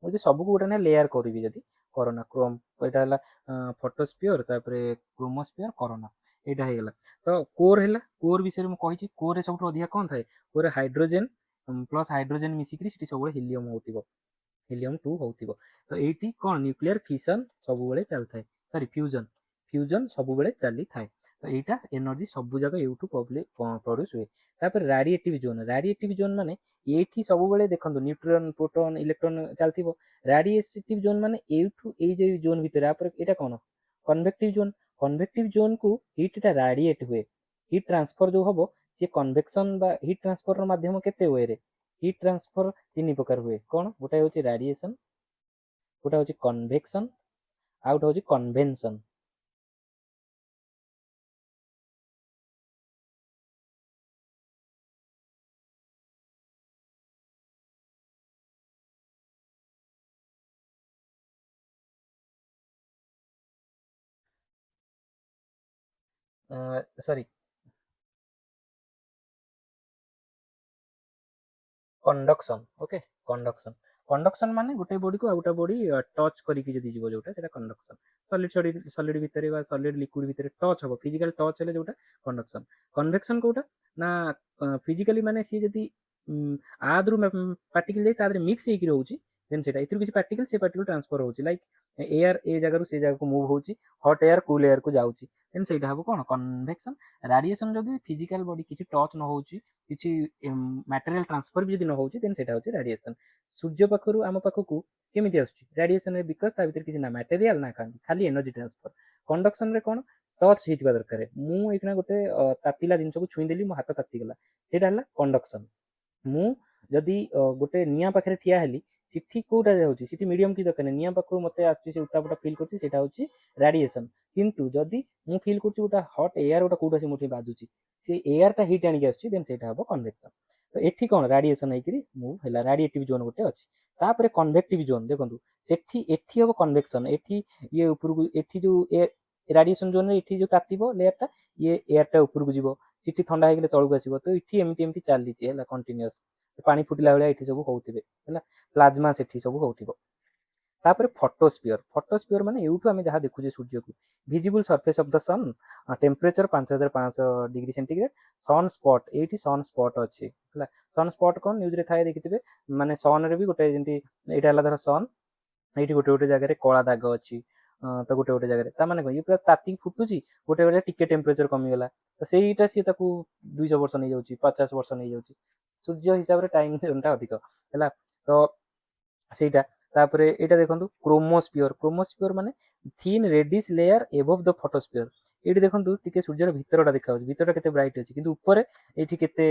ମୁଁ ଯଦି ସବୁକୁ ଗୋଟେ ନା ଲେୟାର କରିବି, ଯଦି କରୋନା ଏଇଟା ହେଲା ଫଟୋସ୍ପିୟର, ତାପରେ କ୍ରୋମୋସ୍ପିୟର, କରୋନା, ଏଇଟା ହେଇଗଲା। ତ କୋର୍ ହେଲା, କୋର୍ ବିଷୟରେ ମୁଁ କହିଛି। କୋର୍ରେ ସବୁଠୁ ଅଧିକା କ'ଣ ଥାଏ? କୋର୍ରେ ହାଇଡ୍ରୋଜେନ ପ୍ଲସ୍ ହାଇଡ୍ରୋଜେନ ମିଶିକିରି ସେଠି ସବୁବେଳେ ହିଲିୟମ ହଉଥିବ, ହିଲିୟମ 2 ହଉଥିବ। ତ ଏଇଠି କ'ଣ ନ୍ୟୁକ୍ଲିୟର ଫିସନ ସବୁବେଳେ ଚାଲିଥାଏ, ସରି ଫ୍ୟୁଜନ ସବୁବେଳେ ଚାଲିଥାଏ। ତ ଏଇଟା ଏନର୍ଜି ସବୁ ଯାକ ଏଇଠୁ ପ୍ରଡ୍ୟୁସ ହୁଏ। ତାପରେ ରାଡିଏଟିଭ୍ ଜୋନ୍। ରାଡିଏଟିଭ୍ ଜୋନ୍ ମାନେ ଏଇଠି ସବୁବେଳେ ଦେଖନ୍ତୁ ନ୍ୟୁଟ୍ରନ, ପ୍ରୋଟନ, ଇଲେକ୍ଟ୍ରନ ଚାଲିଥିବ। ରାଡିଏଟିଭ୍ ଜୋନ୍ ମାନେ ଏଇଠୁ ଏଇ ଯୋଉ ଜୋନ୍ ଭିତରେ, ତାପରେ ଏଇଟା କ'ଣ କନଭେକ୍ଟିଭ୍ ଜୋନ୍। କନଭେକ୍ଟିଭ୍ ଜୋନ୍କୁ ହିଟ୍ଟା ରାଡିଏଟ୍ ହୁଏ। ହିଟ୍ ଟ୍ରାନ୍ସଫର ଯୋଉ ହବ, ସିଏ କନଭେକ୍ସନ ବା ହିଟ୍ ଟ୍ରାନ୍ସଫରର ମାଧ୍ୟମ କେତେ ୱେରେ? ହିଟ୍ ଟ୍ରାନ୍ସଫର 3 ପ୍ରକାର ହୁଏ। କ'ଣ? ଗୋଟେ ହେଉଛି ରାଡିଏସନ, ଗୋଟେ ହେଉଛି କନଭେକ୍ସନ, ଆଉ ଗୋଟେ ହେଉଛି କନଭେନସନ। ସରି, କଣ୍ଡକ୍ସନ। ଓକେ, कंडक्शन कंडक्शन माने गोटे बॉडी को आ गोटे बॉडी टच करिक जदि जीव जोटा सेटा कंडक्शन सॉलिड भितर बा सॉलिड लिक्विड भितर टच हबो फिजिकल टच हेले जोटा कंडक्शन कन्वेक्शन कोटा ना फिजिकली माने सी जदि आद्रु पार्टिकल जाई तादरे मिक्स हेकि रहउची देन सेटा इथुर किछि पार्टिकल से पार्टिकल ट्रांसफर होउची लाइक एयर ए जगह रु से जगह को मूव होउची हॉट एयर कूल एयर को जाउची देन सेटा हबो कोन कन्वेक्शन रेडिएशन जदि फिजिकल बॉडी किछि टच न होउची किछि मटेरियल ट्रांसफर भी जदि न होउची देन सेटा होउची रेडिएशन सूर्य पाखरु आम पाखकु केमिति आसुची रेडिएशन रे बिकॉज ता भीतर किछि ना मटेरियल ना खाली एनर्जी ट्रांसफर कंडक्शन रे कोन टच हेतिबा दरकार मु एकना गोटे तातिला जिंस को छुई देली मो हाथ ताति गला सेटा हला कंडक्शन मु जदि गोटे निया पाखरे ठिया हेली सिठी कोटा जाउची सिठी मीडियम की दरकार निया पाखरु मते आसुची से उतापटा फील करची सेटा होउची रेडिएशन किंतु जदि मु फील करची गोटा हॉट एयर गोटा कोटा से मुठी बाजुची से एयर टा हीट आनी आसुची देन सेटा हबो कन्वेक्शन तो एठी कोन रेडिएशन हेकरी मूव हैला रेडिएटिव जोन गोटे अछि तापरे कन्वेक्टिव जोन देखंतु सेठी एठी हबो कन्वेक्शन एठी ये ऊपर एठी जो रेडिएशन जोन रे एठी जो तातिबो लेयर टा ये एयर टा ऊपर को जीवो सिटी ठंडा हेगले तळକୁ आसीबो तो एठी एमिति एमिति चालीची हैला कंटीन्यूअस पानी फुटिला बेला एठी सब होउतिबे हैला प्लाज्मा सेठी सब होउतिबो तापर फोटोस्फीयर माने एउठु आमे जहा देखु जे सूर्य को visible surface of the sun temperature 5500 degree centigrade sunspot एठी सन स्पॉट अछि हैला सन स्पॉट कोन न्यूज रे थाए देखिथिबे माने सन रे भी गोटे जेंति एटा हला धर सन एठी गोटे गोटे जगह रे कळा दाग अछि तो गोटे गोटे जगह रे ता माने को ये पूरा ताती फुटुची गोटे बेले टिके टेम्परेचर कमी गला तो सेईटा सी ताकू 200 वर्ष नै जाउची 50 वर्ष नै जाउची सूर्य हिसाब रे टाइम जोनटा अधिक हैला तो सेईटा तापरे एटा देखंतु क्रोमोस्फियर माने thin reddish layer above the photosphere एठी देखंतु टिके सूर्यर भितरटा देखा होची भितरटा केते ब्राइट अछि किंतु ऊपर एठी केते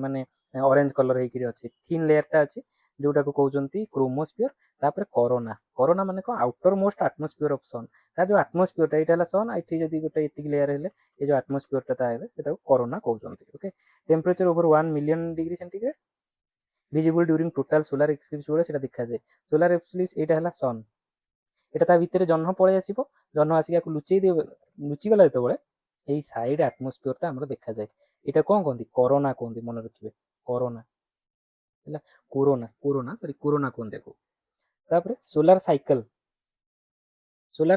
माने ऑरेंज कलर हेकि अछि थिन लेयर टा अछि जोटा को कहउचंती क्रोमोस्फियर तापरे कोरोना माने को आउटर मोस्ट एटमॉस्फियर ऑफ सन ता जो एटमॉस्फियर टा एटा हला सन एठी जदी गोटे एतिक लेयर हेले ए जो एटमॉस्फियर टा ताहे सेटा को कोरोना कहउचंती okay temperature over 1 million degree centigrade visible during total solar eclipse बेले सेटा देखा जाए सोलार एक्लिप्स एटा हला सन एटा ता भितरे जह्न पळे आसीबो जह्न आसी को लुचेई दे लुचि गला जेते बेले एई साइड एटमॉस्फियर टा हमर देखा जाए एटा कोन कोंती कोरोना कोंती मन रखिबे कोरोना हैला कोरोना कोन देखो तापरे सोलार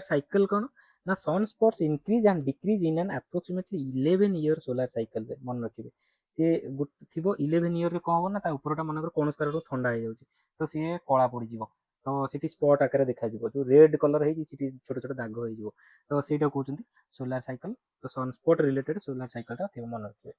साइकिल कोन ना sun spots increase and decrease in an approximately 11 year solar cycle रे मन रखिबे से थिबो 11 ईयर रे कोन हो ना ता ऊपरटा मनकर कोनस कारण ठंडा हो जाउची तो से कळा पड़ी जीवो तो सिटी स्पॉट आकार देखा जीवो जो रेड कलर हेजी सिटी छोट छोट दाग हो जीवो तो सेटा कहउचंती सोलार साइकिल तो sun spot related solar cycle ता थिबो मन रखिबे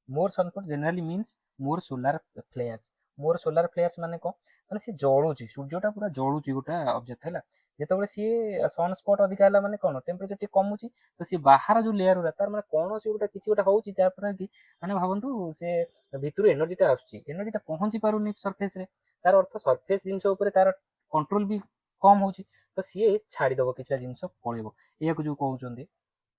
more sun spot generally means more solar flares माने को माने से जळुची सूर्यटा पूरा जळुची गोटा ऑब्जेक्ट हैला जेतबेले सी सन स्पॉट अधिक हैला माने कोन टेम्परेचर टी कमुची तो सी बाहर जो लेयर उरा तार माने कोन सी गोटा किछि गोटा होउची जा पर कि माने भाबंतु से भितरु एनर्जीटा आछी एनर्जीटा पहुंची पारुनी सरफेस रे तार अर्थ सरफेस जिंस ऊपर तार कंट्रोल भी कम होउची तो सी छाडी दबो किछरा जिंस पळेबो एया को जो कहउचंदी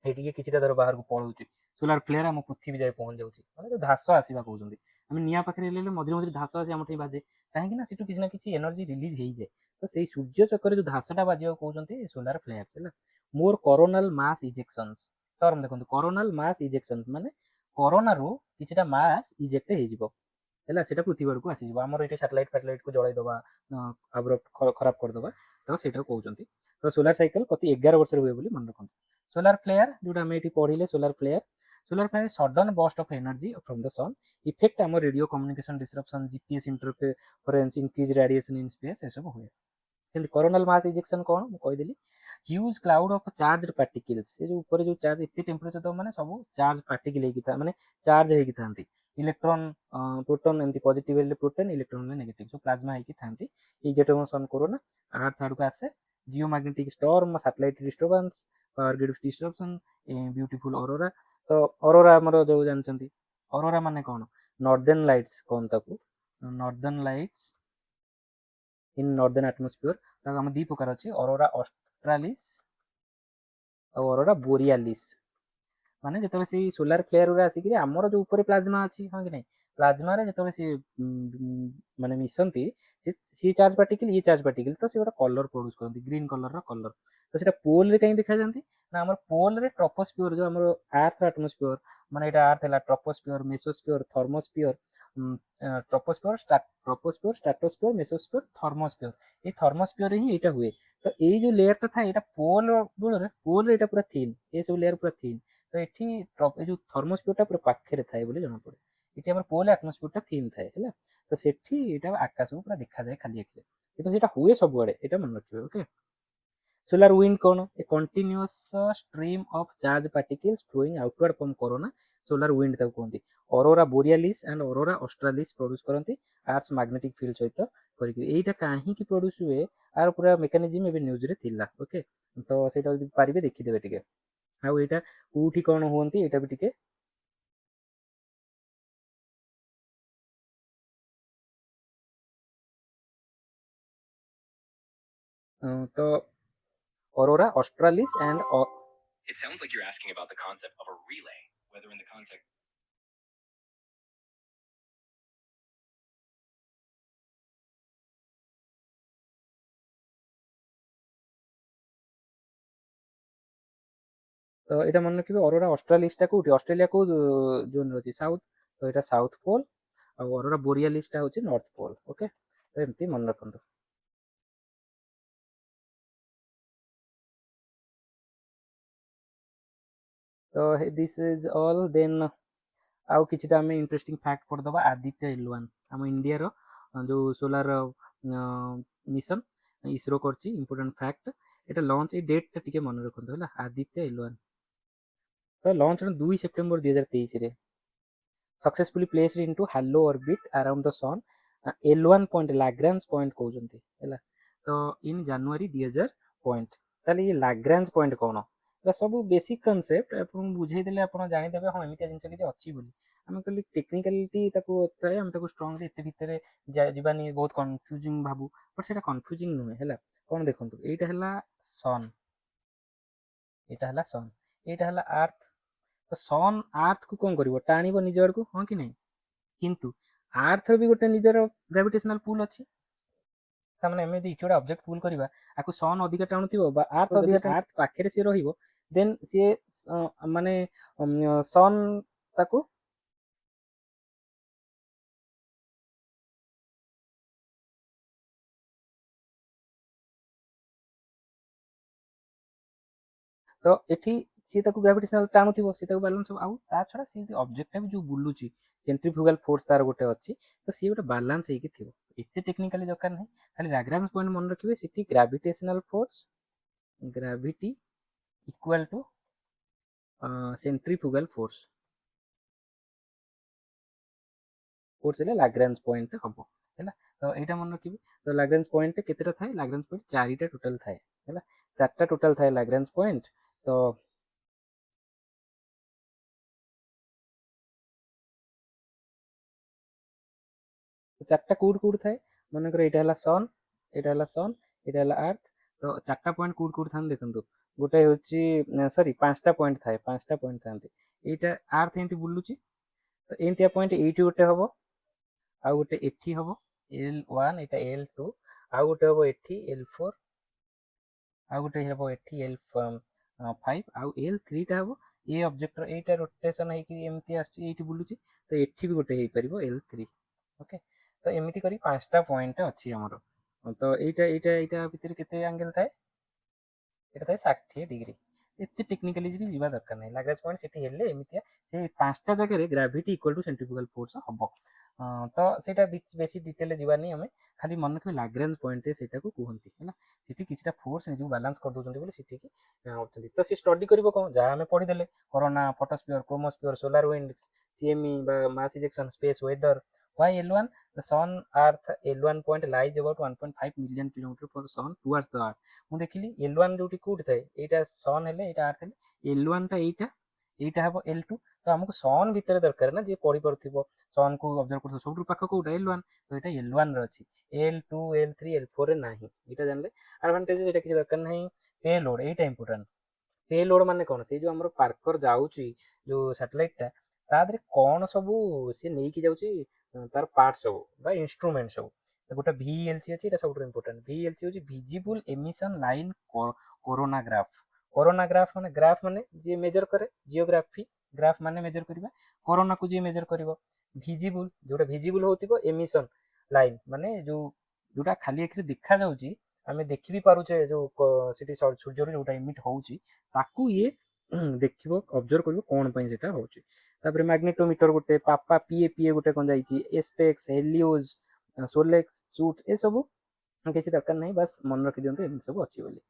एटिके किछटा दर बाहर को पळउची सोलार फ्लेयर हम पृथ्वी जाय पहुंच जाउची माने जो धास आसीबा कहउचंदी हम निया पाखरे लेले मझिरे मझिरे धास आसी हमठी बाजे काहे कि ना सिटु किछ ना किछ एनर्जी रिलीज हेई जाय तो सेई सूर्य चक्कर जो धासटा बाजियो कहउचंती सोलार फ्लेयर्स हैला मोर कोरोनल मास इजेक्शंस टर्म देखंतु कोरोनल मास इजेक्शन माने कोरोना रो किछटा मास इजेक्ट हेई जिवो हैला सेटा पृथ्वी को आसी जिवो हमर एटे सैटेलाइट को जळाई दबा अब्रप्ट खराब कर दबा तो सेटा कहउचंती तो सोलार साइकिल प्रति 11 वर्ष रे होय बोली मन रखंतु सोलार फ्लेयर जोटा हम एठी पढिले solar flare sudden burst of energy from the sun effect हम radio communication disruption GPS interference increase radiation in space ए सब होय किंतु कोरोनल मास इजेक्शन कोन म कहि देली huge cloud of charged particles से जो ऊपर जो चार्ज एते टेम्परेचर तो माने सब चार्ज पार्टिकल हेकी था माने चार्ज हेकी थांती इलेक्ट्रॉन प्रोटॉन एमती पॉजिटिव वेले proton electron negative so plasma हेकी थांती ए जेटो सन कोरोना अर्थ आड़ को आसे geomagnetic storm satellite disturbance power grid disruption beautiful aurora तो ऑरोरा हमर जो जानचंती ऑरोरा माने कोन नॉर्दर्न लाइट्स कोन ताकू northern lights in northern atmosphere ताको हम दी प्रकार अछि ऑरोरा ऑस्ट्रालिस और ऑरोरा बोरियालिस माने जेतबे से सोलार फ्लेयर उरा आसी कि हमर जो ऊपर प्लाज्मा अछि हां कि नै प्लाज्मा रे जेतबे से माने मिसंती सी चार्ज पार्टिकल ये चार्ज पार्टिकल तो से गोटा कलर प्रोड्यूस करंती ग्रीन कलर रो कलर तो सेटा पोल रे कहीं देखा जानती ना हमर पोल रे ट्रोपोस्फियर जो हमर अर्थ एटमॉस्फेयर माने एटा अर्थ हला troposphere mesosphere thermosphere troposphere stratosphere mesosphere thermosphere ये थर्मोस्फियर ही एटा हुए तो ये जो लेयर टा था एटा पोल एटा पूरा थिन ये सब लेयर पूरा थिन तो एठी जो थर्मोस्फियर टा पूरा पाखरे थाए बोली जଣା पड़े एठी हमर पोल एटमॉस्फियर टा थिन थाए हैला तो सेठी एटा आकाश को पूरा देखा जाए खाली आखिरे किंतु एटा हुए सब आड़े एटा मन रखिबे ओके सोलार विंड कौन a continuous stream of charge particles flowing outward from corona solar wind तक कहते aurora borealis and aurora australis produce करती आर्ट्स मैग्नेटिक फील्ड सहित करके कहीं प्रोड्यूस हुए आर पूरा मेकानिज्म एबे न्यूज रे थिला ओके तो सेटा जदि पारिबे देखिदेबे टिके आउ एटा कोठी कोन होंती एटा भी टिके तो aurora australis and It sounds like you're asking about the concept of a relay, whether in the context. तो এটা মনে রাখবে অরোরা অস্ট্রালিসটা কোটি অস্ট্রেলিয়া কো জোন রয়েছে সাউথ তো এটা সাউথ পোল আর অরোরা ବୋରିଆଲିସଟା হচ্ছে নর্থ পোল ওকে তো এমতি মনে রাখନ୍ତୁ तो दिस इज ऑल देन आउ किछिटा आम इंटरेस्टिंग फैक्ट करदबा आदित्य L1 आम इंडिया रो जो सोलार मिशन इसरो करछि important fact Etah launch a date टिके मन रखନ୍ତୁ ହେଲା आदित्य L1 तो लॉन्च 2 सेप्टेम्बर 2023 रे successfully placed into halo orbit around the sun L1 point Lagrange point कहउजंती हैला तो इन जनवरी 2000 पॉइंट ताले ये लाग्रांज पॉइंट कोन सब बेसिक कनसेप्ट आपन बुझाई देले आपन जानि देबे हां एमितिया जिंस किछि अछि बोली हम कहली टेक्निकलिटी ताको थाए हम ताको स्ट्रांगली एते भितरे जिबानी बहुत कंफ्यूजिंग भाबू बट सेटा कंफ्यूजिंग नुहे हैला कोन देखंतु एटा हला सन एटा हला सन एटा हला अर्थ तो सन अर्थ को कौन कर टाणी निज आड़ को हाँ कि नहीं किंतु अर्थ भी गोटे निजर ग्रेविटेशनल पुल अच्छी ताने एम इट गोटे ऑब्जेक्ट पुल करवा आपको सन अधिक टाणुथिबो बा अर्थ अधिक अर्थ पाखे सी रहिबो देन सी माने सन ताको तो एठी सी ताको ग्रेविटेशनल टाणुथिबो सी ताको बैलेंस आउ ता छडा सी ऑब्जेक्ट भी जो बुलुची सेंट्रीफ्यूगल फोर्स तार गोटे अच्छी तो सी गोटे बैलेंस होइके थिबो एते टेक्निकली दरकार नहीं खाली लाग्रांज पॉइंट मन रखिबे सिटी gravitational force gravity equal to centrifugal force force हेले लाग्रांज पॉइंट हबो हैला तो एटा मन रखिबे तो लाग्रांज पॉइंट केतेटा थाए लाग्रांज पॉइंट चारिटा टोटल थाए हैला चारटा टोटल थाए लाग्रांज पॉइंट तो चारटा कोड कोड थाए मन कर एटा हला सन एटा हला सन एटा हला अर्थ तो चारटा पॉइंट कोड कोड थान देखंतु गोटे होची सॉरी पांचटा पॉइंट थाए पांचटा पॉइंट थांती एटा अर्थ एंती बुलुची तो एंतिया पॉइंट एटी गोटे हबो आ गोटे एठी हबो L1 एटा L2 आ गोटे हबो एठी L4 आ गोटे हबो एठी L5 आ L3 टा हबो ए ऑब्जेक्ट एटा रोटेशन है कि एमती आछि एठी बुलुची तो एठी भी गोटे हे परिबो L3 ओके तो एमिति करी पांचटा पॉइंट अछि हमरो तो एटा एटा एटा भितर केते एंगल थाए एटा थाए 60 डिग्री एते टेक्निकली जीवा दरकार नहीं लाग्रांज पॉइंट सेठी हेले एमितिया से पांचटा जगह रे gravity equal to centrifugal force हबो तो सेटा बेसी डिटेल जीवानी आम खाली मन रखिए लाग्रांज पॉइंट सेटा को कहती है सेठी किछटा फोर्स निजु बैलेंस कर दोजंती बोले सेठी की होचंती तो से स्टडी करिवो कोन जा हमें पढ़ी देले corona photosphere chromosphere solar wind CME बा mass ejection space weather why L1 the sun earth L1 point lies about 1.5 million kilometer for sun towards the earth मु देखिली L1 जोटी कोड थाए एटा सन हेले एटा अर्थ हेले L1 टा एटा एटा हबो L2 तो हमको सन भितर दरकार ना जे पढ़ी पड़थिबो सन को ऑब्जर्व करथो सबटु पाख कोटा L1 तो एटा L1 रे अछि L2 L3 L4 रे नाही एटा जानले एडवांटेज एटा किछ दरकार नाही पेलोड एटा इंपोर्टेंट पेलोड माने कोन से जो हमर पार्कर जाउची जो सैटेलाइट ता तादरे कोन सबु से नै कि जाउची तार पार्ट सब बा इंस्ट्रूमेंट सब तो गोटे VLC अछि एटा सबटु इंपोर्टेंट VLC होची विजिबल एमिशन लाइन कोरोनाग्राफ माने जे मेजर करे जियोग्राफी ग्राफ माने मेजर करबा कोरोना को जे मेजर करबो ଭିଜିବୁଲ୍ ଯୋଉଟା ଭିଜିବୁଲ୍ ହଉଥିବ ଏମିସନ୍ ଲାଇନ୍ ମାନେ ଯୋଉଟା ଖାଲି ଆଖିରେ ଦେଖାଯାଉଛି ଆମେ ଦେଖି ବି ପାରୁଛେ ସେଠି ସୂର୍ଯ୍ୟରୁ ଯୋଉଟା ଇମିଟ୍ ହଉଛି ତାକୁ ଇଏ ଦେଖିବ ଅବଜର୍ଭ କରିବ କ'ଣ ପାଇଁ ସେଟା ହଉଛି। ତାପରେ ମ୍ୟାଗ୍ନେଟୋମିଟର ଗୋଟେ ପାପା ପିଏ ଗୋଟେ କ'ଣ ଯାଇଛି ଏସ୍ପେକ୍ସ ହେଲିଓଜ ସୋଲେକ୍ସ ସୁଟ୍ ଏସବୁ କିଛି ଦରକାର ନାହିଁ ବାସ୍ ମନେ ରଖିଦିଅନ୍ତୁ ଏମିତି ସବୁ ଅଛି ବୋଲି।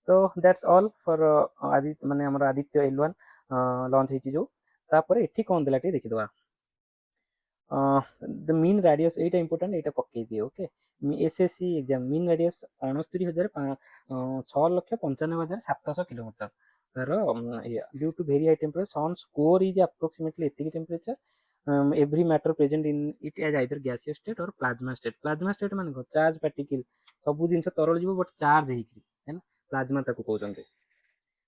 ତ ଦ୍ୟାଟ୍ସ ଅଲ୍ ଫର୍ ମାନେ ଆମର ଆଦିତ୍ୟ L1 ଲଞ୍ଚ ହେଇଛି ଯୋଉ। ତାପରେ ଏଠି କ'ଣ ଦେଲା ଟିକେ ଦେଖିଦେବା। ଦ ମିନ୍ ରାଡିୟସ୍ ଏଇଟା ଇମ୍ପୋର୍ଟାଣ୍ଟ ଏଇଟା ପକେଇ ଦିଏ okay. SSC exam mean radius 69,695,700 kilometre ତାର due to very high temperature sun core is approximately ଏତିକି temperature every matter present in it as either gaseous state or plasma state। plasma state ମାନେ କ'ଣ charge particle ସବୁ ଜିନିଷ ତରଳ ଯିବ but charge ହେଇକି ହେଲା ପ୍ଲାଜମା ତାକୁ କହୁଛନ୍ତି।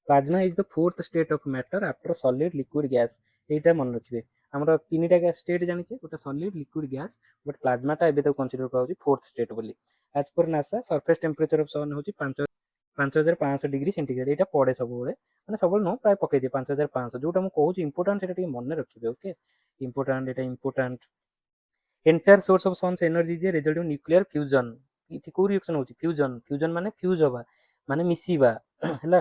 Plasma is the fourth state of matter after solid liquid gas. ଏଇଟା ମନେ ରଖିବେ ଆମର ତିନିଟା ଷ୍ଟେଟ୍ ଜାଣିଛେ ଗୋଟେ ସଲିଡ୍ ଲିକ୍ୱିଡ୍ ଗ୍ୟାସ୍ ବଟ୍ ପ୍ଲାଜମାଟା ଏବେ ତାକୁ କନସିଡର କରାଯାଉଛି ଫୋର୍ଥ ଷ୍ଟେଟ୍ ବୋଲି। As per NASA surface temperature of sun ହେଉଛି 5,500 ଡିଗ୍ରୀ ସେଣ୍ଟିଗ୍ରେଡ୍। ଏଇଟା ପଡ଼େ ସବୁବେଳେ ମାନେ ସବୁବେଳେ ନୁହଁ ପ୍ରାୟ ପକେଇଦିଏ 5,500 ଯୋଉଟା ମୁଁ କହୁଛି ଇମ୍ପୋର୍ଟାଣ୍ଟ ସେଟା ଟିକେ ମନେ ରଖିବେ ଓକେ। ଇମ୍ପୋର୍ଟାଣ୍ଟ ଏଇଟା important. Entire source of sons energy ଯେ ରେଜଲ୍ଟ ଅଫ୍ ନ୍ୟୁକ୍ଲିୟର ଫ୍ୟୁଜନ୍। ଏଠି କୋଉ ରିଏକ୍ସନ୍ ହେଉଛି ଫ୍ୟୁଜନ୍ ମାନେ ଫ୍ୟୁଜ୍ ହବା ମାନେ ମିଶିବା ହେଲା।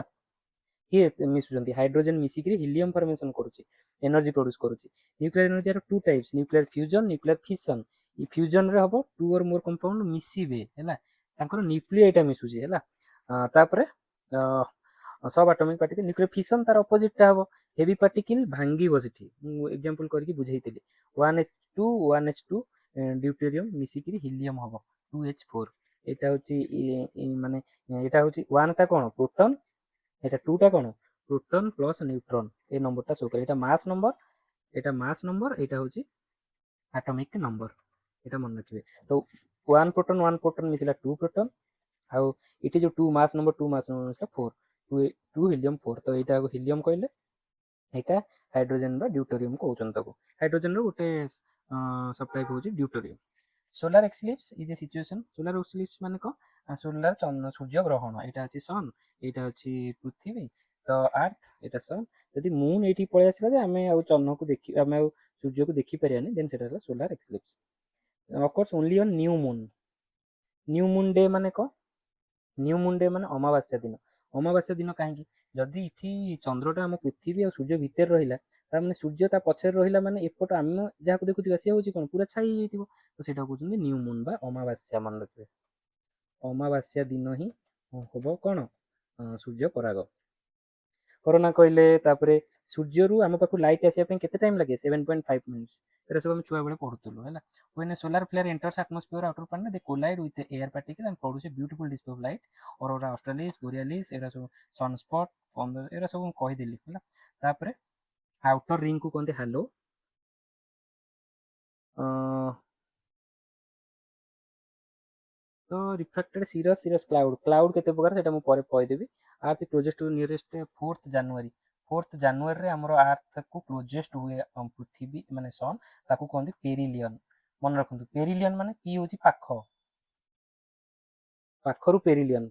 କିଏ ମିଶୁଛନ୍ତି ହାଇଡ୍ରୋଜେନ୍ ମିଶିକିରି ହିଲିୟମ୍ ଫର୍ମେସନ୍ କରୁଛି ଏନର୍ଜି ପ୍ରଡ୍ୟୁସ୍ କରୁଛି। ନ୍ୟୁକ୍ଲିୟର ଏନର୍ଜିର two types nuclear fusion nuclear fission. ଇ ଫ୍ୟୁଜନ୍ରେ ହବ ଟୁ ଅର୍ ମୋର୍ କମ୍ପାଉଣ୍ଡ ମିଶିବେ ହେଲା ତାଙ୍କର ନ୍ୟୁକ୍ଲିଆଇଟା ମିଶୁଛି ହେଲା। ତାପରେ ସବ୍ ଆଟମିକ୍ ପାର୍ଟିକଲ୍ ନ୍ୟୁକ୍ଲିୟର ଫିସନ୍ ତାର ଅପୋଜିଟ୍ଟା ହବ ହେଭି ପାର୍ଟିକଲ୍ ଭାଙ୍ଗିବ ସେଠି ମୁଁ ଏକ୍ଜାମ୍ପଲ୍ କରିକି ବୁଝେଇଥିଲି 1H2 1H2 ଡ୍ୟୁଟେରିୟମ୍ ମିଶିକିରି ହିଲିୟମ୍ ହବ 2H4। ଏଇଟା ହେଉଛି ମାନେ ଏଇଟା ହେଉଛି 1ଟା କ'ଣ ପ୍ରୋଟନ୍ এটা 2টা କ'ଣ ପ୍ରୋଟନ୍ ପ୍ଲସ୍ ନ୍ୟୁଟ୍ରନ୍ ଏ ନମ୍ବରଟା ଶୋ କରେ ଏଇଟା ମାସ୍ ନମ୍ବର ଏଇଟା ହେଉଛି ଆଟମିକ୍ ନମ୍ବର ଏଇଟା ମନେ ରଖିବେ। ତ 1 ପ୍ରୋଟନ୍ ମିଶିଲା 2 ପ୍ରୋଟନ୍ ଆଉ ଏଠି ଯୋଉ 2 ମାସ୍ ନମ୍ବର ମିଶିଲା 4 2 ହିଲିୟମ୍ 4। ତ ଏଇଟାକୁ ହିଲିୟମ୍ କହିଲେ ଏଇଟା ହାଇଡ୍ରୋଜେନ୍ ବା ଡ୍ୟୁଟେରିୟମ୍ କହୁଛନ୍ତି ତାକୁ। ହାଇଡ୍ରୋଜେନ୍ର ଗୋଟେ ସବ୍ ଟାଇପ୍ ହେଉଛି deuterium. Solar eclipse is a situation solar eclipse মানে କ'ଣ সোলার সূর্য গ্রহণ ଏଇଟା ଅଛି ସନ୍ ଏଇଟା ଅଛି ପୃଥିବୀ ତ ଆର୍ଥ ଏଇଟା ସନ୍ ଯଦି ମୁନ୍ ଏଇଠି ପଳେଇ ଆସିଲା ଯେ ଆମେ ଆଉ ଚନ୍ଦ୍ରକୁ ଦେଖି ଆମେ ଆଉ ସୂର୍ଯ୍ୟକୁ ଦେଖିପାରିବାନି ଦେନ୍ ସେଟା ହେଲା solar eclipse. Of course only on new moon day ମାନେ କ'ଣ ନ୍ୟୁ ମୁନ୍ ଡେ ମାନେ ଅମାବାସ୍ୟା ଦିନ କାହିଁକି ଯଦି ଏଠି ଚନ୍ଦ୍ରଟା ଆମ ପୃଥିବୀ ଆଉ ସୂର୍ଯ୍ୟ ଭିତରେ ରହିଲା ତାମାନେ ସୂର୍ଯ୍ୟ ତା ପଛରେ ରହିଲା ମାନେ ଏପଟ ଆମେ ଯାହାକୁ ଦେଖୁଥିବା ସିଏ ହେଉଛି କ'ଣ ପୁରା ଛାଇ ହେଇଯାଇଥିବ ତ ସେଇଟା କହୁଛନ୍ତି ନ୍ୟୁ ମୁନ୍ ବା ଅମାବାସ୍ୟା ମନେ ରଖିବେ। ଅମାବାସ୍ୟା ଦିନ ହିଁ ହବ କ'ଣ ସୂର୍ଯ୍ୟ ପରାଗ। କରୋନା କହିଲେ ତାପରେ ସୂର୍ଯ୍ୟରୁ ଆମ ପାଖକୁ ଲାଇଟ୍ ଆସିବା ପାଇଁ କେତେ ଟାଇମ୍ ଲାଗେ 7.5 ମିନିଟ୍ସ ଏଟା ସବୁ ଆମେ ଛୁଆବେଳେ ପଢୁଥିଲୁ ହେଲା। when a solar flare enters atmosphere outer planet they collide with the air particle and produce a beautiful display of light aurora australis borealis ଏରା ସବୁ ସନସ୍ପଟ୍ ଏରା ସବୁ ମୁଁ କହିଦେଲି ହେଲା। ତାପରେ ଆଉଟର ରିଙ୍ଗ କୁ କହନ୍ତି ହାଲୋ। ତ ରିଫ୍ରାକ୍ଟେଡ୍ ସିରସ୍ କ୍ଲାଉଡ୍ କେତେ ପ୍ରକାର ସେଟା ମୁଁ ପରେ କହିଦେବି। Earth closest two nearest 4th ଜାନୁଆରୀରେ ଆମର ଆର୍ଥକୁ କ୍ଲୋଜେଷ୍ଟ ହୁଏ ପୃଥିବୀ ମାନେ ସନ୍ ତାକୁ କହନ୍ତି ପେରିଲିୟନ୍। ମନେ ରଖନ୍ତୁ ପେରିଲିୟନ୍ ମାନେ ପି ହେଉଛି ପାଖରୁ ପେରିଲିୟନ୍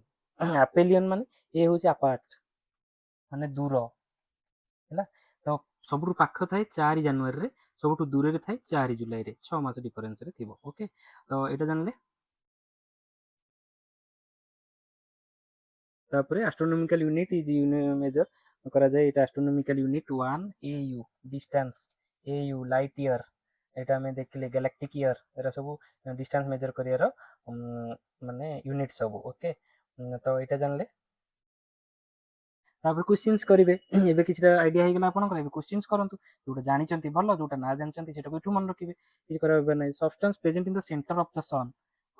ଆପେଲିୟନ୍ ମାନେ ଏ ହେଉଛି ଆପାର୍ଟ ମାନେ ଦୂର ହେଲା। ତ ସବୁଠୁ ପାଖ ଥାଏ 4 ଜାନୁଆରୀରେ ସବୁଠୁ ଦୂରରେ ଥାଏ 4 ଜୁଲାଇରେ 6 ମାସ ଡିଫରେନ୍ସରେ ଥିବ ଓକେ। ତ ଏଇଟା ଜାଣିଲେ। ତାପରେ ଆଷ୍ଟ୍ରୋନୋମିକାଲ ୟୁନିଟ୍ ଇଜ ମେଜର କରାଯାଏ ଏଇଟା astronomical unit 1 AU distance AU light year ଏଇଟା ଆମେ ଦେଖିଲେ ଗ୍ୟାଲାକ୍ଟିକ୍ ଇୟର ଏରା ସବୁ ଡିଷ୍ଟାନ୍ସ ମେଜର କରିବାର ମାନେ ୟୁନିଟ୍ ସବୁ ଓକେ। ତ ଏଇଟା ଜାଣିଲେ। ତାପରେ କ୍ୱେଶ୍ଚିନ୍ସ କରିବେ ଏବେ କିଛିଟା ଆଇଡିଆ ହେଇଗଲା ଆପଣଙ୍କର ଏବେ କ୍ୱେଶ୍ଚିନ୍ସ କରନ୍ତୁ ଯୋଉଟା ଜାଣିଛନ୍ତି ଭଲ ଯୋଉଟା ନା ଜାଣିଛନ୍ତି ସେଟାକୁ ଏଠୁ ମନେ ରଖିବେ କିଛି କରାଇବା ନାହିଁ। Substance present in the centre of the sun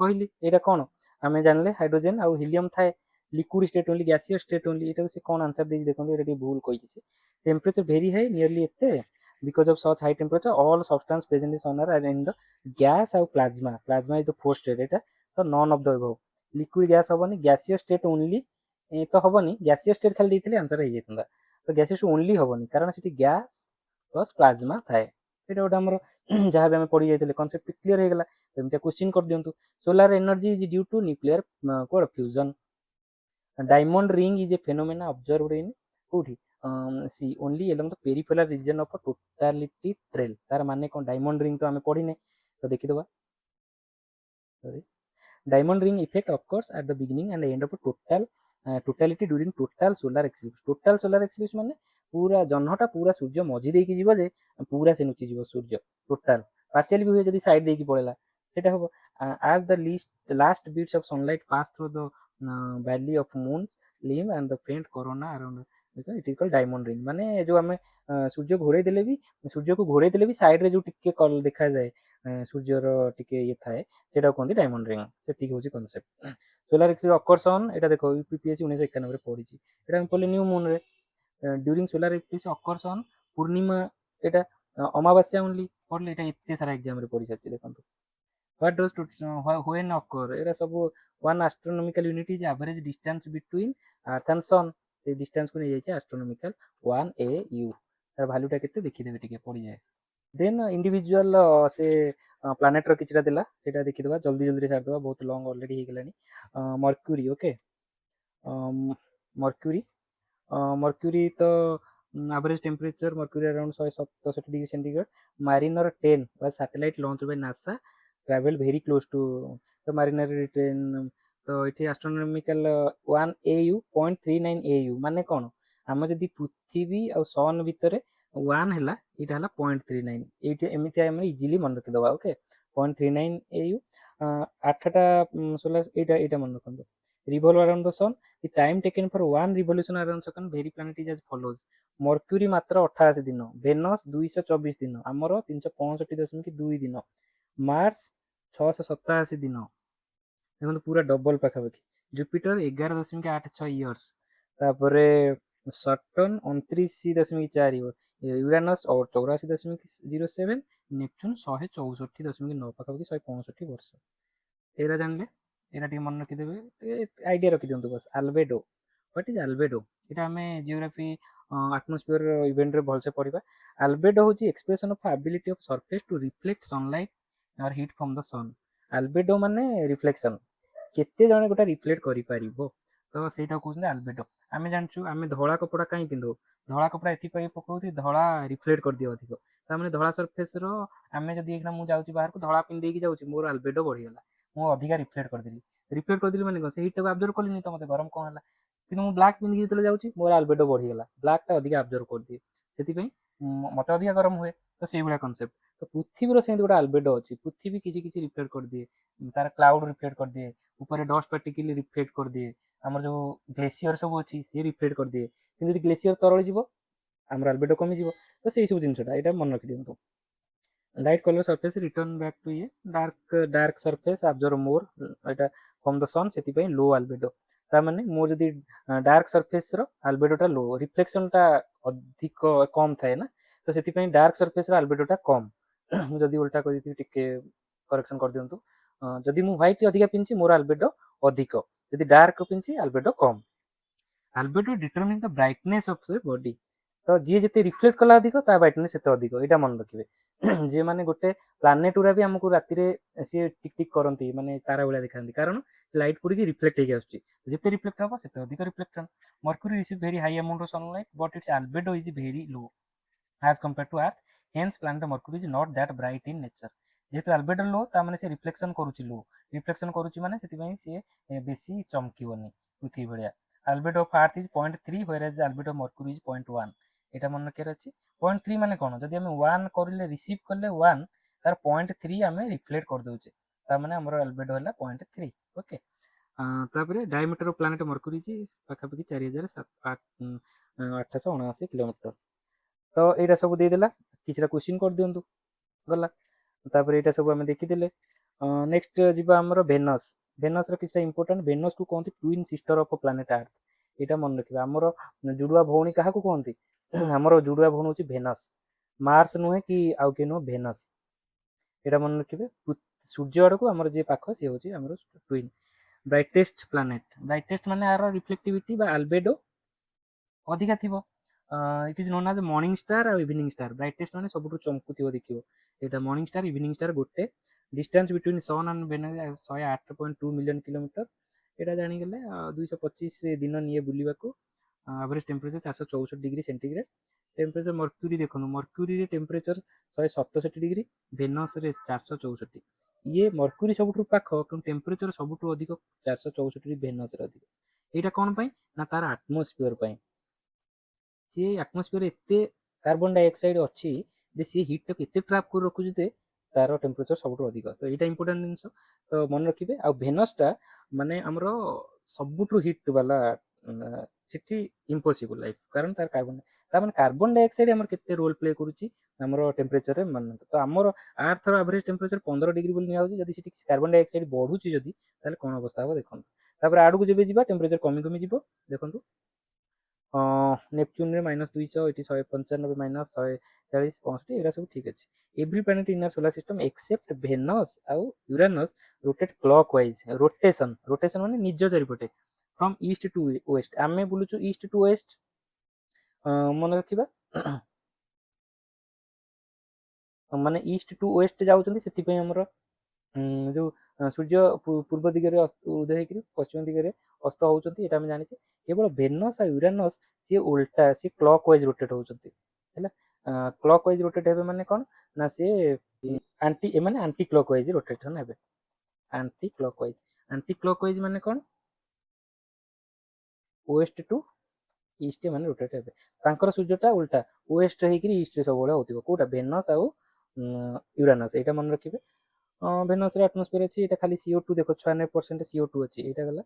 କହିଲି ଏଇଟା କ'ଣ ଆମେ ଜାଣିଲେ ହାଇଡ୍ରୋଜେନ୍ ଆଉ ହିଲିୟମ୍ ଥାଏ liquid state only gaseous state only ଏଟାକୁ ସେ କ'ଣ ଆନ୍ସର ଦେଇଛି ଦେଖନ୍ତୁ ଏଟା ଟିକେ ଭୁଲ କହିଛି ସେ ଟେମ୍ପରେଚର ଭେରି ହାଇ ନିୟରଲି ଏତେ because of such high temperature all substance present in sun are in the gas ଆଉ plasma is the fourth state ଏଟା ତ none of the above liquid gas ହବନି gaseous state only ତ ହବନି gaseous state ଖାଲି ଦେଇଥିଲେ answer ହେଇଯାଇଥାନ୍ତା ତ gaseous only ହବନି କାରଣ ସେଠି gas plus plasma ଥାଏ ଏଇଟା ଗୋଟେ ଆମର ଯାହା ବି ଆମେ ପଢି ଯାଇଥିଲେ କନସେପ୍ଟ କ୍ଲିୟର ହେଇଗଲା। ଏମିତିଆ କ୍ୱେଶ୍ଚିନ୍ କରିଦିଅନ୍ତୁ। solar energy is due to nuclear fusion। Diamond ring is a phenomena observed in କୋଉଠି see only along the peripheral region of totality ट्रेल तार माने कौन डायमंड रिंग तो आम पढ़ीने तो देखीदे sorry diamond ring effect of course at the beginning and end of totality during total solar eclipse total solar eclipse माने पूरा जह्नटा पूरा सूर्य मझी देकी जीव जे पूरा से नुची जीव सूर्य टोटाल पार्शियल भी हुए जदि साइड देकी पड़ेला सेटा हो as the last bits of sunlight pass through the valley of moon's limb and the faint corona around it is called diamond ring माने जो आम सूर्य घोड़े देले भी सूर्य को घोड़े देले भी साइड रे जो टिके देखा जाए सूर्यर टिके ये थाए सेटा कहते डायमंड रिंग से हूँ कनसेप्ट सोलार एक्सलिप्स अकर्स ऑन एटा देखो यूपीपीएससी 1991 पढ़ी एटा हम पढ़ले न्यू मून रे ड्यूरिंग सोलार एक्सलिप्स अकर्स ऑन पूर्णिमा एटा अमावास्या ओनली पढ़ले एटा एते सारा एग्जाम रे पढ़ी साथी देखंतु what does when occur era सब one astronomical unit is average distance between earth and sun से डिस्टेंस को नहीं जाइए एस्ट्रोनॉमिकल 1 AU तार वैल्यूटा केते देखि देबे टिके पड़ी जाए देन इंडिविजुअल से प्लानेट रो किछटा देला सेटा देखि देबा जल्दी जल्दी छाड़ देबा बहुत लॉन्ग ऑलरेडी हे Gelani mercury okay mercury mercury तो average temperature mercury around 167 degree centigrade mariner 10 was satellite launched by nasa traveled very close to the mariner 10 तो ये एस्ट्रोनॉमिकल 1 AU 0.39 AU माने कौन आम जदि पृथ्वी और सन भितर 1 है यहाँ है 0.39 ये एमती आम इजिली मन रखीदे ओके 0.39 AU 8टा सोलार यहाँ मन रखु revolve around the sun the time taken for one revolution around the sun very planet is as follows mercury मात्र 88 दिन venus 224 दिन आमर 365.2 दिन mars 687 दिन देखो पूरा डबल पाखापाखि जुपिटर 11.86 इयर्स तापरे सटर्न 29.4 यूरानस और 84.07 नेपच्यून 164.9 पाखापाखि 165 वर्ष एरा जानले एरा टी मन रखिदेवे आइडिया रखि दियंतु बस अल्बेडो व्हाट इज अल्बेडो एटा हमें जियोग्राफी एटमॉस्फेयर इवेंट रे भलसे पढ़िबा अल्बेडो होची expression of ability of surface to reflect sunlight और heat from the sun albedo माने रिफ्लेक्शन केते जने गोटा रिफ्लेक्ट करि पारिबो तो सेटा कहउछन अल्बेडो आमे जानछु आमे धोळा कपड़ा काई पिंदो धोळा कपड़ा एथि पई पकोथि धोळा रिफ्लेक्ट कर दियो अधिक ता माने धोळा सरफेस रो आमे जदी एकना मु जाउची बाहर को धोळा पिन देकी जाउची मोर अल्बेडो बढ़ी गला मु अधिका रिफ्लेक्ट कर देली माने से हीट को ऑब्जर्व करलिनी तो मते गरम कोन हला किंतु मु ब्लैक पिन जेतले जाउची मोर अल्बेडो बढ़ी गला ब्लैक ता अधिका ऑब्जर्व कर दिए सेति पई मते अधिका गरम हुए तो सेई बडा कांसेप्ट तो पृथ्वी रो सेंति गोटा अल्बेडो अछि पृथ्वी किछि किछि रिफ्लेक्ट कर दिए तार क्लाउड रिफ्लेक्ट कर दिए ऊपर डस्ट पार्टिकल रिफ्लेक्ट कर दिए हमर जो ग्लेशियर सब अछि से रिफ्लेक्ट कर दिए किंतु यदि ग्लेशियर तरल जीवो हमर अल्बेडो कमी जीवो तो सेई सब जिंसटा एटा मन रखि दियंतु light colour surface return back to ये डार्क सरफेस ऑब्जर्व मोर एटा फ्रॉम द सन सेति पई लो अल्बेडो ता माने मोर जदी डार्क सरफेस रो अल्बेडोटा लो रिफ्लेक्शन टा अधिक कम थाए ना तो सेति पई डार्क सरफेस रो अल्बेडोटा कम मु जदी उल्टा कर देती टिके करेक्शन कर दियंतु जदी मु व्हाइट अधिका पिनची मोर अल्बेडो अधिक जदी डार्क पिनची अल्बेडो कम albedo determine the brightness of the body तो जी जिते रिफ्लेक्ट कला अधिक ता ब्राइटनेस सेते अधिक एटा मन रखिबे जे माने गोटे प्लानेट उरा भी हमकु राति रे से टिक टिक करंती माने तारा उला दिखांती कारण लाइट पड़ी की रिफ्लेक्ट हे आछी जिते रिफ्लेक्ट हबो सेते अधिक reflection mercury receive very high amount of sunlight but it's albedo is very low as compared to earth hence planet mercury is not that bright in nature जेहेतु अल्बेडो लो ता माने से रिफ्लेक्शन करूची माने सेति पई से बेसी चमकीबनी पृथ्वी भलिया albedo of Earth is 0.3 whereas albedo of Mercury is 0.1 एटा मन रखियर अछि 0.3 माने कोन जदि हम 1 करले रिसीव करले 1 तार 0.3 हमें रिफ्लेक्ट कर दोचे ता माने हमर अल्बेडो हला 0.3 ओके तापरे डायमीटर ऑफ प्लैनेट मर्क्यूरी जी पाखापाखि 4879 किलोमीटर तो यहाँ सब देदेला किछटा क्वेश्चन कर दियंतु गला तापर यहाँ सब आम देखीदे नेक्स्ट जीवा आमर भेनस भेनस किछटा इंपोर्टेंट भेनस को कहते twin sister of planet earth यहाँ मन रखिबा आमर जुड़ुआ भौणी क्या कहते आमर जुड़ुआ भौणी हूँ भेनस मार्स नुहे कि आउ किए नुह भेनस यहाँ मन रखिए सूर्य आड़ को आमर जी पाख सी हूँ आमर ट्विन ब्राइटेस्ट माने आर रिफ्लेक्टिविटी बा अल्बेडो अधिका थिबो it is known as morning star और इवनिंग स्टार ब्राइटेस्ट माने सबुठु चमकुथिबो देखियो एटा मॉर्निंग स्टार इवनिंग स्टार गोटे distance between sun and Venus 108.2 million kilometre एटा जानि गेले 225 दिन निये बुलिबा को average temperature 464 degree centigrade. Temperature Mercury ଦେଖନ୍ତୁ, ମର୍କ୍ୟୁରୀରେ ଟେମ୍ପରେଚର 167 ଡିଗ୍ରୀ, ଭେନସରେ 464। ଇଏ ମର୍କ୍ୟୁରୀ ସବୁଠୁ ପାଖ କିନ୍ତୁ ଟେମ୍ପରେଚର ସବୁଠୁ ଅଧିକ 464 ଭେନସରେ ଅଧିକ। ଏଇଟା କ'ଣ ପାଇଁ ନା ତାର ଆଟମୋସ୍ଫିୟର ପାଇଁ। ସିଏ ଆଟମୋସ୍ଫିୟର ଏତେ କାର୍ବନ ଡାଇଅକ୍ସାଇଡ ଅଛି ଯେ ସିଏ ହିଟଟାକୁ ଏତେ ଟ୍ରାପ୍ କରି ରଖୁଛି ଯେ ତାର ଟେମ୍ପରେଚର ସବୁଠୁ ଅଧିକ। ତ ଏଇଟା ଇମ୍ପୋର୍ଟାଣ୍ଟ ଜିନିଷ, ତ ମନେ ରଖିବେ। ଆଉ ଭେନସଟା ମାନେ ଆମର ସବୁଠୁ ହିଟ୍ ବାଲା ସେଠି ଇମ୍ପସିବଲ ଲାଇଫ, କାରଣ ତାର ତାମାନେ କାର୍ବନ ଡାଇଅକ୍ସାଇଡ ଆମର କେତେ ରୋଲ ପ୍ଲେ କରୁଛି ଆମର ଟେମ୍ପରେଚରରେ ମାନନ୍ତୁ। ତ ଆମର ଆର୍ଥର ଆଭରେଜ ଟେମ୍ପରେଚର 15 ଡିଗ୍ରୀ ବୋଲି ନିଆଯାଉଛି, ଯଦି ସେଠି କାର୍ବନ ଡାଇଅକ୍ସାଇଡ ବଢୁଛି ଯଦି, ତାହେଲେ କ'ଣ ଅବସ୍ଥା ହେବ ଦେଖନ୍ତୁ। ତାପରେ ଆଡ଼କୁ ଯେବେ ଯିବା ଟେମ୍ପରେଚର କମି କମି ଯିବ। ଦେଖନ୍ତୁ ନେପଚୁନରେ -200, ଏଠି 195, -140, 65, ଏଗୁଡ଼ା ସବୁ ଠିକ୍ ଅଛି। Every planet in our solar system except Venus ଆଉ Uranus rotate clockwise. Rotation ମାନେ ନିଜ ଚାରିପଟେ, ଫ୍ରମ୍ ଇଷ୍ଟ ଟୁ ୱେଷ୍ଟ। ଆମେ ବୁଲୁଛୁ ଇଷ୍ଟ ଟୁ ୱେଷ୍ଟ, ମନେ ରଖିବା ମାନେ ଇଷ୍ଟ ଟୁ ୱେଷ୍ଟ ଯାଉଛନ୍ତି, ସେଥିପାଇଁ ଆମର ଯୋଉ ସୂର୍ଯ୍ୟ ପୂର୍ବ ଦିଗରେ ଉଦୟ ହେଇକରି ପଶ୍ଚିମ ଦିଗରେ ଅସ୍ତ ହେଉଛନ୍ତି, ଏଇଟା ଆମେ ଜାଣିଛେ। କେବଳ ଭେନସ୍ ଆଉ ୟୁରାନସ୍ ସିଏ ଓଲଟା, ସିଏ କ୍ଲକ୍ ୱାଇଜ୍ ରୋଟେଟ୍ ହେଉଛନ୍ତି ହେଲା। କ୍ଲକ୍ ୱାଇଜ୍ ରୋଟେଟ୍ ହେବେ ମାନେ କ'ଣ ନା ସିଏ ଏମାନେ ଆଣ୍ଟି କ୍ଲକ୍ ୱାଇଜ୍ ରୋଟେସନ୍ ହେବେ। ଆଣ୍ଟି କ୍ଲକ୍ ୱାଇଜ୍ ମାନେ କ'ଣ, ୱେଷ୍ଟ ଟୁ ଇଷ୍ଟ ମାନେ ରୋଟେଟ୍ ହେବେ। ତାଙ୍କର ସୂର୍ଯ୍ୟଟା ଉଲ୍ଟା, ୱେଷ୍ଟ ହେଇକିରି ଇଷ୍ଟରେ ସବୁବେଳେ ହେଉଥିବ। କୋଉଟା, ଭେନସ୍ ଆଉ ୟୁରାନସ୍, ଏଇଟା ମନେ ରଖିବେ। ଭେନସର ଆଟମୋସ୍ଫିୟର ଅଛି, ଏଇଟା ଖାଲି CO2 ଦେଖ 96% CO2 ଅଛି, ଏଇଟା ଗଲା।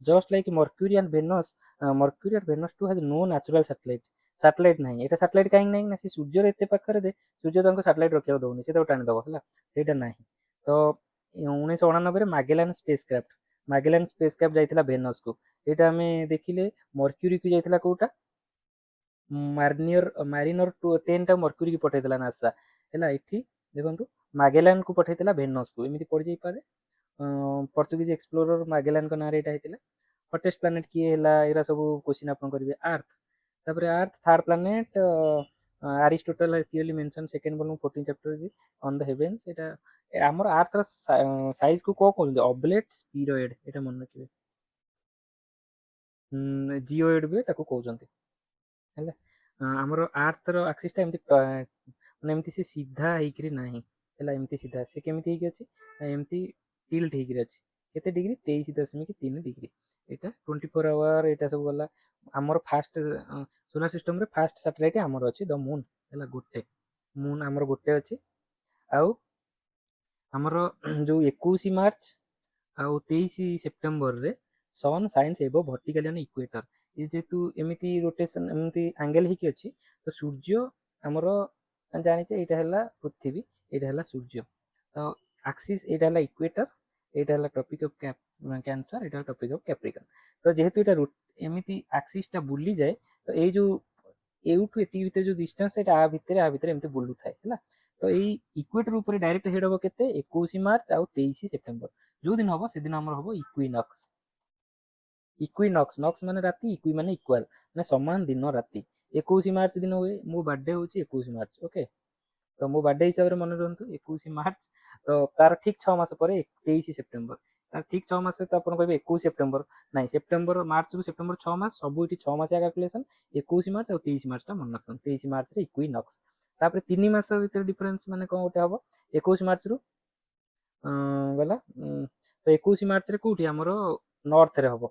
Just like Mercury and Venus too has no natural satellite ନାହିଁ। ଏଇଟା ସାଟେଲାଇଟ୍ କାହିଁକି ନାହିଁ ନା ସେ ସୂର୍ଯ୍ୟର ଏତେ ପାଖରେ ଯେ ସୂର୍ଯ୍ୟ ତାଙ୍କୁ ସାଟେଲାଇଟ୍ ରଖିବାକୁ ଦେଉନି, ସେ ତାକୁ ଟାଣିଦେବ ହେଲା, ସେଇଟା ନାହିଁ। ତ 1989ରେ ମାଗେଲାନ ସ୍ପେସ୍ କ୍ରାଫ୍ଟ ଯାଇଥିଲା ଭେନସକୁ। ଏଇଟା ଆମେ ଦେଖିଲେ ମର୍କ୍ୟୁରୀକୁ ଯାଇଥିଲା କୋଉଟା, ମାରିନର 10 ଟା ମର୍କ୍ୟୁରୀକି ପଠାଇଥିଲା ନାସା ହେଲା। ଏଠି ଦେଖନ୍ତୁ ମାଗେଲାନକୁ ପଠାଇଥିଲା ଭେନସକୁ, ଏମିତି ପଡ଼ିଯାଇପାରେ। ପର୍ତ୍ତୁଗୀଜ ଏକ୍ସପ୍ଲୋରର ମାଗେଲାନଙ୍କ ନାଁରେ ଏଇଟା ହେଇଥିଲା। ହଟେଷ୍ଟ ପ୍ଲାନେଟ୍ କିଏ ହେଲା, ଏଗୁଡ଼ା ସବୁ କ୍ୱେଶ୍ଚିନ୍ ଆପଣ କରିବେ। ଆର୍ଥ, ତାପରେ Earth third planet, Aristotle clearly mention second volume 14 chapter on the heavens. ଏଇଟା ଆମର ଆର୍ଥର ସାଇଜକୁ କ'ଣ କହୁଛନ୍ତି, ଅବଲେଟ୍ ସ୍ପିରଏଡ୍, ଏଇଟା ମନେ ରଖିବେ। ଜିଓଏଡ୍ ବି ତାକୁ କହୁଛନ୍ତି ହେଲା। ଆମର ଆର୍ଥର ଆକ୍ସିସଟା ଏମିତି ମାନେ ଏମିତି ସେ ସିଧା ହେଇକିରି ନାହିଁ ହେଲା, ଏମିତି ସିଧା। ସେ କେମିତି ହେଇକି ଅଛି, ଏମିତି ଟିଲ୍ଟ ହେଇକିରି ଅଛି। କେତେ ଡିଗ୍ରୀ, 23.3 ଡିଗ୍ରୀ। ଏଇଟା 24 ଆୱାର, ଏଇଟା ସବୁ ଗଲା। ଆମର ଫାଷ୍ଟ ସୋଲାର ସିଷ୍ଟମରେ ଫାଷ୍ଟ ସାଟେଲାଇଟ୍ ଆମର ଅଛି ଦ ମୁନ୍ ହେଲା, ଗୋଟେ ମୁନ୍ ଆମର ଗୋଟେ ଅଛି। ଆଉ ଆମର ଯୋଉ 21 ମାର୍ଚ୍ଚ ଆଉ 23 ସେପ୍ଟେମ୍ବରରେ ସନ୍ ସାଇନ୍ସ ଏଭୋ ଭର୍ଟିକାଲି ଅନ୍ ଇକ୍ୱେଟର। ଏ ଯେହେତୁ ଏମିତି ରୋଟେସନ୍, ଏମିତି ଆଙ୍ଗେଲ ହେଇକି ଅଛି, ତ ସୂର୍ଯ୍ୟ ଆମର ଜାଣିଛେ ଏଇଟା ହେଲା ପୃଥିବୀ, ଏଇଟା ହେଲା ସୂର୍ଯ୍ୟ। ତ ଆକ୍ସିସ୍ ଏଇଟା ହେଲା ଇକ୍ୱେଟର, ଏଇଟା ହେଲା ଟପିକ୍ ଅଫ୍ କ୍ୟାନ୍ସର, ଏଇଟା ହେଲା ଟପିକ୍ ଅଫ୍ କ୍ୟାପ୍ରିକନ୍। ତ ଯେହେତୁ ଏଇଟା ଏମିତି ଆକ୍ସିସଟା ବୁଲିଯାଏ, ତ ଏଇ ଯୋଉ ଏଇଠୁ ଏତିକି ଭିତରେ ଯୋଉ ଡିଷ୍ଟାନ୍ସ, ଏଇଟା ଆ ଭିତରେ ଏମିତି ବୁଲୁଥାଏ ହେଲା। ତ ଏଇ ଇକ୍ୱେଟର ଉପରେ ଡାଇରେକ୍ଟ ହେଡ୍ ହବ କେତେ, 21 ମାର୍ଚ୍ଚ ଆଉ 23 ସେପ୍ଟେମ୍ବର। ଯୋଉ ଦିନ ହବ ସେଦିନ ଆମର ହବ ଇକ୍ୱିନକ୍ସ। ନକ୍ସ ମାନେ ରାତି, ଇକ୍ୱି ମାନେ ଇକ୍ୱାଲ, ମାନେ ସମାନ ଦିନ ରାତି। 21 ମାର୍ଚ୍ଚ ଦିନ ହୁଏ, ମୋ ବାର୍ଥଡେ ହଉଛି 21 ମାର୍ଚ୍ଚ, ଓକେ। ତ ମୋ ବାର୍ଥଡେ ହିସାବରେ ମନେ ରଖନ୍ତୁ 21 ମାର୍ଚ୍ଚ। ତ ତାର ଠିକ୍ 6 ମାସ ପରେ 23 ସେପ୍ଟେମ୍ବର, ତାର ଠିକ୍ 6 ମାସ। ତ ଆପଣ କହିବେ 21 ସେପ୍ଟେମ୍ବର, ନାଇଁ, ସେପ୍ଟେମ୍ବର, ମାର୍ଚ୍ଚରୁ ସେପ୍ଟେମ୍ବର 6 ମାସ, ସବୁ ଏଠି 6 ମାସିଆ କ୍ୟାଲକୁଲେସନ୍। 21 ମାର୍ଚ୍ଚ ଆଉ 23 ମାର୍ଚ୍ଚଟା ମନେ ରଖନ୍ତୁ। 23 ମାର୍ଚ୍ଚରେ ଇକ୍ୱିନକ୍ସ। ତାପରେ 3 ମାସ ଭିତରେ ଡିଫରେନ୍ସ ମାନେ କ'ଣ ଗୋଟେ ହବ, 21 ମାର୍ଚ୍ଚରୁ ଗଲା। ତ 21 ମାର୍ଚ୍ଚରେ କୋଉଠି ଆମର ନର୍ଥରେ ହବ,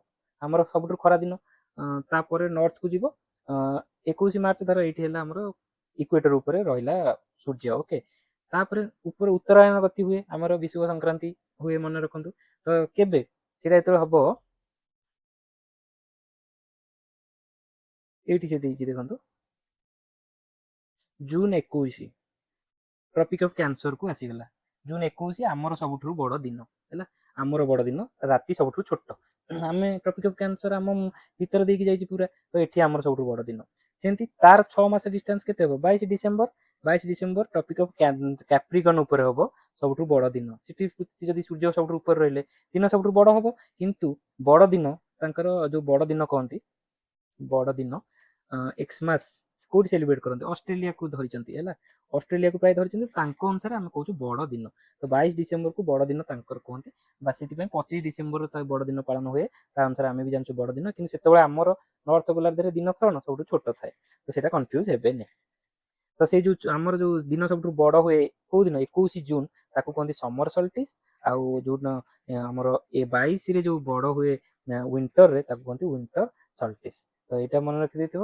ଆମର ସବୁଠୁ ଖରା ଦିନ। ତାପରେ ନର୍ଥକୁ ଯିବ। 21 ମାର୍ଚ୍ଚ ଧର ଏଇଠି ହେଲା ଆମର ଇକ୍ୱେଟର ଉପରେ ରହିଲା ସୂର୍ଯ୍ୟ, ଓକେ। ତାପରେ ଉପରେ ଉତ୍ତରାୟଣ ଗତି ହୁଏ, ଆମର ବିଷୁବ ସଂକ୍ରାନ୍ତି ହୁଏ, ମନେ ରଖନ୍ତୁ। ତ କେବେ ସେଇଟା ଯେତେବେଳେ ହବ, ଏଇଠି ସେ ଦେଇଛି ଦେଖନ୍ତୁ, ଜୁନ୍ 21 ଟ୍ରପିକ୍ ଅଫ୍ କ୍ୟାନ୍ସରକୁ ଆସିଗଲା। ଜୁନ୍ 21 ଆମର ସବୁଠୁ ବଡ଼ ଦିନ ହେଲା, ଆମର ବଡ଼ ଦିନ, ରାତି ସବୁଠୁ ଛୋଟ। ଆମେ ଟ୍ରପିକ୍ ଅଫ୍ କ୍ୟାନ୍ସର ଆମ ଭିତର ଦେଇକି ଯାଇଛି ପୁରା, ତ ଏଠି ଆମର ସବୁଠୁ ବଡ଼ ଦିନ। ସେମିତି ତାର 6 ମାସ ଡିଷ୍ଟାନ୍ସ କେତେ ହବ, 22 ଡିସେମ୍ବର ଟପିକ୍ ଅଫ୍ କ୍ୟାପ୍ରିକନ୍ ଉପରେ ହବ ସବୁଠୁ ବଡ଼ ଦିନ। ସେଠି ଯଦି ସୂର୍ଯ୍ୟ ସବୁଠୁ ଉପରେ ରହିଲେ ଦିନ ସବୁଠୁ ବଡ଼ ହବ। କିନ୍ତୁ ବଡ଼ ଦିନ, ତାଙ୍କର ଯୋଉ ବଡ଼ ଦିନ କହନ୍ତି, ବଡ଼ ଦିନ ଏକ୍ସମାସ୍ କୋଉଠି ସେଲିବ୍ରେଟ୍ କରନ୍ତି, ଅଷ୍ଟ୍ରେଲିଆକୁ ଧରିଛନ୍ତି ହେଲା। ଅଷ୍ଟ୍ରେଲିଆକୁ ପ୍ରାୟ ଧରିଛନ୍ତି ତାଙ୍କ ଅନୁସାରେ ଆମେ କହୁଛୁ ବଡ଼ ଦିନ। ତ 22 ଡିସେମ୍ବରକୁ ବଡ଼ ଦିନ ତାଙ୍କର କୁହନ୍ତି ବା ସେଥିପାଇଁ 25 ଡିସେମ୍ବର ତା ବଡ଼ ଦିନ ପାଳନ ହୁଏ। ତା ଅନୁସାରେ ଆମେ ବି ଜାଣିଛୁ ବଡ଼ ଦିନ, କିନ୍ତୁ ସେତେବେଳେ ଆମର ନର୍ଥ ଗୋଲାର୍ଦ୍ଧରେ ଦିନ କ'ଣ ସବୁଠୁ ଛୋଟ ଥାଏ, ତ ସେଇଟା କନଫ୍ୟୁଜ ହେବେନି। ତ ସେଇ ଯୋଉ ଆମର ଯୋଉ ଦିନ ସବୁଠୁ ବଡ଼ ହୁଏ କୋଉ ଦିନ 21 ଜୁନ ତାକୁ କୁହନ୍ତି ସମର ସଲ୍ଟିସ୍। ଆଉ ଯୋଉଦିନ ଆମର 22ରେ ଯୋଉ ବଡ଼ ହୁଏ ୱିଣ୍ଟରରେ ତାକୁ କୁହନ୍ତି ୱିଣ୍ଟର ସଲ୍ଟିସ୍। ତ ଏଇଟା ମନେ ରଖିଦେଇଥିବ।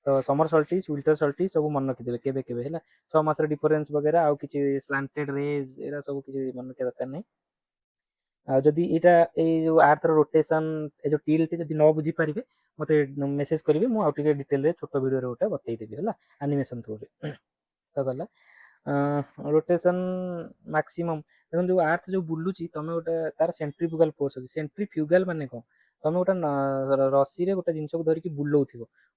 ତ ସମର ସଲ୍ଟିସ୍ ୱିଣ୍ଟର ସଲ୍ଟିସ୍ ସବୁ ମନେ ରଖିଦେବେ କେବେ କେବେ ହେଲା। 6 ମାସର ଡିଫରେନ୍ସ ବଗେରା ଆଉ କିଛି ସ୍ଲାଣ୍ଟେଡ ରେଜ୍ ଏରା ସବୁ କିଛି ମନେ ରଖିବା ଦରକାର ନାହିଁ। ଆଉ ଯଦି ଏଇଟା ଏଇ ଯୋଉ ଆର୍ଥର ରୋଟେସନ ଏ ଯୋଉ ଟିଲ୍ଟ ଯଦି ନ ବୁଝିପାରିବେ ମତେ ମେସେଜ କରିବେ, ମୁଁ ଆଉ ଟିକେ ଡିଟେଲରେ ଛୋଟ ଭିଡ଼ିଓରେ ଗୋଟେ ବତେଇଦେବି ହେଲା ଆନିମେସନ ଥ୍ରୁରେ। ତ ଗଲା ରୋଟେସନ ମାକ୍ସିମମ୍ ଦେଖନ୍ତୁ ଯୋଉ ଆର୍ଥ ଯୋଉ ବୁଲୁଛି ତମେ ଗୋଟେ ତାର ସେଣ୍ଟ୍ରିଫ୍ୟୁଗାଲ ଫୋର୍ସ ଅଛି। ସେଣ୍ଟ୍ରିଫ୍ୟୁଗାଲ ମାନେ କ'ଣ, ତମେ ଗୋଟେ ରସିରେ ଗୋଟେ ଜିନିଷକୁ ଧରିକି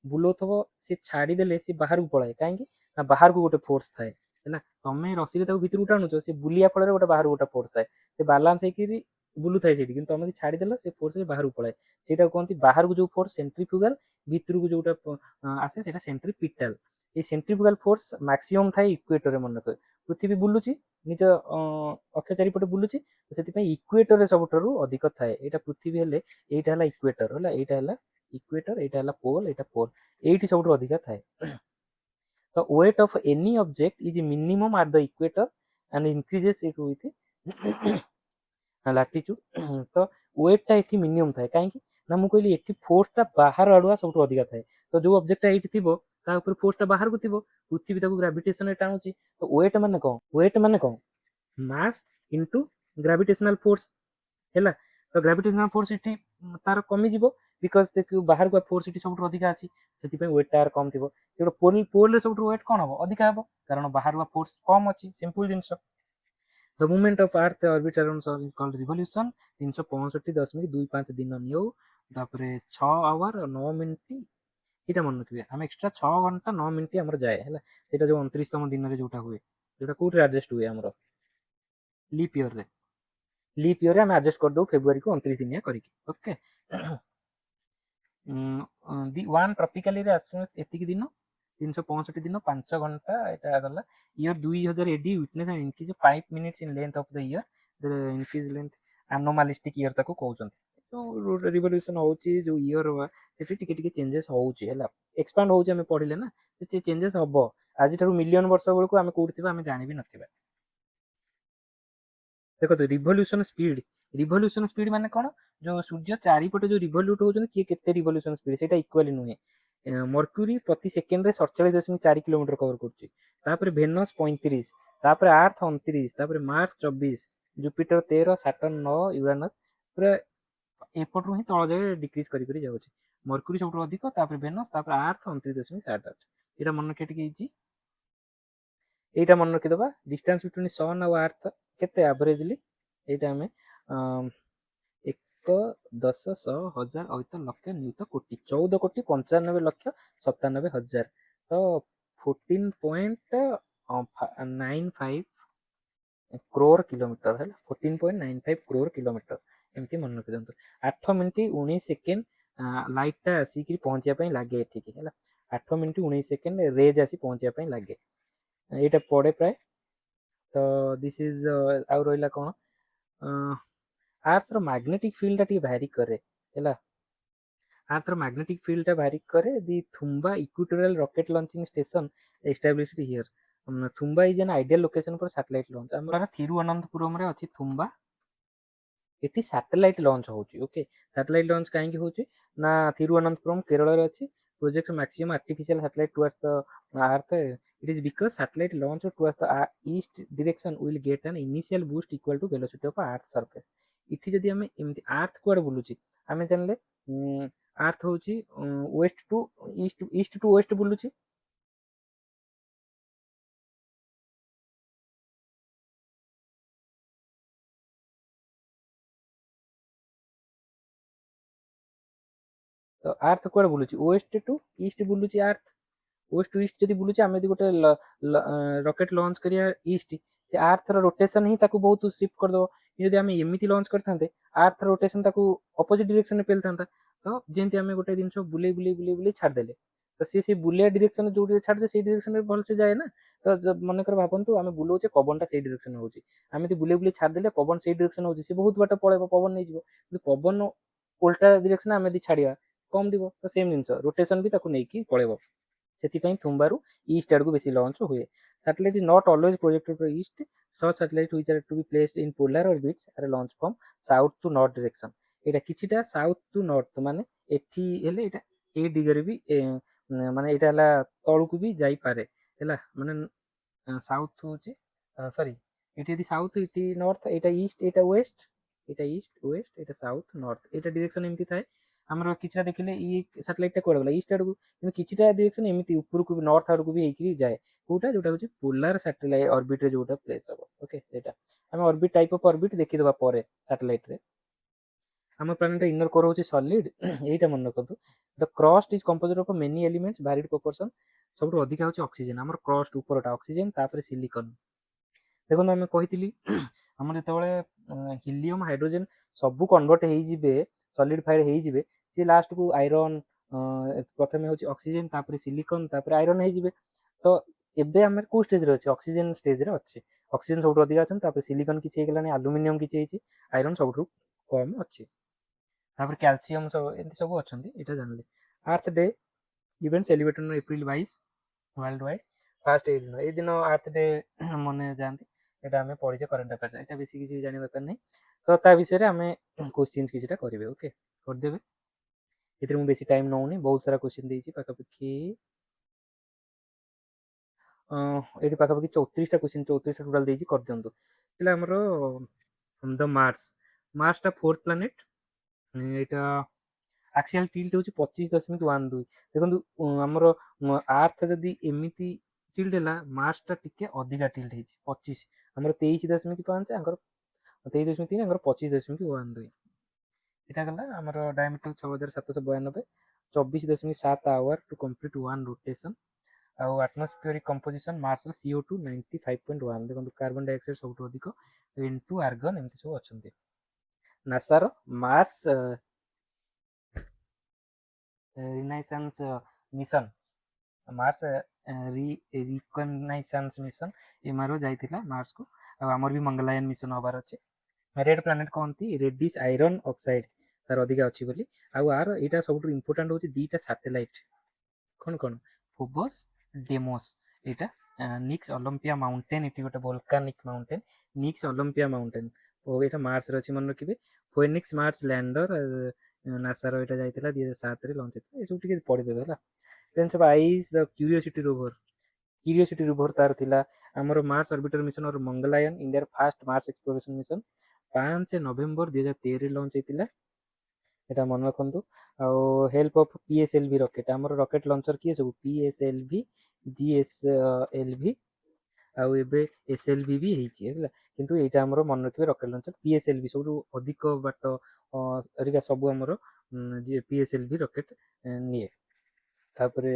ବୁଲଉଥିବ ସେ ଛାଡ଼ିଦେଲେ ସେ ବାହାରକୁ ପଳାଏ, କାହିଁକି ନା ବାହାରକୁ ଗୋଟେ ଫୋର୍ସ ଥାଏ ହେଲା। ତମେ ରସିରେ ତାକୁ ଭିତରକୁ ଟାଣୁଛ, ସେ ବୁଲିବା ଫଳରେ ଗୋଟେ ବାହାରକୁ ଗୋଟେ ଫୋର୍ସ ଥାଏ, ସେ ବାଲାନ୍ସ ହେଇକିରି ବୁଲୁଥାଏ ସେଇଠି, କିନ୍ତୁ ତମେ ଛାଡ଼ିଦେଲ ସେ ଫୋର୍ସ ବାହାରକୁ ପଳାଏ। ସେଇଟାକୁ କୁହନ୍ତି ବାହାରକୁ ଯୋଉ ଫୋର୍ସ ସେଣ୍ଟ୍ରିଫ୍ୟୁଗାଲ, ଭିତରକୁ ଯୋଉଟା ଆସେ ସେଇଟା ସେଣ୍ଟ୍ରିପିଟାଲ। এই ସେଣ୍ଟ୍ରିଫ୍ୟୁଗାଲ ଫୋର୍ସ ମାକ୍ସିମମ୍ ଥାଏ ଇକ୍ୱେଟରରେ। ମନେ ରଖିବେ ପୃଥିବୀ ବୁଲୁଛି ନିଜ ଅକ୍ଷ ଚାରିପଟେ ବୁଲୁଛି, ତ ସେଥିପାଇଁ ଇକ୍ୱେଟରରେ ସବୁଠାରୁ ଅଧିକ ଥାଏ। ଏଇଟା ପୃଥିବୀ ହେଲେ ଏଇଟା ହେଲା ଇକ୍ୱେଟର ହେଲା, ଏଇଟା ହେଲା ଇକ୍ୱେଟର, ଏଇଟା ହେଲା ପୋଲ, ଏଇଟା ପୋଲ, ଏଇଠି ସବୁଠୁ ଅଧିକା ଥାଏ। The weight of any object is minimum at the equator and increases it with latitude. ତ ୱେଟଟା ଏଠି ମିନିମମ୍ ଥାଏ, କାହିଁକି ନା ମୁଁ କହିଲି ଏଠି ଫୋର୍ସଟା ବାହାର ଆଡ଼ୁଆ ସବୁଠୁ ଅଧିକା ଥାଏ। ତ ଯୋଉ ଅବଜେକ୍ଟଟା ଏଇଠି ଥିବ ତା ଉପରେ ଫୋର୍ସଟା ବାହାରକୁ ଥିବ, ପୃଥିବୀ ତାକୁ ଗ୍ରାଭିଟେସନରେ ଟାଣୁଛି। ତ ୱେଟ୍ ମାନେ କ'ଣ, ୱେଟ୍ ମାନେ କ'ଣ ମାସ୍ ଇଣ୍ଟୁ ଗ୍ରାଭିଟେସନାଲ ଫୋର୍ସ ହେଲା। ତ ଗ୍ରାଭିଟେସନାଲ ଫୋର୍ସ ଏଠି ତାର କମିଯିବ, ବିକଜ ବାହାରକୁ ଫୋର୍ସ ଏଠି ସବୁଠୁ ଅଧିକା ଅଛି, ସେଥିପାଇଁ ୱେଟ୍ ତାର କମ୍ ଥିବ। ସେଗୁଡ଼ା ପୋଲରେ ସବୁଠୁ ୱେଟ୍ କ'ଣ ହବ, ଅଧିକା ହବ, କାରଣ ବାହାରୁଆ ଫୋର୍ସ କମ୍ ଅଛି, ସିମ୍ପଲ ଜିନିଷ। The movement of Earth orbit around sun is called revolution. 365.25 ଦିନ ନିଉ, ତାପରେ 6 ଆୱାର 9 ମିନିଟ୍। ଏଇଟା ମନେ ରଖିବେ, ଆମେ ଏକ୍ସଟ୍ରା 6 ଘଣ୍ଟା 9 ମିନିଟ୍ ଆମର ଯାଏ ହେଲା। ସେଇଟା ଯୋଉ 29ତମ ଦିନରେ ଯୋଉଟା ହୁଏ, ଯୋଉଟା କୋଉଠି ଆଡଜଷ୍ଟ ହୁଏ ଆମର ଲିପ୍ ଇୟରରେ। ଲିପ୍ ଇୟରରେ ଆମେ ଆଡଜଷ୍ଟ କରିଦେଉ ଫେବୃଆରୀକୁ 29 ଦିନିଆ କରିକି। ଓକେ, ୱାନ୍ ଟ୍ରପିକାଲିରେ ଆସୁଛନ୍ତି ଏତିକି ଦିନ, 365 ଦିନ 5 ଘଣ୍ଟା ଏଇଟା ଗଲା। Year 2000 AD witness and increase 5 minutes in length of the year, the increase length anomalistic year ତାକୁ କହୁଛନ୍ତି। ଯୋଉ ରିଭଲ୍ୟୁସନ ହଉଛି ଯୋଉ ଇୟର ସେଠି ଟିକେ ଟିକେ ଚେଞ୍ଜେସ୍ ହଉଛି ହେଲା, ଏକ୍ସପାଣ୍ଡ ହଉଛି, ଆମେ ପଢିଲେ ନା ସେ ଚେଞ୍ଜେସ୍ ହବ। ଆଜିଠାରୁ ମିଲିୟନ ବର୍ଷ ବେଳକୁ ଆମେ କୋଉଠି ଥିବା ଆମେ ଜାଣିବି ନଥିବା। ଦେଖନ୍ତୁ ରିଭଲ୍ୟୁସନ ସ୍ପିଡ ମାନେ କ'ଣ, ଯୋଉ ସୂର୍ଯ୍ୟ ଚାରିପଟେ ଯୋଉ ରିଭଲ୍ୟୁଟ ହଉଛନ୍ତି କିଏ କେତେ ରିଭଲ୍ୟୁସନ ସ୍ପିଡ ସେଇଟା ଇକ୍ୱାଲି ନୁହେଁ। ମର୍କ୍ୟୁରୀ ପ୍ରତି ସେକେଣ୍ଡରେ 47.4 କିଲୋମିଟର କଭର କରୁଛି, ତାପରେ ଭେନସ୍ 35, ତାପରେ ଆର୍ଥ 29, ତାପରେ ମାର୍ସ 24, ଜୁପିଟର 13, ସାଟର୍ନ 9, ୟୁରାନସ୍ ପୁରା ଏପଟରୁ ହିଁ ତଳ ଯାଏ ଡିକ୍ରିଜ କରି କରି ଯାଉଛି। ମର୍କ୍ୟୁରୀ ସବୁଠୁ ଅଧିକ, ତାପରେ ଭେନସ୍, ତାପରେ ଆର୍ଥ 29.78। ଏଇଟା ମନେ ରଖିବା ଟିକେ ଇଜି। এইটা মনে ରଖିଦେବା। ଡିଷ୍ଟାନ୍ସ ବିଟୱିନ୍ ସନ୍ ଆଉ ଆର୍ଥ କେତେ ଆଭରେଜଲି, ଏଇଟା ଆମେ 1 10 100 1000 ଅୟୁତ ଲକ୍ଷ ନିୟୁତ କୋଟି 14,95,97,000। ତ 14.95 କ୍ରୋର କିଲୋମିଟର ହେଲା, 14.95 କ୍ରୋର କିଲୋମିଟର ଏମିତି ମନେ ରଖିଦିଅନ୍ତୁ। 8 ମିନିଟ୍ 19 ସେକେଣ୍ଡ ଲାଇଟଟା ଆସିକି ପହଞ୍ଚିବା ପାଇଁ ଲାଗେ ଏଠିକି ହେଲା। 8 ମିନିଟ୍ 19 ସେକେଣ୍ଡ ରେଜ୍ ଆସି ପହଞ୍ଚିବା ପାଇଁ ଲାଗେ, ଏଇଟା ପଡ଼େ ପ୍ରାୟ। ତ ଦିସ୍ ଇଜ ଆଉ ରହିଲା କ'ଣ, ଆର୍ଥର ମ୍ୟାଗ୍ନେଟିକ ଫିଲ୍ଡଟା ଟିକେ ଭ୍ୟାରି କରେ ହେଲା। ଆର୍ଥର ମ୍ୟାଗ୍ନେଟିକ ଫିଲ୍ଡଟା ଭ୍ୟାରି କରେ। The Thumba equatorial rocket launching station established here. Thumba is an ideal location for satellite launch. ଆମର ଥିରୁଅନନ୍ତପୁରମରେ ଅଛି ଥୁମ୍ବା, ଏଠି ସାଟେଲାଇଟ ଲଞ୍ଚ ହଉଛି। ଓକେ, ସାଟେଲାଇଟ ଲଞ୍ଚ କାହିଁକି ହଉଛି ନା ଥିରୁଅନନ୍ତପୁରମ କେରଳରେ ଅଛି। Project maximum artificial satellite towards the Earth, it is because satellite launch towards the east direction will get an initial boost equal to velocity of earth surface। इठी जदि आमे एमती आर्थ कुआडे बुलुची आमे जानले आर्थ होची west to east, east to west बुलुची। तो आर्थ कुआडे बुलुची वेस्ट टू ईस्ट बुलुची आर्थ। वेस्ट टू ईस्ट जदि बुलुची आमे जदि गोटे रॉकेट लॉन्च करिया ईस्ट, से आर्थ रो रोटेशन ही ताकू बहुत शिफ्ट कर दो। जदि आमे एमिति लॉन्च करथांते आर्थ रोटेशन ताकू अपोजिट डायरेक्शन में पेलथांता, ତ ଯେମିତି ଆମେ ଗୋଟେ ଜିନିଷ ବୁଲେଇ ବୁଲେଇ ବୁଲେଇ ବୁଲେଇ ଛାଡ଼ିଦେଲେ ତ ସେ ବୁଲିବା ଡିରେକ୍ସନ୍ ଯୋଉଠି ଛାଡ଼ିଲେ ସେଇ ଡିରେକ୍ସନ୍ରେ ଭଲସେ ଯାଏ ନା। ତ ମନେକର ଭାବନ୍ତୁ ଆମେ ବୁଲଉଛେ ପବନଟା ସେଇ ଡିରେକ୍ସନ୍ ହେଉଛି, ଆମେ ଯଦି ବୁଲେଇ ବୁଲେଇ ଛାଡ଼ିଦେଲେ ପବନ ସେଇ ଡିରେକ୍ସନ୍ ହେଉଛି, ସେ ବହୁତ ବାଟ ପଳେଇବ, ପବନ ନେଇଯିବ। କିନ୍ତୁ ପବନ ଓଲଟା ଡିରେକ୍ସନ୍ ଆମେ ଯଦି ଛାଡ଼ିବା କମ୍ ଯିବ। ତ ସେମ୍ ଜିନିଷ ରୋଟେସନ୍ ବି ତାକୁ ନେଇକି ପଳେଇବ। ସେଥିପାଇଁ ତୁମ୍ବାରୁ ଇଷ୍ଟ ଆଡ଼କୁ ବେଶୀ ଲଞ୍ଚ ହୁଏ। Satellite is not always projected to east. Such satellites which are to be placed in polar orbits are launched from south to north direction. ଏଇଟା କିଛିଟା ସାଉଥ ଟୁ ନର୍ଥ, ମାନେ ଏଠି ହେଲେ ଏଇଟା ଏଇ ଦିଗରେ ବି ମାନେ ଏଇଟା ହେଲା ତଳକୁ ବି ଯାଇପାରେ ହେଲା, ମାନେ ସାଉଥ ହେଉଛି ସରି ଏଠି ଯଦି ସାଉଥ ଏଠି ନର୍ଥ, ଏଇଟା ଇଷ୍ଟ ଏଇଟା ୱେଷ୍ଟ, ଏଇଟା ଇଷ୍ଟ ୱେଷ୍ଟ ଏଇଟା ସାଉଥ ନର୍ଥ, ଏଇଟା ଡିରେକ୍ସନ୍ ଏମିତି ଥାଏ। ଆମର କିଛିଟା ଦେଖିଲେ ଇ ସାଟେଲାଇଟଟା କୁଆଡ଼େ ଗଲା ଇଷ୍ଟ ଆଡ଼କୁ, କିନ୍ତୁ କିଛିଟା ଡିରେକ୍ସନ୍ ଏମିତି ଉପରକୁ ବି ନର୍ଥ ଆଡ଼କୁ ବି ହେଇକି ଯାଏ। କୋଉଟା ଯୋଉଟା ହେଉଛି ପୋଲାର ସାଟେଲାଇଟ ଅର୍ବିଟରେ ଯୋଉଟା ପ୍ଲେସ୍ ହବ। ଓକେ, ସେଇଟା ଆମେ ଅର୍ବିଟ ଟାଇପ ଅଫ ଅର୍ବିଟ ଦେଖିଦେବା ପରେ ସାଟେଲାଇଟରେ। ଆମ ପ୍ଲାନେଟ ଇନର କୋର ହେଉଛି ସଲିଡ୍ ଏଇଟା ମନେ ରଖନ୍ତୁ। The crust is composed of many elements varied proportion. ସବୁଠୁ ଅଧିକା ହେଉଛି ଅକ୍ସିଜେନ୍, ଆମର କ୍ରଷ୍ଟ ଉପରଟା ଅକ୍ସିଜେନ୍, ତାପରେ ସିଲିକନ୍। ଦେଖନ୍ତୁ ଆମେ କହିଥିଲି ଆମର ଯେତେବେଳେ ହିଲିୟମ୍ ହାଇଡ୍ରୋଜେନ୍ ସବୁ କନଭର୍ଟ ହେଇଯିବେ, ସଲିଡିଫାଏଡ୍ ହେଇଯିବେ, ସିଏ ଲାଷ୍ଟକୁ ଆଇରନ୍, ପ୍ରଥମେ ହେଉଛି ଅକ୍ସିଜେନ୍, ତାପରେ ସିଲିକନ୍, ତାପରେ ଆଇରନ୍ ହେଇଯିବେ। ତ ଏବେ ଆମେ କୋଉ ଷ୍ଟେଜରେ ଅଛି? ଅକ୍ସିଜେନ୍ ଷ୍ଟେଜରେ ଅଛି। ଅକ୍ସିଜେନ୍ ସବୁଠୁ ଅଧିକା ଅଛନ୍ତି, ତାପରେ ସିଲିକନ୍ କିଛି ହେଇଗଲାଣି, ଆଲୁମିନିୟମ୍ କିଛି ହେଇଛି, ଆଇରନ୍ ସବୁଠୁ କମ୍ ଅଛି, ତାପରେ କ୍ୟାଲସିୟମ୍ ସବୁ ଏମିତି ସବୁ ଅଛନ୍ତି। ଏଇଟା ଜାଣିଲେ। Earth day event celebrated April 22 worldwide. First ଏଇ ଦିନ ଆର୍ଥ ଡେ ମନେ ଯାଆନ୍ତି। ଏଇଟା ଆମେ ପଢିଛେ କରେଣ୍ଟ ଆଫେୟାର୍ସ, ଏଇଟା ବେଶୀ କିଛି ଜାଣିବା ଦରକାର ନାହିଁ। ତ ତା ବିଷୟରେ ଆମେ କୋଶ୍ଚିନ୍ସ କିଛିଟା କରିବେ। ଓକେ, କରିଦେବେ। ଏଥିରେ ମୁଁ ବେଶୀ ଟାଇମ୍ ନେଉନି, ବହୁତ ସାରା କୋଶ୍ଚିନ୍ ଦେଇଛି, ପାଖାପାଖି ଏଇଠି ପାଖାପାଖି 34ଟା କୋଶ୍ଚିନ୍, 34ଟା ଟୋଟାଲ ଦେଇଛି, କରିଦିଅନ୍ତୁ। ହେଲେ ଆମର ଦ ମାର୍ସଟା ଫୋର୍ଥ ପ୍ଲାନେଟ୍। ଏଇଟା ଆକ୍ସିଆଲ ଟିଲ୍ଟ ହେଉଛି 25.12। ଦେଖନ୍ତୁ ଆମର ଆର୍ଥ ଯଦି ଏମିତି ଟିଲ୍ଟ ହେଲା, ମାର୍ସଟା ଟିକେ ଅଧିକା ଟିଲ୍ଟ ହେଇଛି 25, ଆମର 23.5, ଆଙ୍କର 23.3, ଆଙ୍କର 25.12। ଏଇଟା ଗଲା ଆମର diameter 6792, 24.7 hour to complete one rotation. ଆଉ ଆଟମସ୍ଫିୟରିକ କମ୍ପୋଜିସନ୍ ମାର୍ସର CO2 95.1। ଦେଖନ୍ତୁ କାର୍ବନ ଡାଇଅକ୍ସାଇଡ୍ ସବୁଠୁ ଅଧିକ, N2 ଆର୍ଗନ୍ ଏମିତି ସବୁ ଅଛନ୍ତି। ନାସାର Mars reconnaissance mission, Mars reconnaissance mission ଏମାର ଯାଇଥିଲା ମାର୍ସକୁ। ଆଉ ଆମର ବି ମଙ୍ଗଲାୟନ ମିଶନ ହବାର ଅଛି। ରେଡ୍ ପ୍ଲାନେଟ୍ କହନ୍ତି ରେଡିସ୍ ଆଇରନ୍ ଅକ୍ସାଇଡ୍, ତାର ଅଧିକା ଅଛି ବୋଲି। ଆଉ ଆର ଏଇଟା ସବୁଠୁ ଇମ୍ପୋର୍ଟାଣ୍ଟ ହେଉଛି ଦୁଇଟା ସାଟେଲାଇଟ୍, କ'ଣ କ'ଣ? ଫୋବସ୍ ଡେମୋସ୍। ଏଇଟା ନିକ୍ସ ଅଲମ୍ପିଆ ମାଉଣ୍ଟେନ୍, ଏଠି ଗୋଟେ ଭଲକାନିକ୍ ମାଉଣ୍ଟେନ୍, ନିକ୍ସ ଅଲମ୍ପିଆ ମାଉଣ୍ଟେନ୍। ଓ ଏଇଟା ମାର୍ସରେ ଅଛି, ମନେ ରଖିବେ। ଫୋଏନିକ୍ସ ମାର୍ସ ଲ୍ୟାଣ୍ଡର ନାସାର ଏଇଟା ଯାଇଥିଲା 2007ରେ ଲଞ୍ଚ ହେଇଥିଲା। ଏସବୁ ଟିକେ ପଢିଦେବେ ହେଲା। ଦେନ୍ ସବୁ ଆଇସ୍ ଦ କ୍ୟୁରିଓସିଟି ରୋଭର ତାର ଥିଲା। ଆମର Mars orbiter mission or Mangalyaan, ଇଣ୍ଡିଆର first Mars exploration mission 5 November 2013ରେ ଲଞ୍ଚ ହେଇଥିଲା, ଏଇଟା ମନେ ରଖନ୍ତୁ। ଆଉ ହେଲ୍ପ ଅଫ୍ PSLV ରକେଟ୍, ଆମର ରକେଟ୍ ଲଞ୍ଚର କିଏ ସବୁ? PSLV, GSLV, ଆଉ ଏବେ SLV ବି ହେଇଛି ହେଲା। କିନ୍ତୁ ଏଇଟା ଆମର ମନେ ରଖିବେ, ରକେଟ୍ ଲଞ୍ଚର PSLV ସବୁଠୁ ଅଧିକ ବାଟ ଏରିକା ସବୁ ଆମର PSLV ରକେଟ୍ ନିଏ। ତାପରେ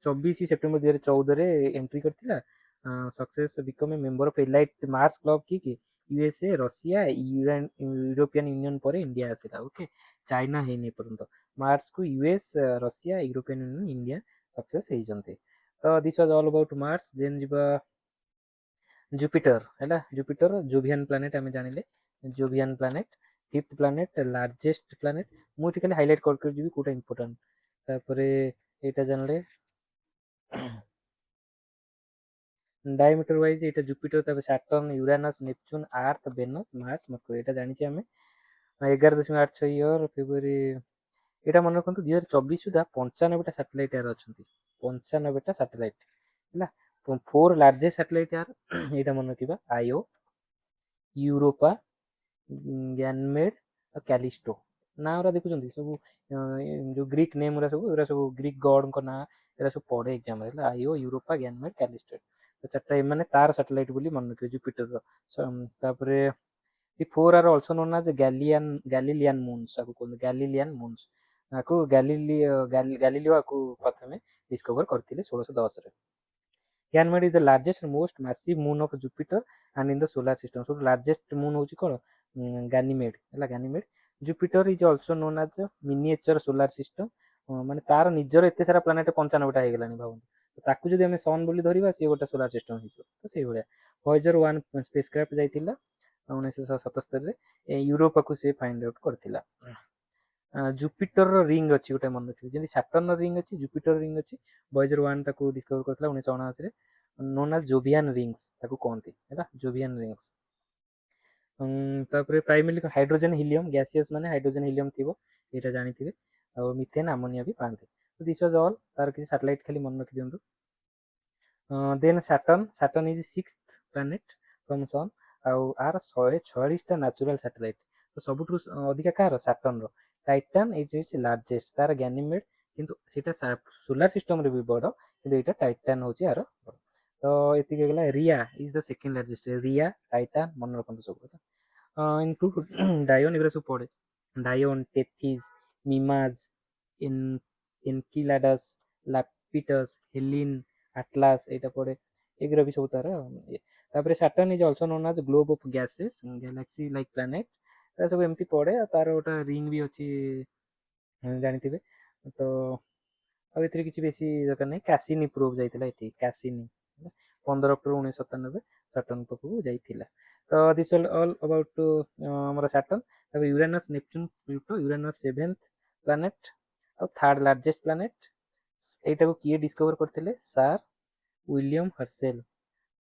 24 ସେପ୍ଟେମ୍ବର 2014ରେ ଏଣ୍ଟ୍ରି କରିଥିଲା। Success become a member of elite Mars club କିଏ? USA, ରଷିଆ, ୟୁରୋପିଆନ୍ ୟୁନିୟନ ପରେ ଇଣ୍ଡିଆ ଆସିଲା। ଓକେ, ଚାଇନା ହେଇନି ଏପର୍ଯ୍ୟନ୍ତ। ମାର୍ସକୁ US, Russia, European Union, India success ହେଇଛନ୍ତି। ତ this was all about Mars. Then ଯିବା ଜୁପିଟର ହେଲା। ଜୁପିଟର ଜୋଭିଆନ୍ ପ୍ଲାନେଟ୍ ଆମେ ଜାଣିଲେ, Jovian planet fifth planet, largest planet. ମୁଁ ଏଠି ଖାଲି ହାଇଲାଇଟ୍ କରି ଯିବି କୋଉଟା ଇମ୍ପୋର୍ଟାଣ୍ଟ। ତାପରେ ଏଇଟା ଜାଣିଲେ ଡାଇମିଟର ୱାଇଜ ଏଇଟା ଜୁପିଟର, ତାପରେ Saturn, Uranus, Neptune, earth, Venus, Mars, Mercury, ଏଇଟା ଜାଣିଛେ ଆମେ। 11.86 ଇୟର ଫେବୃଆରୀ। ଏଇଟା ମନେ ରଖନ୍ତୁ 2024 ସୁଦ୍ଧା 95ଟା ସାଟେଲାଇଟ୍ ଏହାର ଅଛନ୍ତି, 95ଟା ସାଟେଲାଇଟ୍ ହେଲା। 4 ଲାର୍ଜେଷ୍ଟ ସାଟେଲାଇଟ୍ ଏହାର ଏଇଟା ମନେ ରଖିବା, ଆଇଓ, ୟୁରୋପା, ଗ୍ୟାନମେଡ୍ ଆଉ କ୍ୟାଲିଷ୍ଟୋ। ନାଁ ଗୁରା ଦେଖୁଛନ୍ତି ସବୁ ଯୋଉ ଗ୍ରୀକ୍ ନେମ୍ ଗୁରା ସବୁ, ଏଗୁରା ସବୁ ଗ୍ରୀକ୍ ଗଡଙ୍କ ନାଁ, ଏଗୁରା ସବୁ ପଢେ ଏକ୍ଜାମରେ ହେଲା। ଆଇଓ, ୟୁରୋପା, ଗ୍ୟାନମେଡ୍, କ୍ୟାଲିଷ୍ଟୋ, ଚାରିଟା ଏମାନେ ତାର ସାଟେଲାଇଟ୍ ବୋଲି ମନେ ରଖିବେ ଜୁପିଟରର। ତାପରେ The 4 are also known as Galilean moons, ଆକୁ କୁହନ୍ତି Galilean moons। ଆକୁ ଗାଲିଲିଓ ଆକୁ ପ୍ରଥମେ ଡିସ୍କଭର କରିଥିଲେ 1610ରେ। Ganymede is the largest and most massive moon of Jupiter and in the solar system। ସବୁଠୁ ଲାର୍ଜେଷ୍ଟ ମୁନ୍ ହେଉଛି କ'ଣ? ଗାନିମେଡ୍ ହେଲା। Ganymede Jupiter is also known as miniature solar system, ମାନେ ତାର ନିଜର ଏତେ ସାରା ପ୍ଲାନେଟ 95ଟା ହେଇଗଲାଣି ଭାବନ୍ତୁ। ତାକୁ ଯଦି ଆମେ ସନ୍ ବୋଲି ଧରିବା ସିଏ ଗୋଟେ ସୋଲାର ସିଷ୍ଟମ ହେଇଯିବ। ତ ସେଇଭଳିଆ ଭଏଜର 1 ସ୍ପେସ୍ କ୍ରାଫ୍ଟ ଯାଇଥିଲା 1977ରେ ୟୁରୋପକୁ ସେ ଫାଇଣ୍ଡ ଆଉଟ୍ କରିଥିଲା। ଜୁପିଟରର ରିଙ୍ଗ ଅଛି ଗୋଟେ ମନେ ରଖିବେ, ଯେମିତି ସାଟର୍ନର ରିଙ୍ଗ ଅଛି, ଜୁପିଟର ରିଙ୍ଗ ଅଛି। ଭଏଜର 1 ତାକୁ ଡିସ୍କଭର କରିଥିଲା 1979ରେ, ନୋନ୍ ଆଜ୍ ଜୋଭିଆନ ରିଙ୍ଗସ୍ ତାକୁ କହନ୍ତି ହେଲା, ଜୋଭିଆନ ରିଙ୍ଗସ୍। ତାପରେ ପ୍ରାଇମେରୀ ହାଇଡ୍ରୋଜେନ ହିଲିୟମ ଗ୍ୟାସିୟସ୍ ମାନେ ହାଇଡ୍ରୋଜେନ ହିଲିୟମ ଥିବ, ଏଇଟା ଜାଣିଥିବେ। ଆଉ ମିଥେନ ଆମୋନିଆ ବି ପାଆନ୍ତି। ଦିସ୍ ୱାଜ ଅଲ୍, ତାର କିଛି ସାଟେଲାଇଟ୍ ଖାଲି ମନେ ରଖିଦିଅନ୍ତୁ। ଦେନ୍ ସାଟର୍ନ ଇଜ 6th ପ୍ଲାନେଟ ଫ୍ରମ୍ ସନ୍, ଆଉ ଆର 146ଟା ନ୍ୟାଚୁରାଲ ସାଟେଲାଇଟ୍। ତ ସବୁଠୁ ଅଧିକା କାହାର? ସାଟର୍ନର। ଟାଇଟାନ୍ ଏଇଟା ହେଉଛି ଲାର୍ଜେଷ୍ଟ, ତାର ଗ୍ୟାନିମେଡ୍, କିନ୍ତୁ ସେଇଟା ସୋଲାର ସିଷ୍ଟମରେ ବି ବଡ଼, କିନ୍ତୁ ଏଇଟା ଟାଇଟାନ୍ ହେଉଛି ଆର ବଡ଼। ତ ଏତିକି ହେଇଗଲା। Rhea is the second largest, Rhea Titan ମନେ ରଖନ୍ତୁ ସବୁ ହେଲା। ଇନକ୍ଲୁଡ ଡାୟନ, ଏଗୁରା ସବୁ ପଡ଼େ। ଡାୟନ, ଟେଥିସ୍, ମିମାଜ, ଏନକିଲାଡସ୍, ଲାପିଟସ୍, ହେଲିନ୍, ଆଟଲାସ ଏଇଟା ପଡ଼େ, ଏଗୁରା ବି ସବୁ ତାର ଇଏ। ତାପରେ Saturn is also known as globe of gases, galaxy like planet, ଏଗୁରା ସବୁ ଏମିତି ପଡ଼େ। ଆଉ ତାର ଗୋଟେ ରିଙ୍ଗ ବି ଅଛି ଜାଣିଥିବେ। ତ ଆଉ ଏଥିରେ କିଛି ବେଶୀ ଦରକାର ନାହିଁ। କାସିନି ପ୍ରୋବ୍ ଯାଇଥିଲା ଏଠି, କାସିନି 15 ଅକ୍ଟୋବର 1997 ସାଟର୍ନ ପାଖକୁ ଯାଇଥିଲା। ତ ଦିସ୍ ଅଲ୍ ଅବାଉଟ୍ ଆମର ସାଟର୍ନ। ତାପରେ Uranus, Neptune, Pluto. Uranus 7th planet ଆଉ ଥାର୍ଡ ଲାର୍ଜେଷ୍ଟ ପ୍ଲାନେଟ୍। ଏଇଟାକୁ କିଏ ଡିସ୍କଭର କରିଥିଲେ? ସାର୍ ୱିଲିୟମ ହର୍ସେଲ,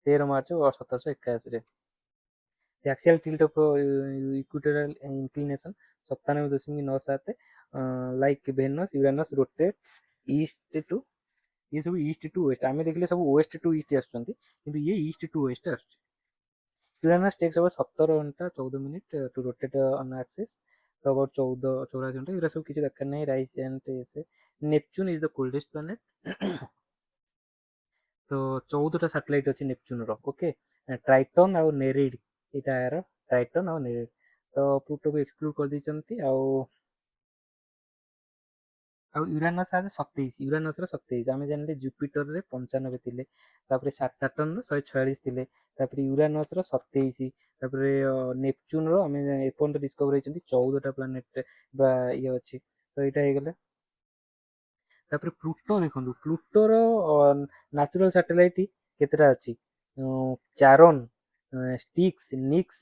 13 ମାର୍ଚ୍ଚ 1781ରେ। Axial tilt of equatorial inclination 97.97, like Venus Uranus rotates east to, ଇଏ ସବୁ ଇଷ୍ଟ ଟୁ ୱେଷ୍ଟ। ଆମେ ଦେଖିଲେ ସବୁ ୱେଷ୍ଟ ଟୁ ଇଷ୍ଟ ଆସୁଛନ୍ତି, କିନ୍ତୁ ଇଏ ଇଷ୍ଟ ଟୁ ୱେଷ୍ଟ ଆସୁଛି। ୟୁରାନସ୍ ଟେକ୍ସ ଓଭର 17 ଘଣ୍ଟା 14 minute to rotate on axis, ତ ଅବାଉଟ୍ 84 ଘଣ୍ଟା। ଏଗୁରା ସବୁ କିଛି ଦରକାର ନାହିଁ। ରାଇସ୍ ଆଣ୍ଡ ଏସେ। Neptune is the coldest planet. ତ 14ଟା ସାଟେଲାଇଟ୍ ଅଛି ନେପଚୁନର। ଓକେ, ଟ୍ରାଇଟନ୍ ଆଉ ନେରିଡ୍, ଏଇଟା ଏହାର ଟ୍ରାଇଟନ୍ ଆଉ ନେରିଡ୍। ତ ପ୍ଲୁଟୋକୁ ଏକ୍ସକ୍ଲୁଡ୍ କରିଦେଇଛନ୍ତି। ଆଉ ୟୁରାନସ୍ ଆଜ 27, ୟୁରାନସର 27। ଆମେ ଜାଣିଲେ ଜୁପିଟରରେ 95 ଥିଲେ, ତାପରେ ସାଟର୍ନର 146 ଥିଲେ, ତାପରେ ୟୁରାନସର 27, ତାପରେ ନେପଚୁନର ଆମେ ଏପର୍ଯ୍ୟନ୍ତ ଡିସ୍କଭର ହେଇଛନ୍ତି 14ଟା ପ୍ଲାନେଟ୍ ବା ଇଏ ଅଛି। ତ ଏଇଟା ହେଇଗଲା। ତାପରେ ପ୍ଲୁଟୋ ଦେଖନ୍ତୁ, ପ୍ଲୁଟୋର ନ୍ୟାଚୁରାଲ ସାଟେଲାଇଟ୍ କେତେଟା ଅଛି? ଚାରୋନ୍, ଷ୍ଟିକ୍ସ, ନିକ୍ସ,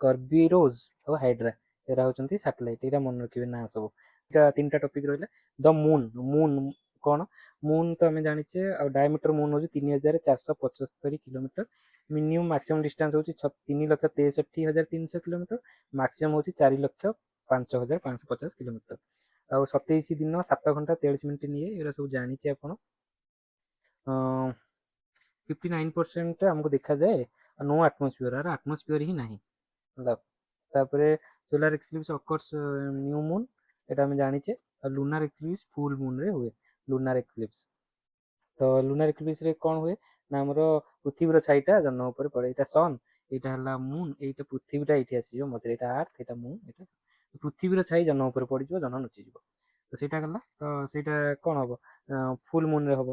କର୍ବିରୋଜ ଆଉ ହାଇଡ୍ରା, ଏରା ହେଉଛନ୍ତି ସାଟେଲାଇଟ୍। ଏଇଟା ମନେ ରଖିବେ ନା ସବୁ। ଏଇଟା 3ଟା ଟପିକ୍ ରହିଲା। ଦ ମୁନ୍, ମୁନ୍ କ'ଣ? ମୁନ୍ ତ ଆମେ ଜାଣିଛେ, ଆଉ ଡାୟମିଟର ମୁନ୍ ହେଉଛି 3475 କିଲୋମିଟର। ମିନିମମ୍ ମାକ୍ସିମମ୍ ଡିଷ୍ଟାନ୍ସ ହେଉଛି 3,63,300 କିଲୋମିଟର। ମାକ୍ସିମମ୍ ହେଉଛି 4,05,550 କିଲୋମିଟର। ଆଉ 27 ଦିନ 7 ଘଣ୍ଟା 43 ମିନିଟ୍ ନିଏ, ଏଗୁରା ସବୁ ଜାଣିଛେ ଆପଣ। 59% ଆମକୁ ଦେଖାଯାଏ, ନୋ ଆଟମୋସ୍ଫିୟର, ଆର ଆଟମୋସ୍ଫିୟର ହିଁ ନାହିଁ ହେଲା। ତାପରେ solar eclipse occurs new Moon, ଏଇଟା ଆମେ ଜାଣିଛେ। ଆଉ ଲୁନାର ଏକ୍ଲିପ୍ସ ଫୁଲ୍ ମୁନ୍ରେ ହୁଏ, ଲୁନାର ଏକ୍ଲିପ୍ସ। ତ ଲୁନାର ଏକ୍ଲିପ୍ସରେ କ'ଣ ହୁଏ ନା, ଆମର ପୃଥିବୀର ଛାଇଟା ଜହ୍ନ ଉପରେ ପଡ଼େ। ଏଇଟା ସନ୍, ଏଇଟା ହେଲା ମୁନ୍, ଏଇଟା ପୃଥିବୀଟା ଏଇଠି ଆସିଯିବ ମଝିରେ, ଏଇଟା ଆର୍ଥ, ଏଇଟା ମୁନ୍, ଏଇଟା ପୃଥିବୀର ଛାଇ ଜହ୍ନ ଉପରେ ପଡ଼ିଯିବ, ଜହ୍ନ ଲୁଚିଯିବ। ତ ସେଇଟା ଗଲା। ତ ସେଇଟା କ'ଣ ହବ? ଫୁଲ୍ ମୁନ୍ରେ ହବ।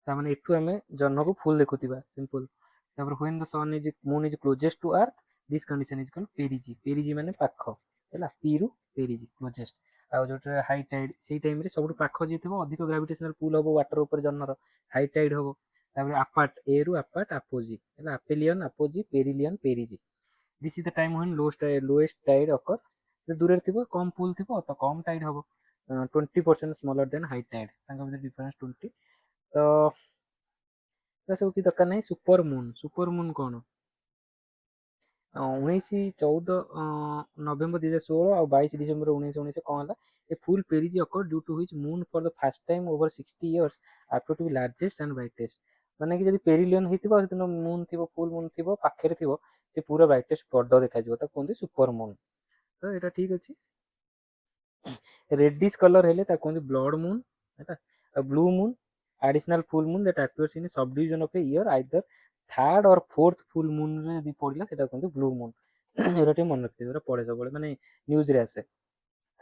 ତାମାନେ ଏଠୁ ଆମେ ଜହ୍ନକୁ ଫୁଲ୍ ଦେଖୁଥିବା, ସିମ୍ପଲ୍। ତାପରେ when the sun is moon is closest to earth, this condition is called perigee. Perigee ମାନେ ପାଖ ହେଲା, ପିରୁ ପେରିଜି, କ୍ଲୋଜେଷ୍ଟ। ଆଉ ଯୋଉଟା ହାଇ ଟାଇଡ୍, ସେଇ ଟାଇମ୍ରେ ସବୁଠୁ ପାଖ ଯିଏ ଥିବ, ଅଧିକ ଗ୍ରାଭିଟେସନାଲ ପୁଲ୍ ହବ ୱାଟର ଉପରେ ଜହ୍ନର, ହାଇ ଟାଇଡ୍ ହବ। ତାପରେ ଆପାର୍ଟ, ଏରୁ ଆପାର୍ଟ ଆପୋଜି ହେଲା, aphelion, apogee, perihelion, perigee. This is the time when lowest tide occur. ଦୂରରେ ଥିବ, କମ୍ ପୁଲ୍ ଥିବ, ତ କମ୍ ଟାଇଡ୍ ହବ। 20% ସ୍ମଲର ଦେନ୍ ହାଇ ଟାଇଡ୍, ତାଙ୍କ ଭିତରେ ଡିଫରେନ୍ସ 20। ତ ସବୁ କିଛି ଦରକାର ନାହିଁ। ସୁପର ମୁନ୍ କ'ଣ? 14 ନଭେମ୍ବର 2016 ଆଉ 22 ଡିସେମ୍ବର 1919 କ'ଣ ହେଲା? A full perigee occur due to which moon for the first time over 60 years after to be largest and brightest. ମାନେ କି ଯଦି ପେରିଲିୟନ ହେଇଥିବ, ସେଦିନ ମୁନ୍ ଥିବ, ଫୁଲ୍ ମୁନ୍ ଥିବ, ପାଖରେ ଥିବ, ସେ ପୁରା ବ୍ରାଇଟେଷ୍ଟ ବଡ଼ ଦେଖାଯିବ, ତାକୁ କୁହନ୍ତି ସୁପର ମୁନ୍। ତ ଏଇଟା ଠିକ୍ ଅଛି। ରେଡିସ୍ କଲର ହେଲେ ତାକୁ କୁହନ୍ତି ବ୍ଲଡ୍ ମୁନ୍ ହେଲା। ଆଉ blue moon, additional full moon that appears in a subdivision of a year, either third or fourth full ମୁନ୍ରେ ଯଦି ପଡ଼ିଲା, ସେଟା କୁହନ୍ତି ବ୍ଲୁ ମୁନ୍। ଏଗୁରା ଟିକେ ମନେ ରଖିଥିବେ, ଏଗୁରା ପଡ଼େ ସବୁବେଳେ, ମାନେ ନ୍ୟୁଜ୍ରେ ଆସେ।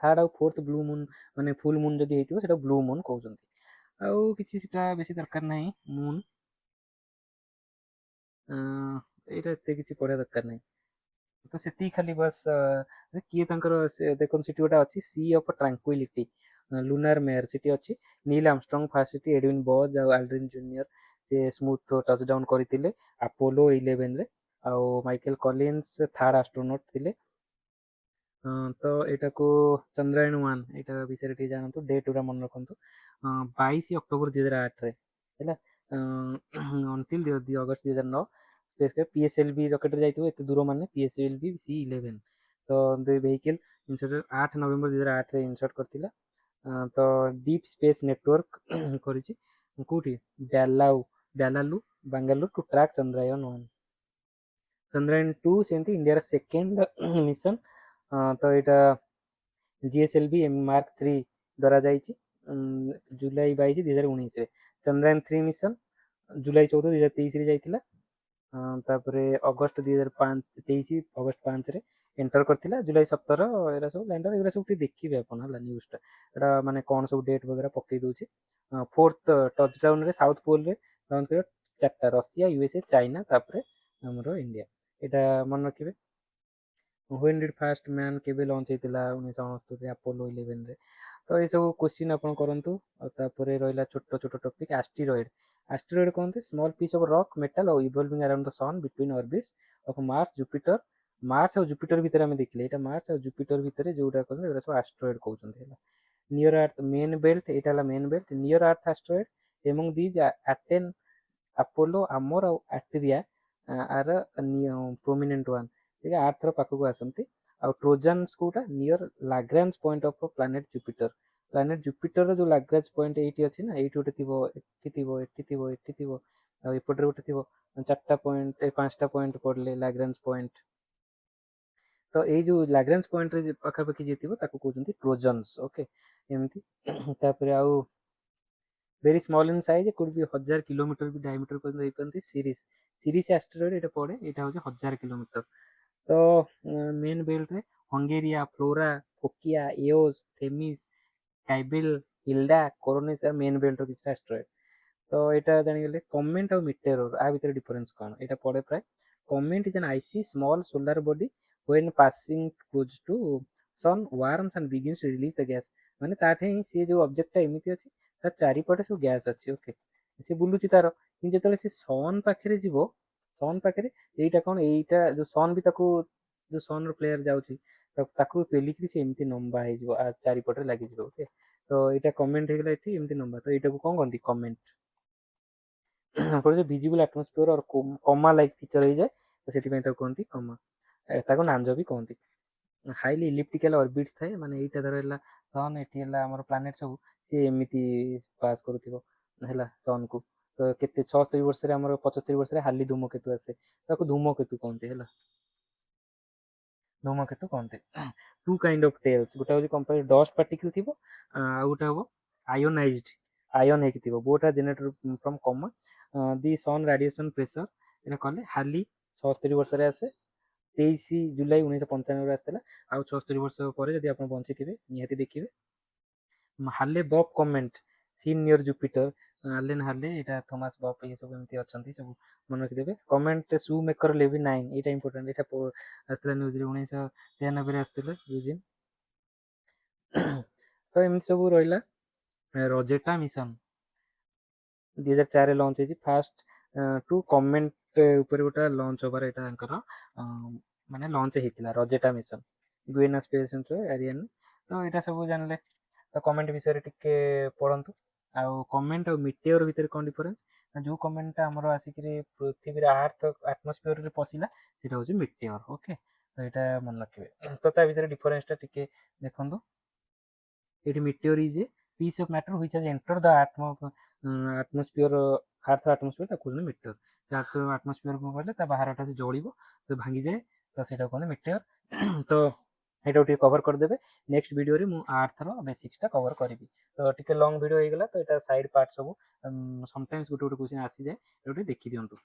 ଥାର୍ଡ ଆଉ ଫୋର୍ଥ ବ୍ଲୁ ମୁନ୍, ମାନେ ଫୁଲ୍ ମୁନ୍ ଯଦି ହେଇଥିବ, ସେଟା ବ୍ଲୁ ମୁନ୍ କହୁଛନ୍ତି। ଆଉ କିଛି ସେଟା ବେଶୀ ଦରକାର ନାହିଁ। ମୁନ୍ ଏଇଟା ଏତେ କିଛି ପଢ଼ିବା ଦରକାର ନାହିଁ। ତ ସେତିକି ଖାଲି ବାସ୍ କିଏ ତାଙ୍କର ଦେଖନ୍ତୁ ସେଠି ଗୋଟେ ଅଛି ସି ଅଫ୍ ଟ୍ରାଙ୍କୁଇଲିଟି ଲୁନାର ମେୟର ସେଠି ଅଛି। ନିଲ୍ ଆମଷ୍ଟ୍ରଙ୍ଗ ଫାର୍ଷ୍ଟ ସେଠି, ଏଡୱିନ୍ ବଜ୍ ଆଉ ଆଲ୍ଡ୍ରିନ୍ ଜୁନିୟର ସେ ସ୍ମୁଥ ଟଚ୍ ଡାଉନ୍ କରିଥିଲେ ଆପୋଲୋ 11ରେ। ଆଉ ମାଇକେଲ କଲିନ୍ସ ଥାର୍ଡ ଆଷ୍ଟ୍ରୋନଟ୍ ଥିଲେ। ତ ଏଇଟାକୁ ଚନ୍ଦ୍ରାୟନ 1 ଏଇଟା ବିଷୟରେ ଟିକେ ଜାଣନ୍ତୁ, ଡେଟ୍ ଗୁରା ମନେ ରଖନ୍ତୁ। 22 ଅକ୍ଟୋବର 2008ରେ ହେଲା, ଅନଟିଲ୍ ଅଗଷ୍ଟ 2009 ସ୍ପେସ୍ PSLV ରକେଟରେ ଯାଇଥିବ ଏତେ ଦୂର ମାନେ PSLV C11। ତ ଭେହିକିଲ୍ ଇନସର୍ଟ 8 ନଭେମ୍ବର 2008ରେ ଇନସର୍ଟ କରିଥିଲା। ତ ଡିପ୍ ସ୍ପେସ୍ ନେଟୱାର୍କ କରିଛି କୋଉଠି ବ୍ୟାଲାଲୁ ବାଙ୍ଗାଲୁରୁ ଟୁ ଟ୍ରାକ୍ ଚନ୍ଦ୍ରାୟନ 1। ଚନ୍ଦ୍ରାୟନ 2 ସେମିତି ଇଣ୍ଡିଆର ସେକେଣ୍ଡ ମିଶନ। ତ ଏଇଟା GSLV Mark 3 ଦ୍ୱାରା ଯାଇଛି ଜୁଲାଇ 22 2019ରେ। ଚନ୍ଦ୍ରାୟନ 3 ମିଶନ ଜୁଲାଇ 14 2023ରେ ଯାଇଥିଲା। ତାପରେ ଅଗଷ୍ଟ 2023 ଅଗଷ୍ଟ 5ରେ ଏଣ୍ଟର କରିଥିଲା। ଜୁଲାଇ 17 ଏରା ସବୁ ଲ୍ୟାଣ୍ଡର, ଏଗୁରା ସବୁ ଟିକେ ଦେଖିବେ ଆପଣ ହେଲା ନ୍ୟୁଜ୍ଟା, ଏଟା ମାନେ କ'ଣ ସବୁ ଡେଟ୍ ବଗେରା ପକେଇ ଦଉଛି। ଫୋର୍ଥ ଟଚ୍ ଡାଉନରେ ସାଉଥ ପୋଲରେ ଲଞ୍ଚ କରିବ 4ଟା, ରଷିଆ, USA, ଚାଇନା, ତାପରେ ଆମର ଇଣ୍ଡିଆ। ଏଇଟା ମନେ ରଖିବେ। ହ୍ୱେନ୍ ଡିଡ୍ ଫାଷ୍ଟ ମ୍ୟାନ୍ କେବେ ଲଞ୍ଚ ହେଇଥିଲା 1969 ଆପୋଲୋ 11ରେ। ତ ଏସବୁ କ୍ୱେଶ୍ଚିନ୍ ଆପଣ କରନ୍ତୁ। ଆଉ ତାପରେ ରହିଲା ଛୋଟ ଛୋଟ ଟପିକ୍ ଆଷ୍ଟିରଏଡ୍। ଆଷ୍ଟିରଏଡ୍ କହନ୍ତି small piece of rock metal ଆଉ evolving around the sun between orbits of Mars Jupiter. Mars ଆଉ ଜୁପିଟର ଭିତରେ ଆମେ ଦେଖିଲେ, ଏଇଟା ମାର୍ସ ଆଉ ଜୁପିଟର ଭିତରେ ଯୋଉଟା କହନ୍ତି ଏଗୁରା ସବୁ ଆଷ୍ଟ୍ରଏଡ୍ କହୁଛନ୍ତି ହେଲା। ନିୟର ଆର୍ଥ ମେନ୍ ବେଲ୍ଟ, ଏଇଟା ହେଲା main belt. Near earth asteroid among these attain Apollo ଆମର ଆଉ ଆର୍ଟିରିଆ ଆର ପ୍ରୋମିନେଣ୍ଟ ୱାନ୍, ଠିକ୍ ଆର୍ଥର ପାଖକୁ ଆସନ୍ତି। ଆଉ ଟ୍ରୋଜାନ୍ସ କୋଉଟା near Lagrange point of planet Jupiter. Planet ଜୁପିଟରର ଯୋଉ ଲାଗ୍ରାଞ୍ଜ ପଏଣ୍ଟ ଏଇଠି ଅଛି ନା, ଏଇଠି ଗୋଟେ ଥିବ, ଏଠି ଥିବ, ଏଠି ଥିବ, ଏଠି ଥିବ, ଆଉ ଏପଟରେ ଗୋଟେ ଥିବ। 4ଟା ପଏଣ୍ଟ 5ଟା ପଏଣ୍ଟ ପଡିଲେ ଲାଗ୍ରାଞ୍ଜ ପଏଣ୍ଟ। ତ ଏଇ ଯୋଉ ଲାଗ୍ରାଞ୍ଜ ପଏଣ୍ଟରେ ପାଖାପାଖି ଯିଏ ଥିବ ତାକୁ କହୁଛନ୍ତି ଟ୍ରୋଜନ୍ସ। ଓକେ, ଏମିତି। ତାପରେ ଆଉ very small in size, could be 1000 kilometre ବି ଡାଇମିଟର ପର୍ଯ୍ୟନ୍ତ ହେଇପାରନ୍ତି। ସିରିସ୍ ଆଷ୍ଟ୍ରଏଡ୍ ଏଇଟା ପଡେ, ଏଇଟା ହଉଛି 1000 କିଲୋମିଟର। ତ ମେନ୍ ବେଲ୍ଟରେ ହଙ୍ଗେରିଆ, ଫ୍ଲୋରା, ଫୋକିଆ, ଏଓସ୍, ଥେମିସ୍, କାଇବେଲ୍, ହିଲ୍ଡା, କୋରୋନିସ୍ ମେନ୍ ବେଲ୍ଟର କିଛି ଆଷ୍ଟ୍ରଏଡ୍। ତ ଏଇଟା ଜାଣିଗଲେ। କମେଣ୍ଟ ଆଉ ମିଟେରୋର ଆ ଭିତରେ ଡିଫରେନ୍ସ କ'ଣ ଏଇଟା ପଡେ ପ୍ରାୟ। Comet is an icy small solar body when passing close to sun warms and begins to release the gas। ମାନେ ତାଠେ ହିଁ ସିଏ ଯୋଉ ଅବଜେକ୍ଟଟା ଏମିତି ଅଛି, ତା ଚାରିପଟେ ସବୁ ଗ୍ୟାସ୍ ଅଛି। ଓକେ, ସେ ବୁଲୁଛି ତାର, କିନ୍ତୁ ଯେତେବେଳେ ସେ ସନ୍ ପାଖରେ ଯିବ, ସନ୍ ପାଖରେ ଏଇଟା କ'ଣ, ଏଇଟା ଯୋଉ ସନ୍ ବି ତାକୁ, ଯୋଉ ସନ୍ର ପ୍ଲେୟାର ଯାଉଛି ତାକୁ ପେଲିକିରି ସେ ଏମିତି ଲମ୍ବା ହେଇଯିବ, ଚାରିପଟରେ ଲାଗିଯିବ। ଓକେ, ତ ଏଇଟା କମେଣ୍ଟ ହେଇଗଲା ଏଠି ଏମିତି ଲମ୍ବା, ତ ଏଇଟାକୁ କ'ଣ କହନ୍ତି କମେଣ୍ଟ। ଭିଜିବୁଲ ଆଟମୋସ୍ଫିୟର କମା ଲାଇକ୍ ଫିଚର ହେଇଯାଏ, ତ ସେଥିପାଇଁ ତାକୁ କହନ୍ତି କମା। ତାକୁ ନାଞ୍ଜ ବି କହନ୍ତି। ହାଇଲି ଇଲିପ୍ଟିକାଲ ଅର୍ବିଟ୍ସ ଥାଏ, ମାନେ ଏଇଟା ଧର ହେଲା ସନ୍, ଏଠି ହେଲା ଆମର ପ୍ଲାନେଟ ସବୁ, ସିଏ ଏମିତି ପାସ୍ କରୁଥିବ ହେଲା ସନ୍କୁ। ତ କେତେ 76 ବର୍ଷରେ ଆମର 75 ବର୍ଷରେ ହାଲି ଧୂମକେତୁ ଆସେ, ତାକୁ ଧୂମକେତୁ କହନ୍ତି ହେଲା, ଧୂମକେତୁ କହନ୍ତି। ଟୁ କାଇଣ୍ଡ ଅଫ ଟେଲ୍ସ, ଗୋଟେ ହଉଛି କମ୍ପାନୀ ଡଷ୍ଟ ପାର୍ଟିକଲ ଥିବ, ଆଉ ଗୋଟେ ହବ ଆୟୋନାଇଜ୍ଡ, ଆୟନ ହେଇକି ଥିବ। Both are generated from coma the sun radiation pressure. ଏଇଟା କଲେ ହାଲି 76 ବର୍ଷରେ ଆସେ, 23 ଜୁଲାଇ 1995ରେ ଆସିଥିଲା। ଆଉ 76 ବର୍ଷ ପରେ ଯଦି ଆପଣ ବଞ୍ଚିଥିବେ ନିହାତି ଦେଖିବେ। Hale Bopp comet seen near Jupiter, Alan Hale, ଏଇଟା ଥୋମାସ ବବ୍, ଏ ସବୁ ଏମିତି ଅଛନ୍ତି, ସବୁ ମନେ ରଖିଦେବେ। କମେଣ୍ଟ ସୁ ମେକର ଲେଭି 9, ଏଇଟା ଇମ୍ପୋର୍ଟାଣ୍ଟ, ଏଇଟା ଆସିଥିଲା ନ୍ୟୁଜ୍ରେ 1993ରେ ଆସିଥିଲା ୟୁଜିନ୍। ତ ଏମିତି ସବୁ ରହିଲା। ରୋଜେଟା ମିଶନ 2004ରେ ଲଞ୍ଚ ହେଇଛି। ଫାଷ୍ଟ ଟୁ କମେଣ୍ଟ ଉପରେ ଗୋଟେ ଲଞ୍ଚ ହବାର ଏଇଟା ତାଙ୍କର ମାନେ ଲଞ୍ଚ ହେଇଥିଲା ରୋଜେଟା mission Guyana space centre Aryan. ତ ଏଇଟା ସବୁ ଜାଣିଲେ। ତ କମେଣ୍ଟ ବିଷୟରେ ଟିକେ ପଢ଼ନ୍ତୁ। ଆଉ କମେଣ୍ଟ ଆଉ ମିଟିଅର ଭିତରେ କ'ଣ ଡିଫରେନ୍ସ, ଯୋଉ କମେଣ୍ଟଟା ଆମର ଆସିକିରି ପୃଥିବୀର ଆର୍ଥ ଆଟମୋସ୍ଫିୟରରେ ପଶିଲା ସେଇଟା ହେଉଛି ମିଟିଅର। ଓକେ, ତ ଏଇଟା ମନେ ରଖିବେ। ତ ତା ଭିତରେ ଡିଫରେନ୍ସଟା ଟିକେ ଦେଖନ୍ତୁ। ଏଠି meteor is a piece of matter which has entered the atmosphere, earth atmosphere, ତାକୁ କହୁଛନ୍ତି ମିଟିଅର। ସେ ଆର୍ଥ ଆଟମୋସ୍ଫିୟରକୁ ଗଲେ ତା ବାହାରଟା ସେ ଜଳିବ, ତ ଭାଙ୍ଗିଯାଏ, ତ ସେଇଟାକୁ କହନ୍ତି ମିଟିଅର। ତ ଏଇଟାକୁ ଟିକେ କଭର କରିଦେବେ। ନେକ୍ସଟ ଭିଡ଼ିଓରେ ମୁଁ ଆର୍ଥର ବେସିକ୍ସଟା କଭର କରିବି। ତ ଟିକେ ଲଙ୍ଗ ଭିଡ଼ିଓ ହେଇଗଲା, ତ ଏଇଟା ସାଇଡ୍ ପାର୍ଟ ସବୁ ସମଟାଇମ୍ସ ଗୋଟେ ଗୋଟେ କ୍ୱେଶ୍ଚିନ୍ ଆସିଯାଏ, ଏଇଟା ଟିକେ ଦେଖିଦିଅନ୍ତୁ।